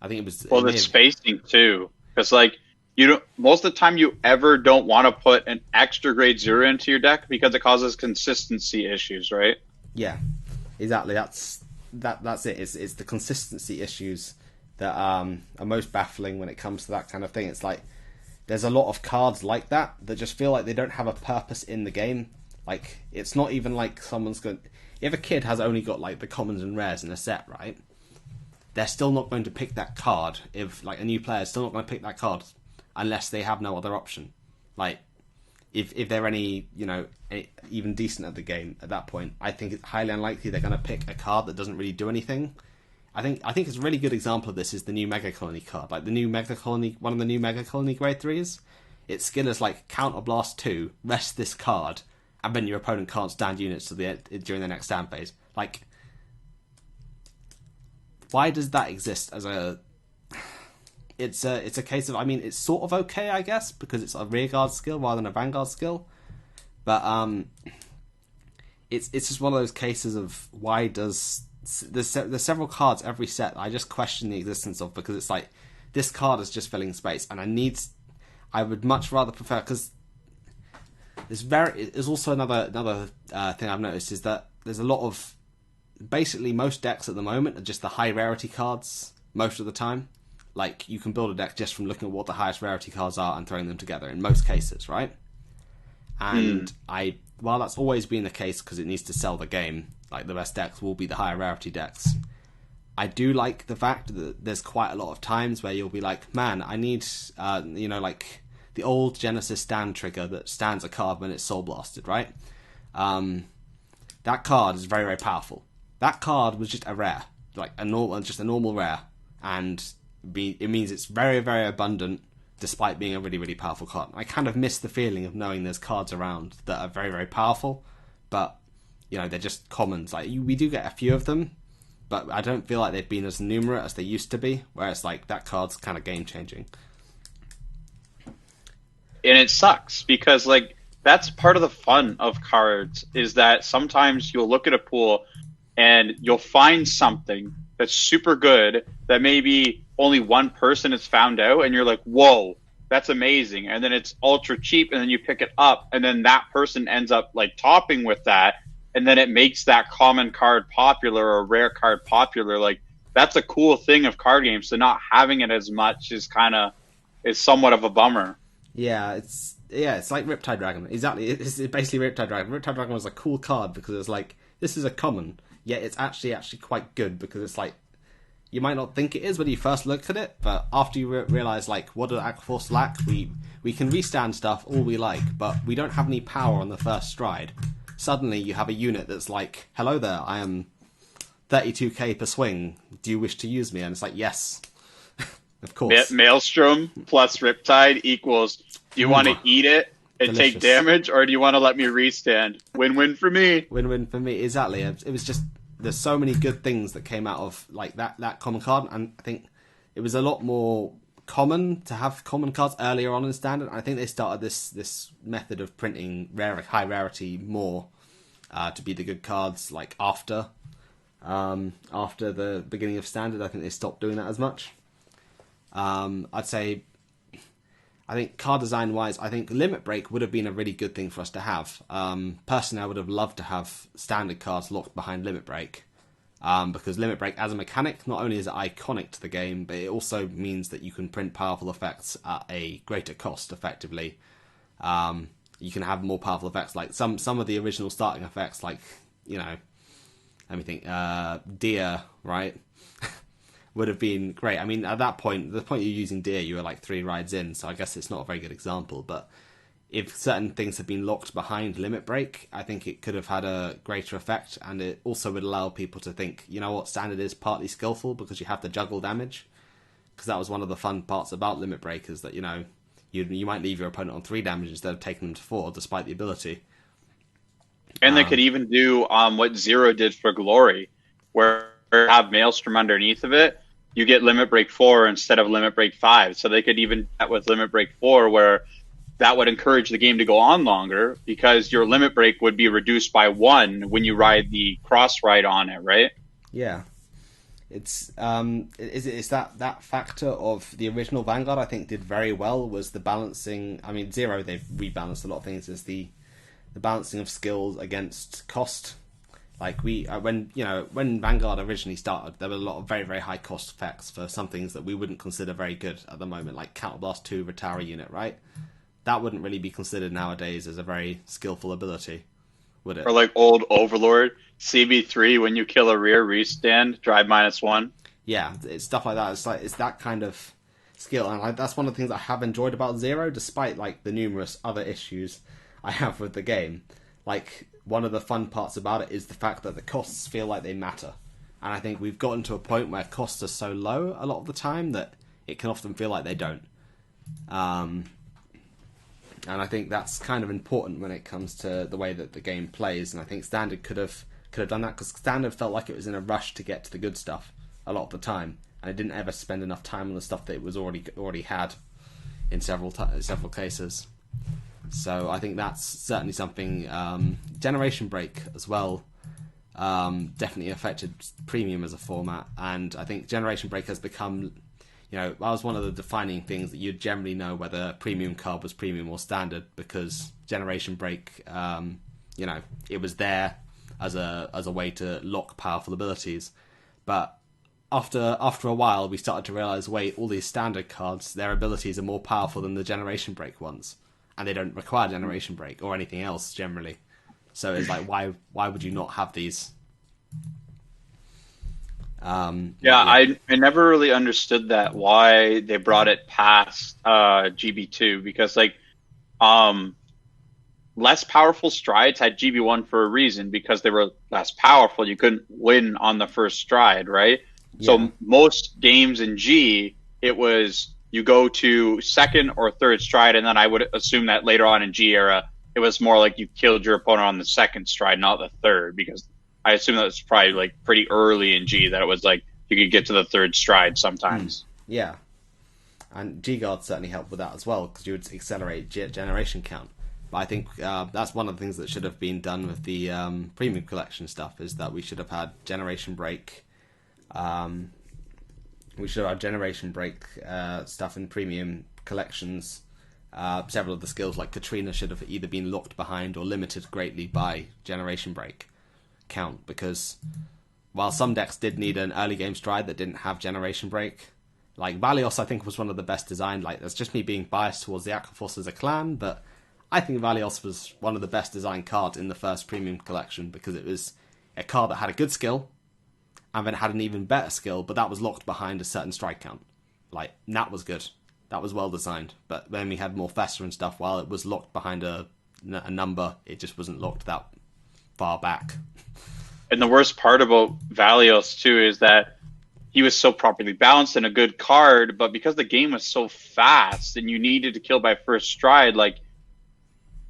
I think it was the spacing too, because like you don't, most of the time you ever don't want to put an extra grade 0 into your deck because it causes consistency issues, right? Yeah, exactly. That's it. It's the consistency issues that are most baffling when it comes to that kind of thing. It's like there's a lot of cards like that just feel like they don't have a purpose in the game. Like, it's not even like someone's going... If a kid has only got like the commons and rares in a set, right, they're still not going to pick that card. If like a new player is still not going to pick that card unless they have no other option. Like, if they're even decent at the game at that point, I think it's highly unlikely they're going to pick a card that doesn't really do anything. I think it's a really good example of this is the new Mega Colony card. Like the new Mega Colony, one of the new Mega Colony grade 3s. Its skill is like Counterblast 2, rest this card, and then your opponent can't stand units during the next stand phase. Like, why does that exist as a... It's a case of, I mean, it's sort of okay, I guess, because it's a rearguard skill rather than a vanguard skill. But it's just one of those cases of why does... There's several cards every set that I just question the existence of, because it's like, this card is just filling space, and I would much rather prefer, because there's also another thing I've noticed is that there's a lot of... Basically, most decks at the moment are just the high rarity cards most of the time. Like, you can build a deck just from looking at what the highest rarity cards are and throwing them together in most cases, right? And while that's always been the case because it needs to sell the game, like, the best decks will be the higher rarity decks, I do like the fact that there's quite a lot of times where you'll be like, man, I need, like the old Genesis stand trigger that stands a card when it's soul blasted, right? That card is very, very powerful. That card was just a rare, like a normal rare, and it means it's very, very abundant, despite being a really, really powerful card. I kind of miss the feeling of knowing there's cards around that are very, very powerful, but, you know, they're just commons. Like, we do get a few of them, but I don't feel like they've been as numerous as they used to be, where it's like, that card's kind of game-changing. And it sucks, because, like, that's part of the fun of cards, is that sometimes you'll look at a pool and you'll find something that's super good that maybe only one person has found out, and you're like, whoa, that's amazing. And then it's ultra cheap, and then you pick it up, and then that person ends up like topping with that, and then it makes that common card popular or rare card popular. Like, that's a cool thing of card games. So not having it as much is somewhat of a bummer. Yeah, it's like Riptide Dragon. Exactly, it's basically Riptide Dragon. Riptide Dragon was a cool card because it's like, this is a common, yet it's actually quite good, because it's like, you might not think it is when you first look at it, but after you realise, like, what do Aquaforce lack? We can restand stuff all we like, but we don't have any power on the first stride. Suddenly you have a unit that's like, hello there, I am 32k per swing, do you wish to use me? And it's like, yes, of course. Maelstrom plus Riptide equals, do you want to eat it and Delicious. Take damage, or do you want to let me restand? Win-win for me. Win-win for me, exactly. It was just, there's so many good things that came out of like that common card, and I think it was a lot more common to have common cards earlier on in Standard. I think they started this method of printing high rarity more to be the good cards, like after the beginning of Standard. I think they stopped doing that as much. I'd say, I think card design wise, I think Limit Break would have been a really good thing for us to have. Personally, I would have loved to have Standard cards locked behind Limit Break, because Limit Break as a mechanic, not only is it iconic to the game, but it also means that you can print powerful effects at a greater cost, effectively. You can have more powerful effects, like some of the original starting effects, like, you know, let me think, Deer, right? Would have been great. I mean, at that point, the point you're using Deer, you were like 3 rides in, so I guess it's not a very good example, but if certain things had been locked behind Limit Break, I think it could have had a greater effect, and it also would allow people to think, you know what, Standard is partly skillful because you have to juggle damage, because that was one of the fun parts about Limit Break, is that, you know, you might leave your opponent on 3 damage instead of taking them to 4, despite the ability. And they could even do what Zero did for Glory, where you have Maelstrom underneath of it, you get Limit Break 4 instead of Limit Break 5. So they could even do that with Limit Break 4, where that would encourage the game to go on longer, because your Limit Break would be reduced by 1 when you ride the cross ride on it, right? Yeah. It's that factor of the original Vanguard, I think, did very well, was the balancing. I mean, Zero, they've rebalanced a lot of things, is the balancing of skills against cost. Like, when Vanguard originally started, there were a lot of very, very high cost effects for some things that we wouldn't consider very good at the moment, like Counterblast 2 Retara unit, right? That wouldn't really be considered nowadays as a very skillful ability, would it? Or like old Overlord, CB3, when you kill a rear restand, drive -1. Yeah, it's stuff like that. It's that kind of skill, and that's one of the things I have enjoyed about Zero, despite like the numerous other issues I have with the game. Like, one of the fun parts about it is the fact that the costs feel like they matter. And I think we've gotten to a point where costs are so low a lot of the time that it can often feel like they don't. And I think that's kind of important when it comes to the way that the game plays. And I think Standard could have done that, because Standard felt like it was in a rush to get to the good stuff a lot of the time, and it didn't ever spend enough time on the stuff that it was already had in several cases. So I think that's certainly something. Generation Break as well definitely affected Premium as a format, and I think Generation Break has become, that was one of the defining things that you'd generally know whether a Premium card was Premium or Standard, because Generation Break, it was there as a way to lock powerful abilities. But after a while, we started to realize, wait, all these Standard cards, their abilities are more powerful than the Generation Break ones, and they don't require Generation Break or anything else generally. So it's like, why would you not have these? I never really understood that, why they brought it past GB2, because less powerful strides had GB1 for a reason, because they were less powerful. You couldn't win on the first stride, right? Yeah. So most games in G, it was you go to second or third stride, and then I would assume that later on in G era, it was more like you killed your opponent on the second stride, not the third, because I assume that was probably pretty early in G that it was you could get to the third stride sometimes. Yeah. And G-Guard certainly helped with that as well, because you would accelerate generation count. But I think that's one of the things that should have been done with the Premium Collection stuff, is that we should have had Generation Break. We should have had Generation Break stuff in Premium Collections. Several of the skills, like Katrina, should have either been locked behind or limited greatly by Generation Break count, because while some decks did need an early game stride that didn't have Generation Break, like Valios, I think was one of the best designed. That's just me being biased towards the Aquaforce as a clan, but I think Valios was one of the best designed cards in the first Premium Collection, because it was a card that had a good skill, and then it had an even better skill, but that was locked behind a certain strike count. That was good. That was well designed. But then we had more Fester and stuff, while it was locked behind a number, it just wasn't locked that far back. And the worst part about Valios, too, is that he was so properly balanced and a good card, but because the game was so fast and you needed to kill by first stride,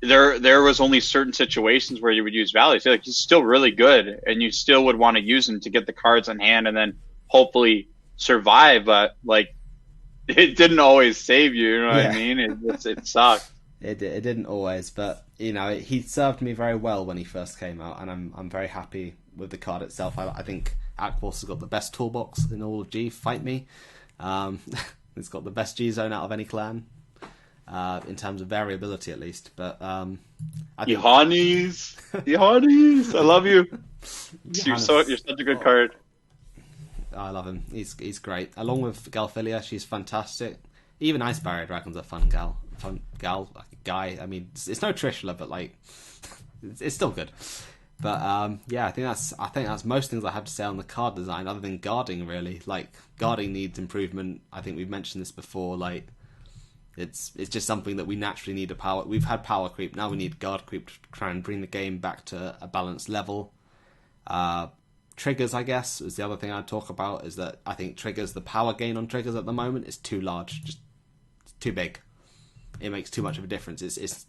there was only certain situations where you would use Valios. He's still really good, and you still would want to use him to get the cards on hand and then hopefully survive, but it didn't always save you, you know what I mean? It sucked. It didn't always, but he served me very well when he first came out, and I'm very happy with the card itself. I think Aquaforce has got the best toolbox in all of G. Fight me. It's got the best G zone out of any clan, in terms of variability at least. But Yohannes, I love you. You're such a good card. I love him. He's great. Along with Galphilia, she's fantastic. Even Ice Barrier Dragon's a fun guy. I mean, it's no Trishula, but it's still good. But I think that's most things I have to say on the card design, other than guarding. Really, guarding needs improvement. I think we've mentioned this before. It's just something that we naturally need We've had power creep. Now we need guard creep to try and bring the game back to a balanced level. Triggers, I guess, is the other thing I'd talk about, is that I think the power gain on triggers at the moment is too large, just too big. It makes too much of a difference. It's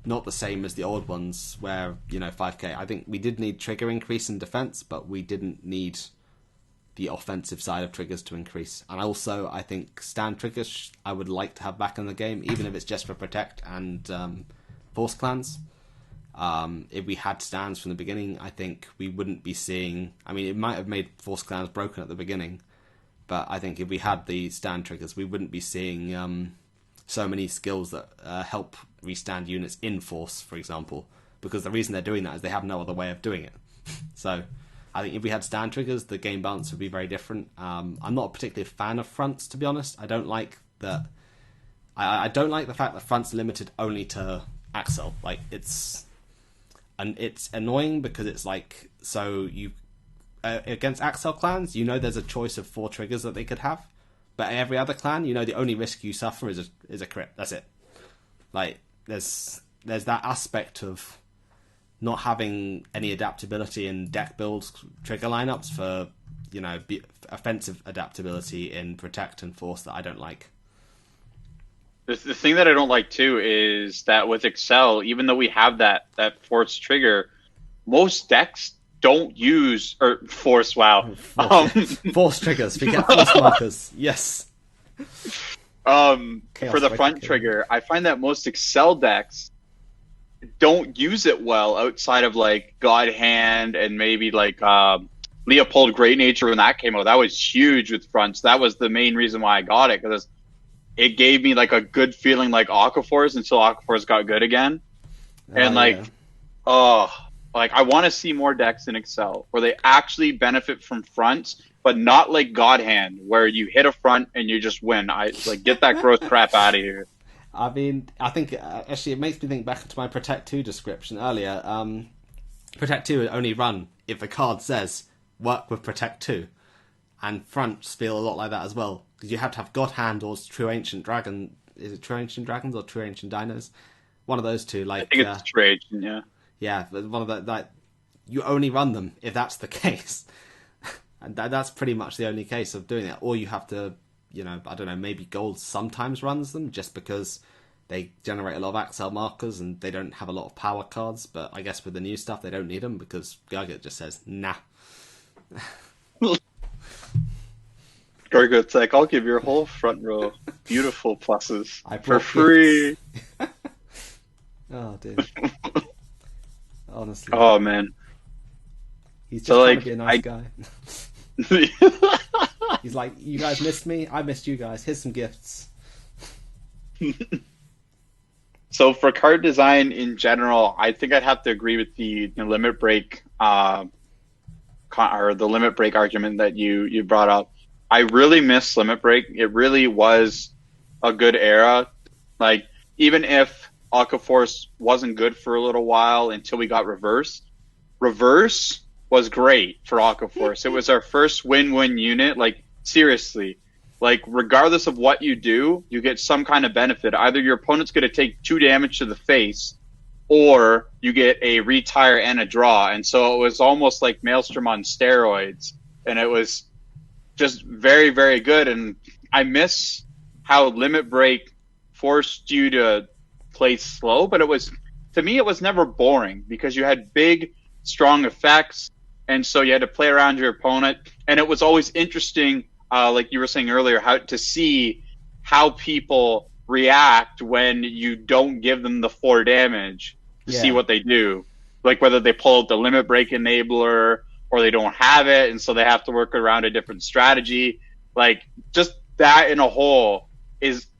not the same as the old ones where, 5k. I think we did need trigger increase in defense, but we didn't need the offensive side of triggers to increase. And also, I think stand triggers I would like to have back in the game, even if it's just for Protect and Force clans. If we had stands from the beginning, I think we wouldn't be seeing... I mean, it might have made Force clans broken at the beginning, but I think if we had the stand triggers, we wouldn't be seeing so many skills that help restand units in Force, for example, because the reason they're doing that is they have no other way of doing it. So I think if we had stand triggers, the game balance would be very different. I'm not a particular fan of fronts, to be honest. I don't like that. I don't like the fact that fronts are limited only to Axel. It's annoying because it's so you against Axel clans, there's a choice of 4 triggers that they could have, but every other clan, the only risk you suffer is a crit. That's it. There's that aspect of not having any adaptability in deck build trigger lineups for offensive adaptability in Protect and Force that I don't like. The thing that I don't like too is that with Excel, even though we have that force trigger, most decks don't use or force. Wow, force triggers. Forget force markers. Yes. For the front trigger, I find that most Excel decks don't use it well outside of like God Hand and maybe like Leopold Great Nature when that came out. That was huge with fronts. That was the main reason why I got it, because it gave me like a good feeling like Aquaforce until Aquaforce got good again. And like, like I want to see more decks in Excel where they actually benefit from fronts, but not like God Hand where you hit a front and you just win. I like get that gross crap out of here. I mean, I think actually it makes me think back to my Protect 2 description earlier. Protect 2 only run if the card says work with Protect 2, and fronts feel a lot like that as well, because you have to have God Hand or True Ancient Dragon. Is it True Ancient Dragons or True Ancient Dinos? One of those two. Like I think it's True Ancient, yeah. Yeah, one of the like you only run them if that's the case, and that's pretty much the only case of doing it. Or you have to, you know, I don't know, maybe Gold sometimes runs them just because they generate a lot of Axel markers and they don't have a lot of power cards. But I guess with the new stuff, they don't need them because Gurgit just says nah. Gurgit's like, I'll give your whole front row beautiful pluses for free. Oh, dude. Honestly. Oh, man. He's just trying to be a nice guy. He's like, you guys missed me? I missed you guys. Here's some gifts. So for card design in general, I think I'd have to agree with the limit break or the limit break argument that you brought up. I really miss limit break. It really was a good era. Like, even if Aquaforce wasn't good for a little while until we got Reverse was great for Aquaforce. It was our first win-win unit. Like, seriously. Like, regardless of what you do, you get some kind of benefit. Either your opponent's going to take 2 damage to the face, or you get a retire and a draw. And so it was almost like Maelstrom on steroids. And it was just very, very good. And I miss how Limit Break forced you to play slow, but to me, it was never boring because you had big, strong effects. And so you had to play around your opponent. And it was always interesting, like you were saying earlier, how to see how people react when you don't give them the 4 damage to see what they do. Like whether they pull out the limit break enabler or they don't have it, and so they have to work around a different strategy. Like, just that in a whole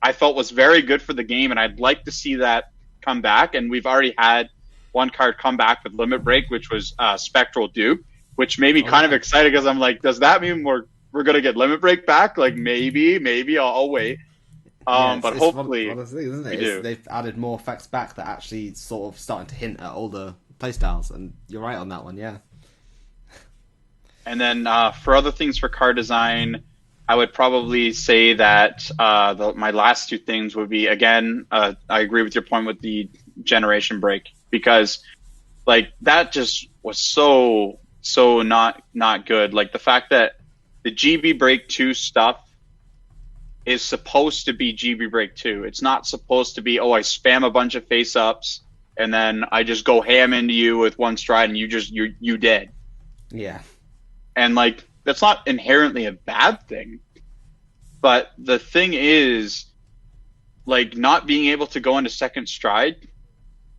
I felt was very good for the game, and I'd like to see that come back. And we've already had one card come back with limit break, which was Spectral Dupe, which made me kind of excited because I'm like, does that mean we're gonna get limit break back? Like maybe I'll wait. But hopefully, one of the things, isn't it? They've added more effects back that actually sort of starting to hint at older playstyles, and you're right on that one, yeah. And then for other things for card design, I would probably say that my last 2 things would be, again, I agree with your point with the generation break, because like that just was so not good. Like the fact that the GB Break 2 stuff is supposed to be GB Break 2. It's not supposed to be, I spam a bunch of face ups and then I just go ham into you with 1 stride and you dead. Yeah. And like, that's not inherently a bad thing. But the thing is, like, not being able to go into second stride,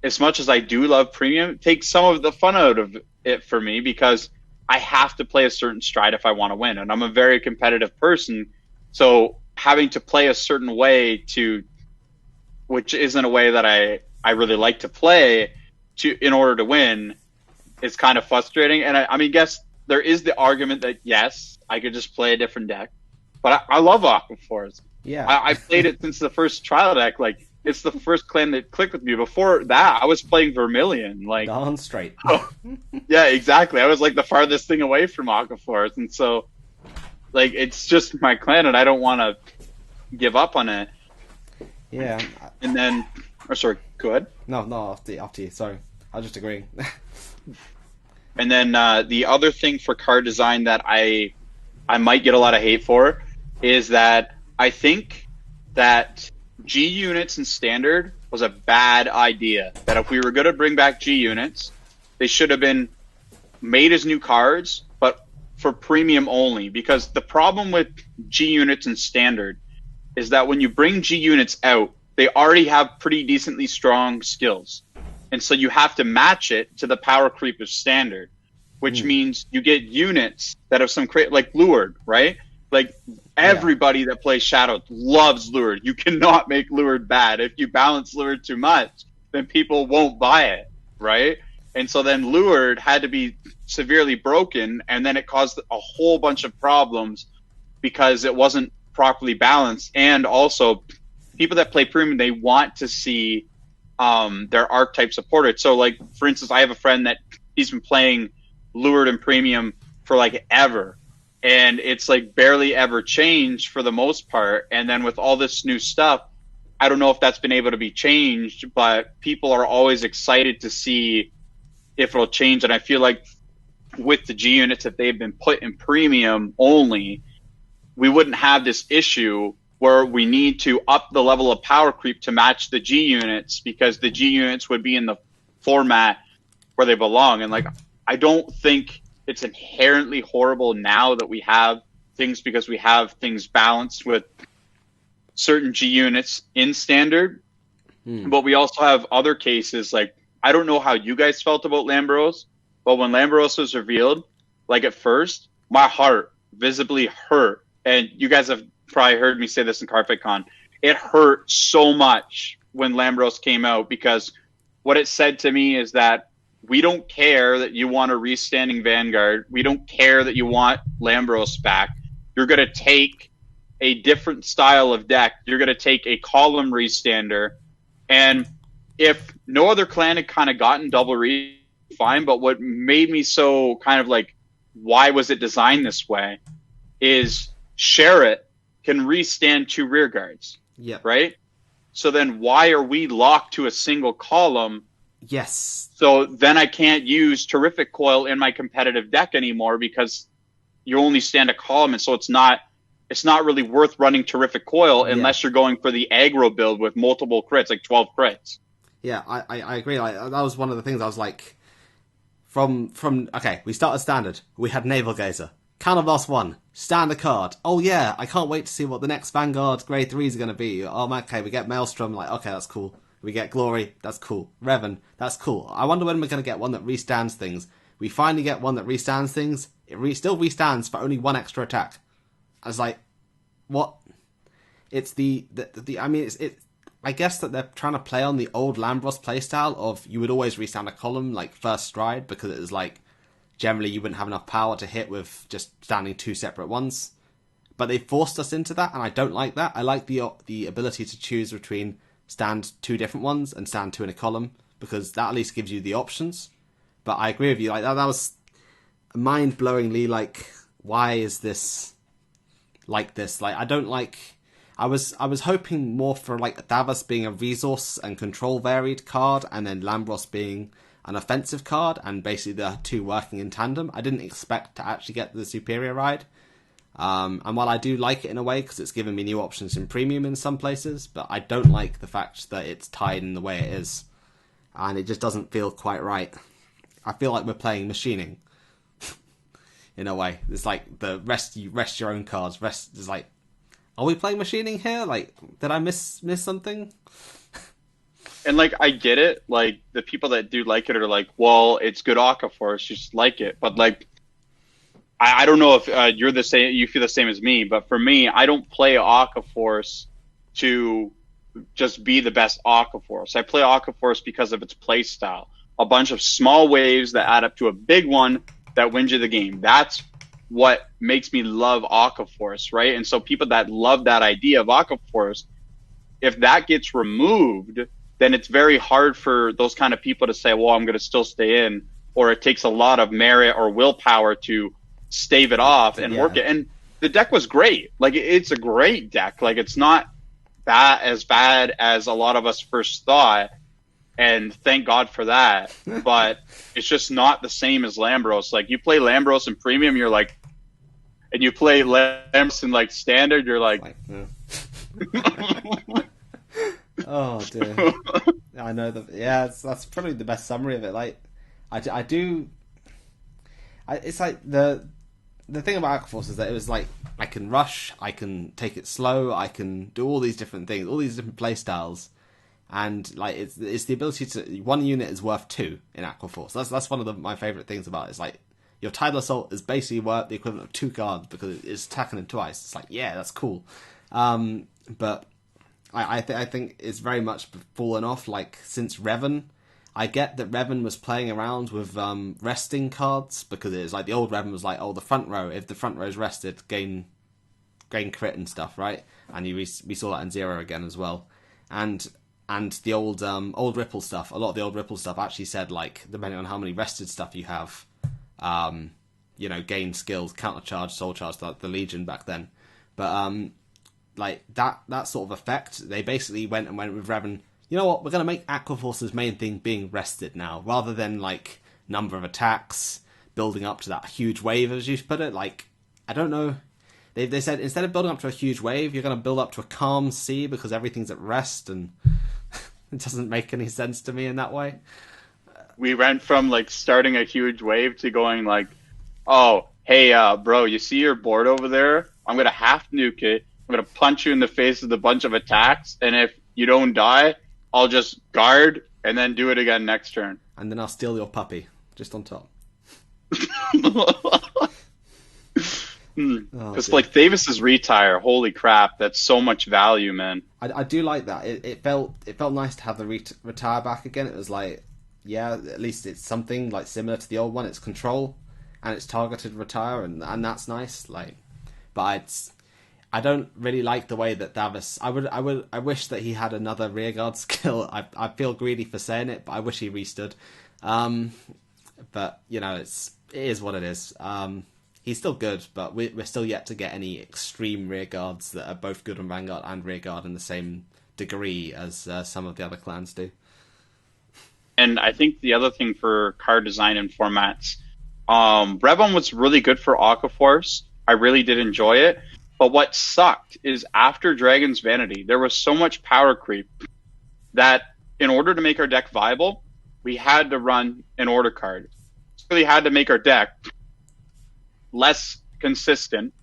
as much as I do love premium, takes some of the fun out of it for me, because I have to play a certain stride if I want to win. And I'm a very competitive person. So having to play a certain way which isn't a way that I really like to play in order to win, is kind of frustrating. And I mean, guess there is the argument that, yes, I could just play a different deck. But I love Aquaforce. Yeah. I played it since the first trial deck. Like, it's the first clan that clicked with me. Before that, I was playing Vermilion. Like, on straight. Yeah, exactly. I was like the farthest thing away from Aquaforce. And so, like, it's just my clan, and I don't want to give up on it. Yeah. And then, sorry, go ahead. No, after you. Sorry. I was just agreeing. And then the other thing for card design that I might get a lot of hate for is that I think that G units in standard was a bad idea. That if we were going to bring back G units, they should have been made as new cards, but for premium only. Because the problem with G units in standard is that when you bring G units out, they already have pretty decently strong skills. And so you have to match it to the power creep of standard, which means you get units that have some like Lured, right? Like everybody that plays Shadow loves Lured. You cannot make Lured bad. If you balance Lured too much, then people won't buy it, right? And so then Lured had to be severely broken, and then it caused a whole bunch of problems because it wasn't properly balanced. And also, people that play premium, they want to see their archetype supported. So, like, for instance, I have a friend that he's been playing Lured and premium for like ever, and it's like barely ever changed for the most part. And then with all this new stuff, I don't know if that's been able to be changed, but people are always excited to see if it'll change. And I feel like with the G units, if they've been put in premium only, we wouldn't have this issue where we need to up the level of power creep to match the G units, because the G units would be in the format where they belong. And like, I don't think it's inherently horrible now that we have things, because we have things balanced with certain G units in standard. But we also have other cases. Like, I don't know how you guys felt about Lambros, but when Lambros was revealed, like at first, my heart visibly hurt. And you guys have probably heard me say this in CarpetCon. It hurt so much when Lambros came out, because what it said to me is that we don't care that you want a restanding Vanguard. We don't care that you want Lambros back. You're going to take a different style of deck. You're going to take a column restander. And if no other clan had kind of gotten double re, fine. But what made me so kind of like, why was it designed this way, is Sherrit can restand 2 rear guards. Yeah. Right? So then why are we locked to a single column? Yes. So then I can't use Terrific Coil in my competitive deck anymore, because you only stand a column. And so it's not really worth running Terrific Coil unless you're going for the aggro build with multiple crits, like 12 crits. Yeah, I agree. Like, that was one of the things I was like, okay, we started standard. We had Naval Gazer. Counterblast 1. Stand a card. Oh yeah, I can't wait to see what the next Vanguard grade 3s are going to be. Oh, okay, we get Maelstrom. Like, okay, that's cool. We get Glory, that's cool. Revan, that's cool. I wonder when we're going to get one that restands things. We finally get one that restands things. It still restands for only 1 extra attack. I was like, what? It's I mean, I guess that they're trying to play on the old Lambros playstyle of you would always restand a column like first stride, because it was like, generally you wouldn't have enough power to hit with just standing 2 separate ones. But they forced us into that, and I don't like that. I like the ability to choose between stand 2 different ones and stand 2 in a column, because that at least gives you the options. But I agree with you, like that was mind-blowingly like, why is this like this? Like, I don't like, I was hoping more for like Davos being a resource and control varied card, and then Lambros being an offensive card, and basically the 2 working in tandem. I didn't expect to actually get the superior ride. And while I do like it in a way, because it's given me new options in premium in some places, but I don't like the fact that it's tied in the way it is. And it just doesn't feel quite right. I feel like we're playing machining. In a way. It's like you rest your own cards. It's like, are we playing machining here? Like, did I miss something? And like, I get it. Like, the people that do like it are like, well, it's good Aqua Force, you just like it. But like, I don't know if you're the same. You feel the same as me, but for me, I don't play Aqua Force to just be the best Aqua Force. I play Aqua Force because of its play style. A bunch of small waves that add up to a big one that wins you the game. That's what makes me love Aqua Force, right? And so people that love that idea of Aqua Force, if that gets removed, then it's very hard for those kind of people to say, well, I'm going to still stay in, or it takes a lot of merit or willpower to stave it off and work it. And the deck was great. Like, it's a great deck. Like, it's not as bad as a lot of us first thought, and thank God for that. But it's just not the same as Lambros. Like, you play Lambros in premium, you're like, and you play Lambros in like standard, you're like Oh dear. I know that. Yeah, that's probably the best summary of it. Like, I do. It's like the thing about Aquaforce is that it was like I can rush, I can take it slow, I can do all these different things, all these different play styles, and like it's the ability to one unit is worth two in Aquaforce. That's one of my favorite things about it. It's like your Tidal Assault is basically worth the equivalent of 2 cards because it's attacking them twice. It's like, yeah, that's cool. But I think it's very much fallen off. Like since Revan, I get that Revan was playing around with resting cards because it was like the old Revan was like, oh, the front row, if the front row is rested, gain crit and stuff, right? And we saw that in Zero again as well. And the old Ripple stuff, a lot of the old Ripple stuff actually said like, depending on how many rested stuff you have, gain skills, countercharge, soul charge, like the Legion back then. But like that sort of effect, they basically went with Revan. You know what? We're going to make Aquaforce's main thing being rested now, rather than like number of attacks building up to that huge wave, as you put it. Like, I don't know. They said instead of building up to a huge wave, you're going to build up to a calm sea because everything's at rest, and it doesn't make any sense to me in that way. We went from like starting a huge wave to going like, oh, hey, bro, you see your board over there? I'm going to half nuke it. I'm going to punch you in the face with a bunch of attacks, and if you don't die, I'll just guard and then do it again next turn. And then I'll steal your puppy, just on top. Because like Thavis's retire, holy crap, that's so much value, man. I do like that. It felt nice to have the retire back again. It was like, yeah, at least it's something like similar to the old one. It's control and it's targeted retire, and that's nice. Like, but I don't really like the way that Thavis. I wish that he had another rearguard skill. I feel greedy for saying it, but I wish he restood. But it is what it is. He's still good, but we're still yet to get any extreme rearguards that are both good on Vanguard and rearguard in the same degree as some of the other clans do. And I think the other thing for card design and formats, Revan was really good for Aquaforce. I really did enjoy it. But what sucked is after Dragon's Vanity, there was so much power creep that in order to make our deck viable, we had to run an order card. So we had to make our deck less consistent,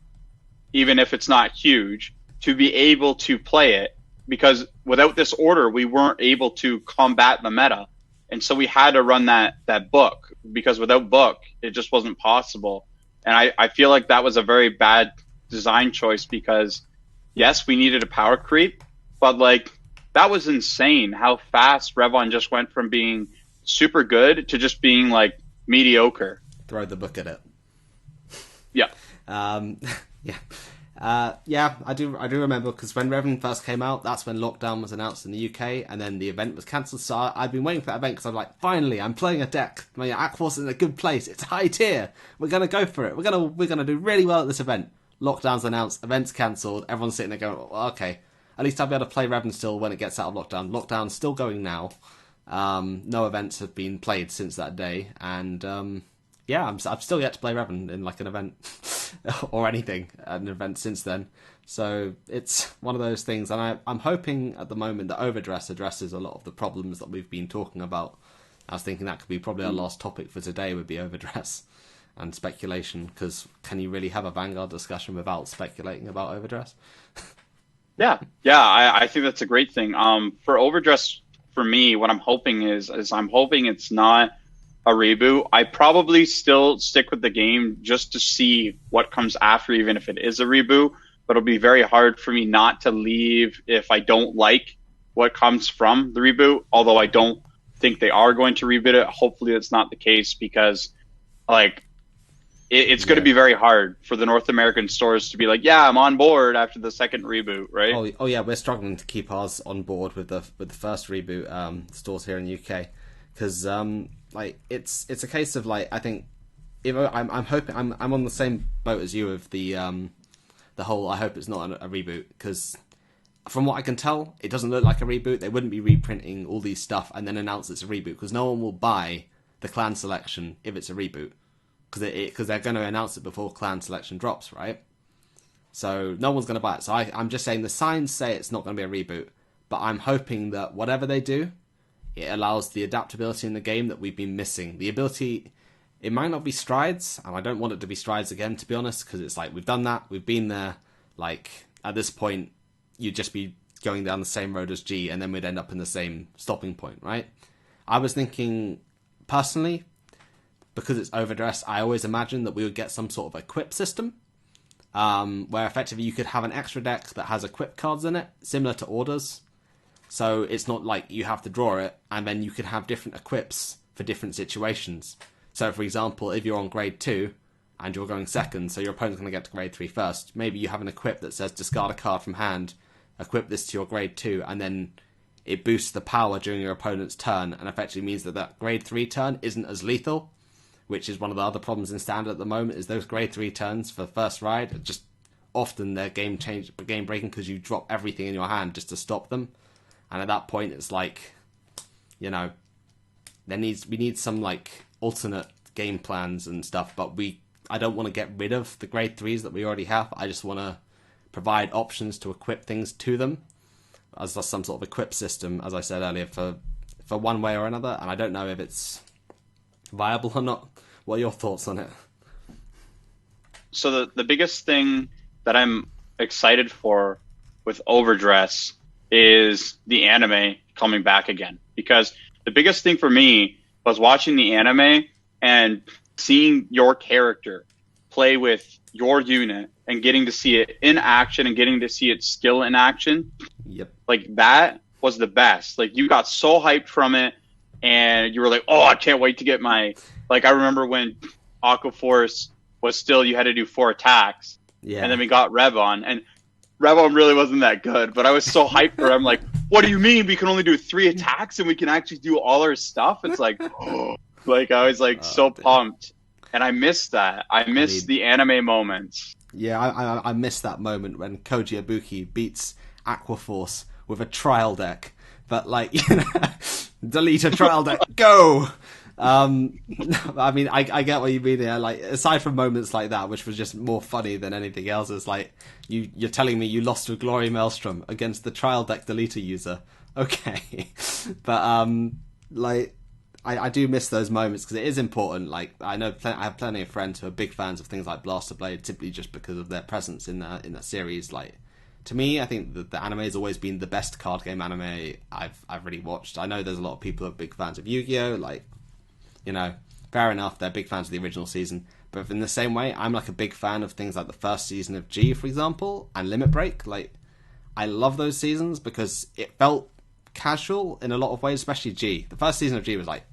even if it's not huge, to be able to play it. Because without this order, we weren't able to combat the meta. And so we had to run that book, because without book, it just wasn't possible. And I feel like that was a very bad design choice because, yes, we needed a power creep, but like that was insane how fast Revan just went from being super good to just being like mediocre. Throw the book at it. Yeah. Yeah, I do remember, because when Revan first came out, that's when lockdown was announced in the UK, and then the event was cancelled. So I've been waiting for that event because I'm like, finally, I'm playing a deck. My Aquaforce is in a good place. It's high tier. We're gonna go for it. We're gonna do really well at this event. Lockdown's announced, event's cancelled. Everyone's sitting there going, well, okay, at least I'll be able to play Revan still when it gets out of lockdown. Lockdown's still going now. No events have been played since that day, and yeah, I've still yet to play Revan in like an event or anything at an event since then. So it's one of those things, and I'm hoping at the moment that Overdress addresses a lot of the problems that we've been talking about. I was thinking that could be probably our last topic for today, would be Overdress and speculation, because can you really have a Vanguard discussion without speculating about Overdress? Yeah, I think that's a great thing. For Overdress, for me, what I'm hoping is I'm hoping it's not a reboot. I probably still stick with the game just to see what comes after, even if it is a reboot. But it'll be very hard for me not to leave if I don't like what comes from the reboot. Although I don't think they are going to reboot it. Hopefully that's not the case, because like it's going to be very hard for the North American stores to be like, yeah, I'm on board after the second reboot, right? Oh yeah, we're struggling to keep ours on board with the first reboot stores here in the UK, because like it's a case of like, I think if I'm hoping I'm on the same boat as you with the whole, I hope it's not a reboot, because from what I can tell, it doesn't look like a reboot. They wouldn't be reprinting all these stuff and then announce it's a reboot, because no one will buy the clan selection if it's a reboot, because they're going to announce it before clan selection drops, right? So no one's going to buy it. So I'm just saying the signs say it's not going to be a reboot, but I'm hoping that whatever they do, it allows the adaptability in the game that we've been missing. The ability, it might not be strides, and I don't want it to be strides again, to be honest, because it's like, we've done that, we've been there. Like, at this point, you'd just be going down the same road as G, and then we'd end up in the same stopping point, right? I was thinking, personally, because it's overdressed, I always imagined that we would get some sort of equip system, where effectively you could have an extra deck that has equip cards in it, similar to orders. So it's not like you have to draw it, and then you could have different equips for different situations. So, for example, if you're on grade 2, and you're going second, so your opponent's going to get to grade 3 first, maybe you have an equip that says discard a card from hand, equip this to your grade 2, and then it boosts the power during your opponent's turn, and effectively means that that grade 3 turn isn't as lethal, which is one of the other problems in Standard at the moment, is those grade 3 turns for first ride are just often they're game breaking because you drop everything in your hand just to stop them. And at that point, it's like, you know, we need some like alternate game plans and stuff. But I don't want to get rid of the grade 3s that we already have. I just want to provide options to equip things to them as some sort of equip system, as I said earlier, for one way or another. And I don't know if it's viable or not. What are your thoughts on it? So the biggest thing that I'm excited for with Overdress is the anime coming back again. Because the biggest thing for me was watching the anime and seeing your character play with your unit and getting to see it in action and getting to see its skill in action. Yep. Like, that was the best. Like, you got so hyped from it, and you were like, oh, I can't wait to get my... Like, I remember when Aqua Force was still, you had to do 4 attacks. Yeah. And then we got Revon, and Revon really wasn't that good, but I was so hyped for it. I'm like, what do you mean we can only do 3 attacks and we can actually do all our stuff? It's like, oh. Like, I was like pumped. And I missed that. I missed the anime moments. Yeah, I missed that moment when Koji Ibuki beats Aqua Force with a trial deck. But, like, you know, delete a trial deck, go! I mean, I get what you mean there. Like, aside from moments like that, which was just more funny than anything else, it's like, you're telling me you lost to Glory Maelstrom against the trial deck deleter user. Okay. But, like... I do miss those moments because it is important. Like, I know I have plenty of friends who are big fans of things like Blaster Blade simply just because of their presence in that series. Like, to me, I think that the anime has always been the best card game anime I've really watched. I know there's a lot of people who are big fans of Yu-Gi-Oh! Like, you know, fair enough, they're big fans of the original season. But in the same way, I'm like a big fan of things like the first season of G, for example, and Limit Break. Like, I love those seasons because it felt casual in a lot of ways, especially G. The first season of G was like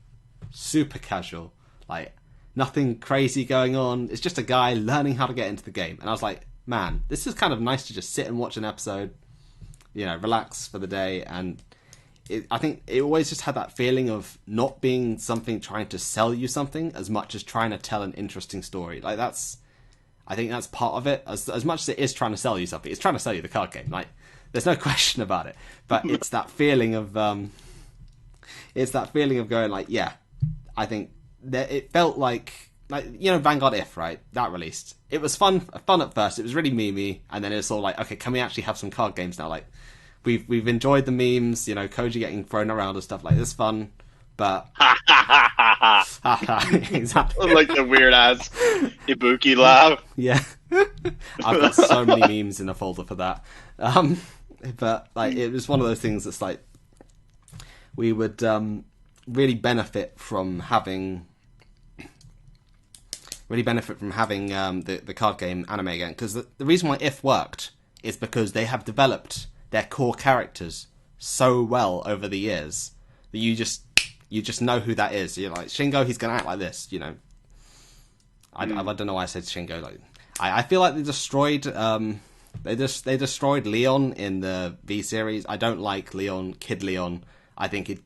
super casual, like nothing crazy going on. It's just a guy learning how to get into the game, and I was like, man, this is kind of nice to just sit and watch an episode, you know, relax for the day. And I think it always just had that feeling of not being something trying to sell you something as much as trying to tell an interesting story. Like, I think that's part of it. As much as it is trying to sell you something, it's trying to sell you the card game. Like, there's no question about it. But it's that feeling of going like, yeah, I think that it felt like, you know, Vanguard If, right? That released. It was fun at first. It was really memey, and then it's all like, okay, can we actually have some card games now? Like, we've enjoyed the memes, you know, Koji getting thrown around and stuff like this, fun, but exactly, like the weird ass Ibuki laugh. Yeah, I've got so many memes in a folder for that. But like, it was one of those things that's like, we would really benefit from having the card game anime again, because the reason why If worked is because they have developed their core characters so well over the years that you just know who that is. You're like, Shingo, he's gonna act like this, you know. I don't know why I said Shingo. Like, I feel like they destroyed Leon in the V series. I don't like Kid Leon. I think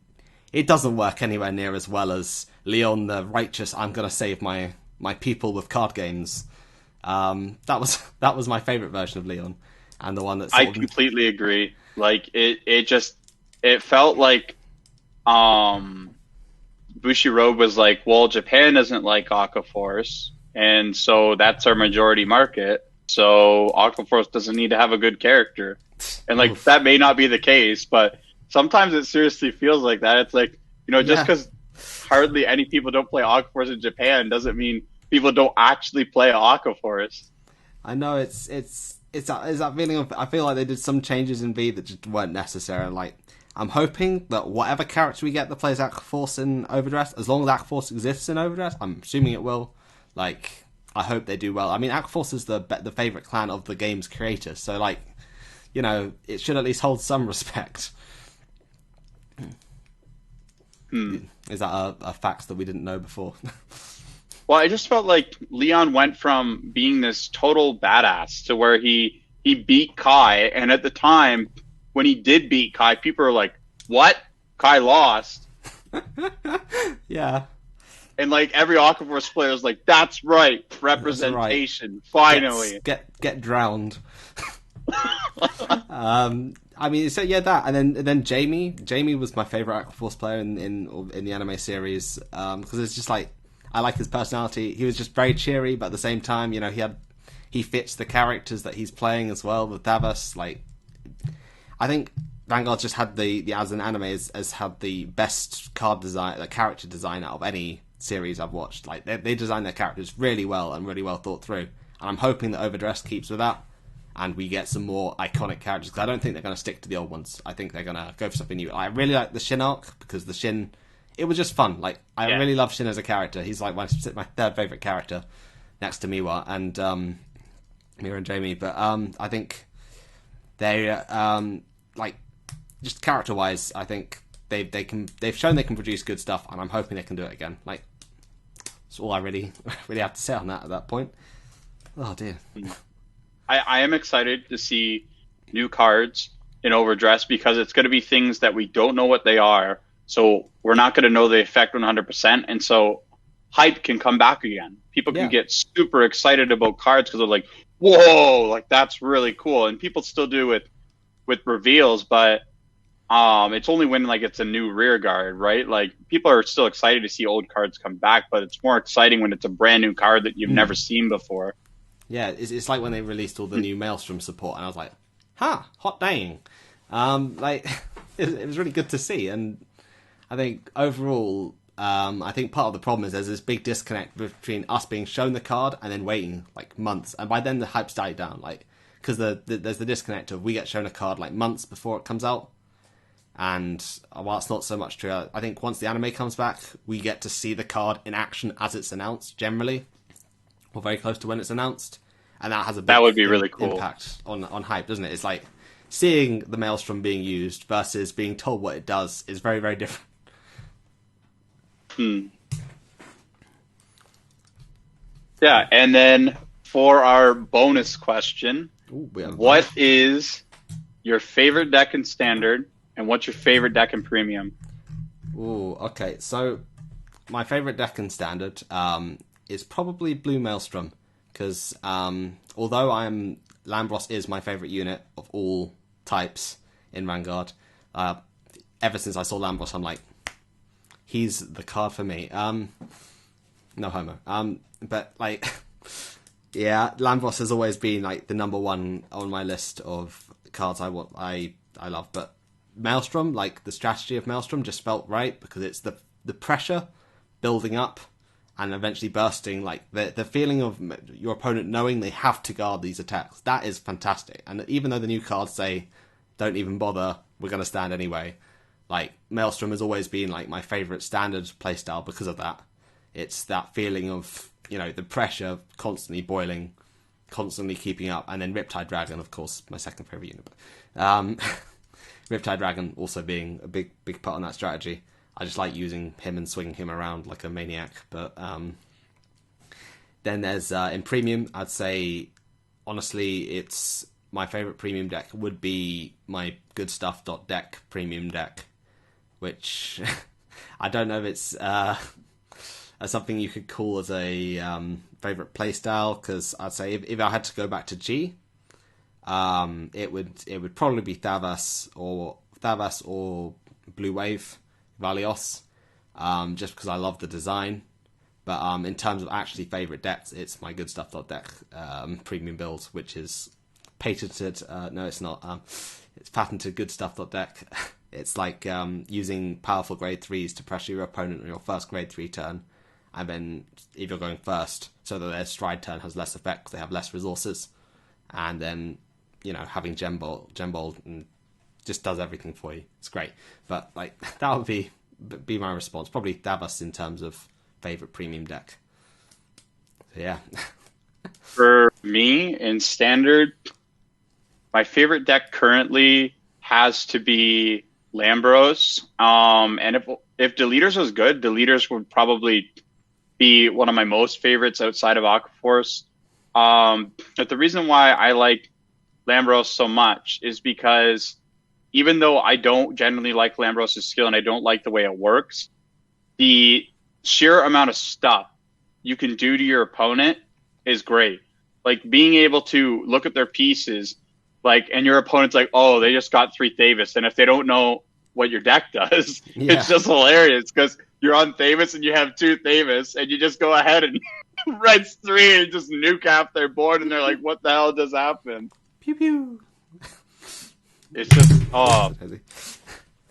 it doesn't work anywhere near as well as Leon the righteous, I'm gonna save my people with card games. That was my favourite version of Leon, and the one that I completely agree. Like, it felt like Bushiroad was like, well, Japan doesn't like Aqua Force, and so that's our majority market. So Aqua Force doesn't need to have a good character, and like, that may not be the case, but sometimes it seriously feels like that. It's like, just Yeah, because hardly any people don't play Aqua Force in Japan doesn't mean people don't actually play Aqua Force. I know it's that feeling of, I feel like they did some changes in V that just weren't necessary. Like, I'm hoping that whatever character we get that plays Aqua Force in Overdress, as long as Aqua Force exists in Overdress, I'm assuming it will. Like, I hope they do well. I mean, Aqua Force is the favorite clan of the game's creators, so like, it should at least hold some respect. Is that a fact that we didn't know before? Well, I just felt like Leon went from being this total badass to where he beat Kai, and at the time when he did beat Kai, people were like, "What? Kai lost?" Yeah. And like every Aqua Force player was like, "That's right, representation, That's right. finally." Get drowned. I mean, so yeah, that, and then Jamie. Jamie was my favorite Aqua Force player in the anime series, because it's just like, I like his personality. He was just very cheery, but at the same time, he fits the characters that he's playing as well with Davos. Like, I think Vanguard just had as an anime has had the best card design, the character design out of any series I've watched. Like, they design their characters really well and really well thought through. And I'm hoping that Overdress keeps with that, and we get some more iconic characters, because I don't think they're going to stick to the old ones. I think they're going to go for something new. I really like the Shin arc, because the Shin, it was just fun. Like, I really love Shin as a character. He's like my third favorite character, next to Miwa and Mira and Jamie. But I think they like, just character wise, I think they've shown they can produce good stuff, and I'm hoping they can do it again. Like, that's all I really have to say on that at that point. Oh dear. I am excited to see new cards in Overdress, because it's going to be things that we don't know what they are. So we're not going to know the effect 100%. And so hype can come back again. People can get super excited about cards because they're like, whoa, like that's really cool. And people still do with reveals, but it's only when like it's a new rear guard, right? Like, people are still excited to see old cards come back, but it's more exciting when it's a brand new card that you've never seen before. Yeah, it's like when they released all the new Maelstrom support, and I was like, hot dang. Like, it was really good to see, and I think overall, I think part of the problem is there's this big disconnect between us being shown the card and then waiting like months, and by then the hype's died down, like, because there's the disconnect of, we get shown a card like months before it comes out, and while it's not so much true, I think once the anime comes back, we get to see the card in action as it's announced, generally, or very close to when it's announced, and that has a big would be really cool impact on hype, doesn't it? It's like, seeing the Maelstrom being used versus being told what it does is very, very different. Yeah, and then for our bonus question, what is your favorite deck in Standard, and what's your favorite deck in Premium? Ooh, okay. So my favorite deck in Standard is probably Blue Maelstrom, because although Lambros is my favorite unit of all types in Vanguard, ever since I saw Lambros, I'm like, he's the card for me. No homo. But like, yeah, Lambros has always been like the number one on my list of cards I love. But Maelstrom, like, the strategy of Maelstrom just felt right, because it's the pressure building up and eventually bursting, like the feeling of your opponent knowing they have to guard these attacks. That is fantastic. And even though the new cards say, don't even bother, we're going to stand anyway, like, Maelstrom has always been like my favourite Standard playstyle because of that. It's that feeling of, the pressure constantly boiling, constantly keeping up, and then Riptide Dragon, of course, my second favourite unit. But, Riptide Dragon also being a big part on that strategy. I just like using him and swinging him around like a maniac. But then there's, in Premium, I'd say, honestly, it's my favourite Premium deck would be my Good Stuff deck Premium deck, which I don't know if it's something you could call as a favourite playstyle, because I'd say if I had to go back to G, it would probably be Thavas or Blue Wave Valios, just because I love the design. But in terms of actually favourite decks, it's my Good Stuff deck Premium build, which is patented. No, it's not. It's patented Good Stuff deck. It's like using powerful grade 3s to pressure your opponent on your first grade 3 turn, and then if you're going first, so that their stride turn has less effect because they have less resources, and then, you know, having Gem Bolt just does everything for you. It's great. But like that would be my response. Probably Davos in terms of favorite premium deck. So, yeah. For me in Standard, my favorite deck currently has to be Lambros. And if Deleters was good, Deleters would probably be one of my most favorites outside of Aquaforce. But the reason why I like Lambros so much is because even though I don't generally like Lambros' skill and I don't like the way it works, the sheer amount of stuff you can do to your opponent is great. Like being able to look at their pieces, like, and your opponent's like, oh, they just got 3 Thavis. And if they don't know what your deck does, it's just hilarious because you're on Thavis and you have 2 Thavis and you just go ahead and red 3 and just nuke half their board and they're like, what the hell just happened? Pew pew. It's just,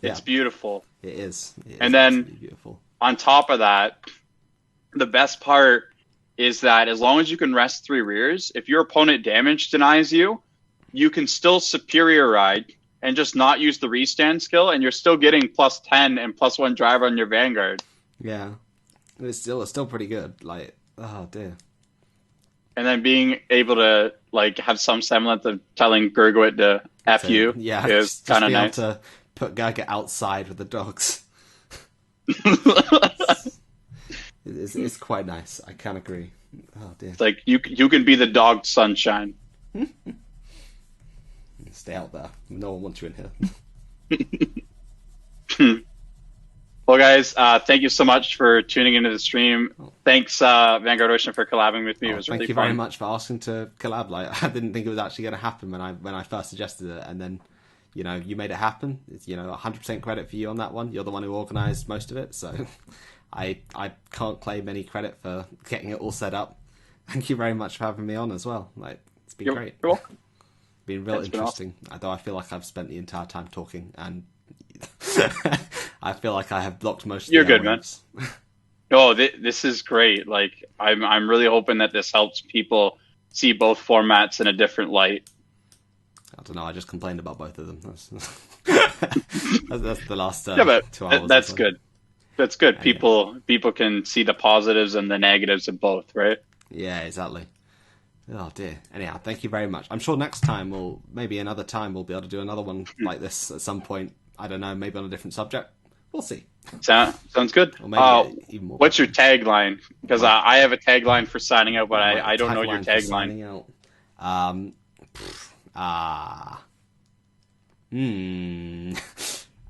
it's beautiful. It is. And then beautiful. On top of that, the best part is that as long as you can rest 3 rears, if your opponent damage denies you, you can still superior ride and just not use the restand skill, and you're still getting +10 and +1 drive on your Vanguard. Yeah. It's still pretty good. Like, oh dear. And then being able to like have some semblance of telling Gurgwit to F you is kind of nice. To put Gaga outside with the dogs. It's quite nice. I can agree. Oh dear. It's like you can be the dog sunshine. Stay out there. No one wants you in here. Well, guys, thank you so much for tuning into the stream. Thanks, Vanguard Ocean, for collabing with me. It was really fun. Thank you very much for asking to collab. Like, I didn't think it was actually going to happen when I first suggested it, and then, you know, you made it happen. It's, you know, 100% credit for you on that one. You're the one who organised most of it, so I can't claim any credit for getting it all set up. Thank you very much for having me on as well. Like, it's been great. You're welcome. It's been real interesting. Been awesome. Although I feel like I've spent the entire time talking, and I feel like I have blocked most of You're good, man. Oh, this is great. Like, I'm really hoping that this helps people see both formats in a different light. I don't know. I just complained about both of them. That's the last 2 hours. That's good. That's good. People can see the positives and the negatives of both, right? Yeah, exactly. Oh dear. Anyhow, thank you very much. I'm sure next time maybe another time we'll be able to do another one like this at some point. I don't know, maybe on a different subject. We'll see. Sounds good. Even more what's your tagline? Because I have a tagline for signing out, but I don't know your tagline.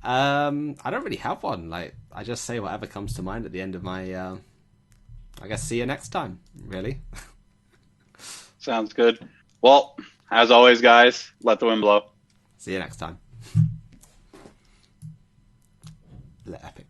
I don't really have one. Like, I just say whatever comes to mind at the end of my. I guess see you next time. Really. Sounds good. Well, as always, guys, let the wind blow. See you next time. Epic.